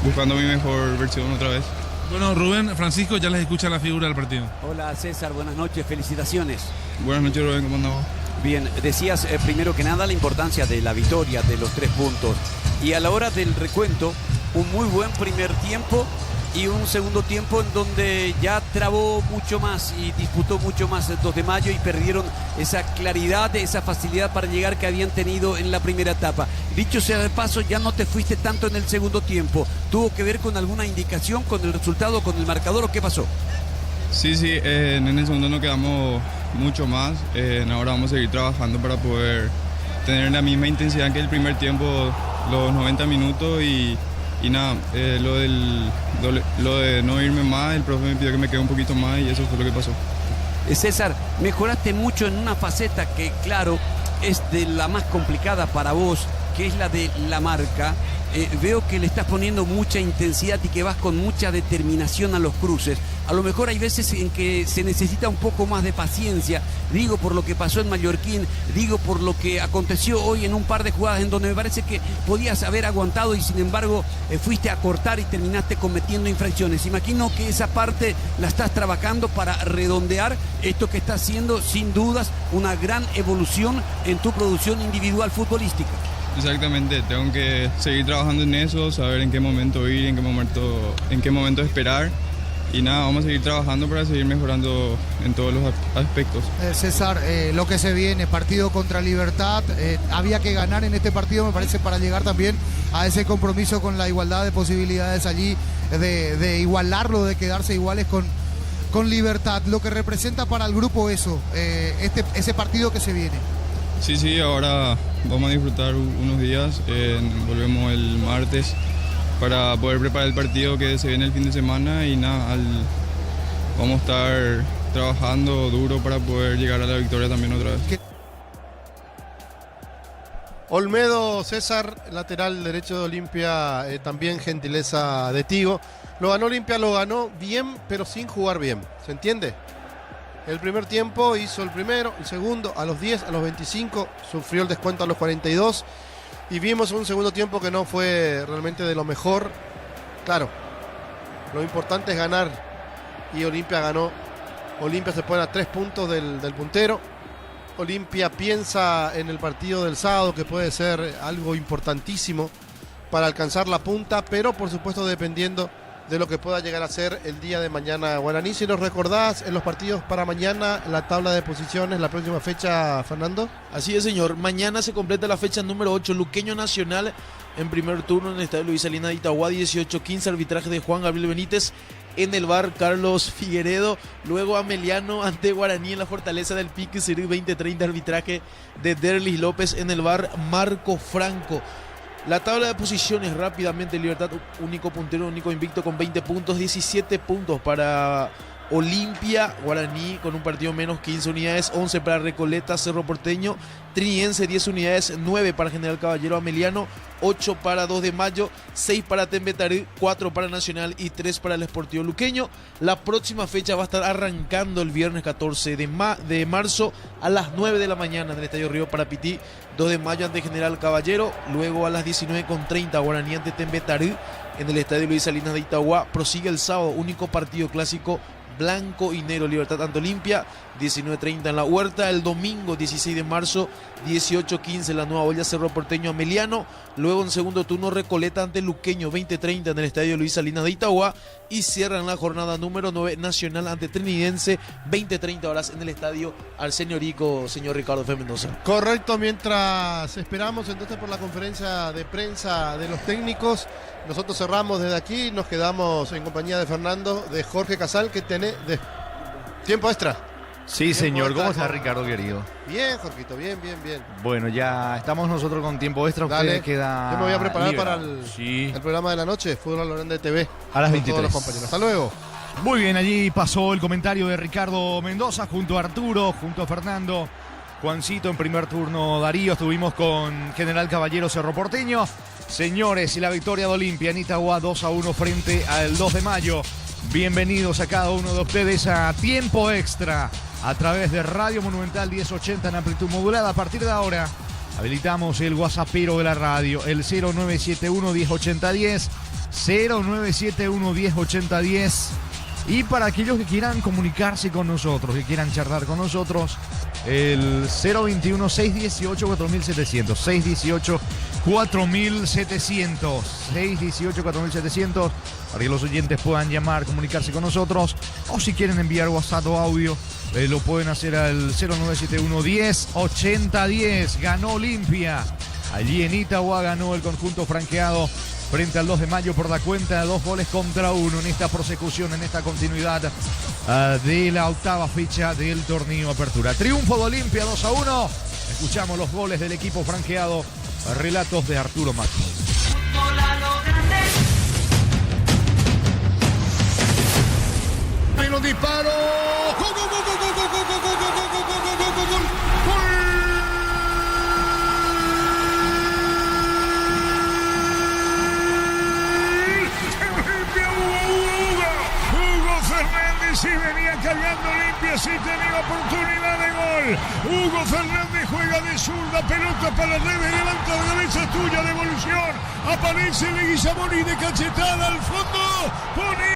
buscando mi mejor versión otra vez.
Bueno, Rubén, Francisco, ya les escucha la figura del partido.
Hola César, buenas noches, felicitaciones.
Buenas noches Rubén, ¿cómo andamos?
Bien, decías primero que nada la importancia de la victoria, de los 3 puntos. Y a la hora del recuento, un muy buen primer tiempo y un segundo tiempo en donde ya trabó mucho más y disputó mucho más el 2 de mayo y perdieron esa claridad, esa facilidad para llegar que habían tenido en la primera etapa. Dicho sea de paso, ya no te fuiste tanto en el segundo tiempo. ¿Tuvo que ver con alguna indicación, con el resultado, con el marcador o qué pasó?
Sí, en el segundo no quedamos mucho más. Ahora vamos a seguir trabajando para poder tener la misma intensidad que el primer tiempo, los 90 minutos y nada, lo de no irme más, el profe me pidió que me quede un poquito más y eso fue lo que pasó.
César, mejoraste mucho en una faceta que, claro, es de la más complicada para vos, que es la de la marca. Veo que le estás poniendo mucha intensidad y que vas con mucha determinación a los cruces. A lo mejor hay veces en que se necesita un poco más de paciencia. Digo por lo que pasó en Mallorquín, digo por lo que aconteció hoy en un par de jugadas en donde me parece que podías haber aguantado y sin embargo fuiste a cortar y terminaste cometiendo infracciones. Imagino que esa parte la estás trabajando para redondear esto que estás haciendo, sin dudas, una gran evolución en tu producción individual futbolística.
Exactamente, tengo que seguir trabajando en eso, saber en qué momento ir, en qué momento esperar. Y nada, vamos a seguir trabajando para seguir mejorando en todos los aspectos.
César, lo que se viene, partido contra Libertad, había que ganar en este partido, me parece, para llegar también a ese compromiso con la igualdad de posibilidades allí, de igualarlo, de quedarse iguales con Libertad. Lo que representa para el grupo eso, ese partido que se viene.
Sí, ahora vamos a disfrutar unos días, volvemos el martes para poder preparar el partido que se viene el fin de semana y nada, vamos a estar trabajando duro para poder llegar a la victoria también otra vez.
Olmedo, César, lateral derecho de Olimpia, también gentileza de Tigo. Lo ganó Olimpia, lo ganó bien, pero sin jugar bien, ¿se entiende? El primer tiempo hizo el primero, el segundo a los 10, a los 25, sufrió el descuento a los 42 y vimos un segundo tiempo que no fue realmente de lo mejor. Claro, lo importante es ganar y Olimpia ganó. Olimpia se pone a 3 puntos del puntero. Olimpia piensa en el partido del sábado, que puede ser algo importantísimo para alcanzar la punta, pero por supuesto dependiendo de lo que pueda llegar a ser el día de mañana Guaraní. Si nos recordás, en los partidos para mañana, la tabla de posiciones, la próxima fecha, Fernando.
Así es, señor. Mañana se completa la fecha número 8. Luqueño Nacional en primer turno en el estadio Luis Salinas de Itagua, 18-15. Arbitraje de Juan Gabriel Benítez. En el bar, Carlos Figueredo. Luego Ameliano ante Guaraní en la Fortaleza del Pique, 20-30. Arbitraje de Derlis López. En el bar, Marco Franco. La tabla de posiciones rápidamente: Libertad único puntero, único invicto con 20 puntos, 17 puntos para Olimpia, Guaraní con un partido menos, 15 unidades, 11 para Recoleta, Cerro Porteño, Triniense 10 unidades, 9 para General Caballero, Ameliano, 8 para 2 de Mayo, 6 para Tembetarí, 4 para Nacional y 3 para el Sportivo Luqueño. La próxima fecha va a estar arrancando el viernes 14 de marzo a las 9 de la mañana en el Estadio Río Parapití, 2 de Mayo ante General Caballero, luego a las 19:30 Guaraní ante Tembetarí en el Estadio Luis Salinas de Itagua. Prosigue el sábado, único partido clásico blanco y negro, Libertad ante Olimpia, 19:30 en la Huerta. El domingo 16 de marzo, 18:15 en la Nueva Olla, Cerro Porteño Ameliano. Luego en segundo turno Recoleta ante Luqueño, 20:30 en el Estadio Luis Salinas de Itagua. Y cierran la jornada número 9, Nacional ante Trinidense, 20:30 horas en el Estadio Arsenio Rico, señor Ricardo F. Mendoza.
Correcto, mientras esperamos entonces por la conferencia de prensa de los técnicos, nosotros cerramos desde aquí, nos quedamos en compañía de Fernando, de Jorge Casal, que tiene de tiempo extra.
Sí, señor. ¿Cómo está, Ricardo, querido?
Bien, Jorgito, bien.
Bueno, ya estamos nosotros con tiempo extra.
Dale,
queda
yo me voy a preparar
libre
para el programa de la noche, Fútbol Lorán TV.
A las 23.
Todos los compañeros. Hasta luego.
Muy bien, allí pasó el comentario de Ricardo Mendoza junto a Arturo, junto a Fernando, Juancito en primer turno, Darío. Estuvimos con General Caballero, Cerro Porteño. Señores, y la victoria de Olimpia en Itagua, 2-1 frente al 2 de Mayo. Bienvenidos a cada uno de ustedes a Tiempo Extra a través de Radio Monumental 1080 en amplitud modulada. A partir de ahora habilitamos el WhatsAppero de la radio, el 0971-1080-10, 0971-1080-10. Y para aquellos que quieran comunicarse con nosotros, que quieran charlar con nosotros, el 021-618-4700, 618-4700, 618-4700, para que los oyentes puedan llamar, comunicarse con nosotros, o si quieren enviar WhatsApp o audio, lo pueden hacer al 0971-1080-10. Ganó Olimpia, allí en Itagua ganó el conjunto franqueado frente al 2 de Mayo por la cuenta de 2-1 en esta prosecución, en esta continuidad de la octava fecha del torneo Apertura. Triunfo de Olimpia 2-1. Escuchamos los goles del equipo franqueado, relatos de Arturo Macho.
Hay un disparo. ¡Gol, gol, gol, gol, gol, gol, gol, gol, gol, gol, gol, gol, gol, gol! Si venía cargando Olimpia, si tenía oportunidad de gol. Hugo Fernández juega de zurda, pelota para la red, levanta la cabeza tuya, devolución. Aparece Leguizamón y de cachetada al fondo. Pone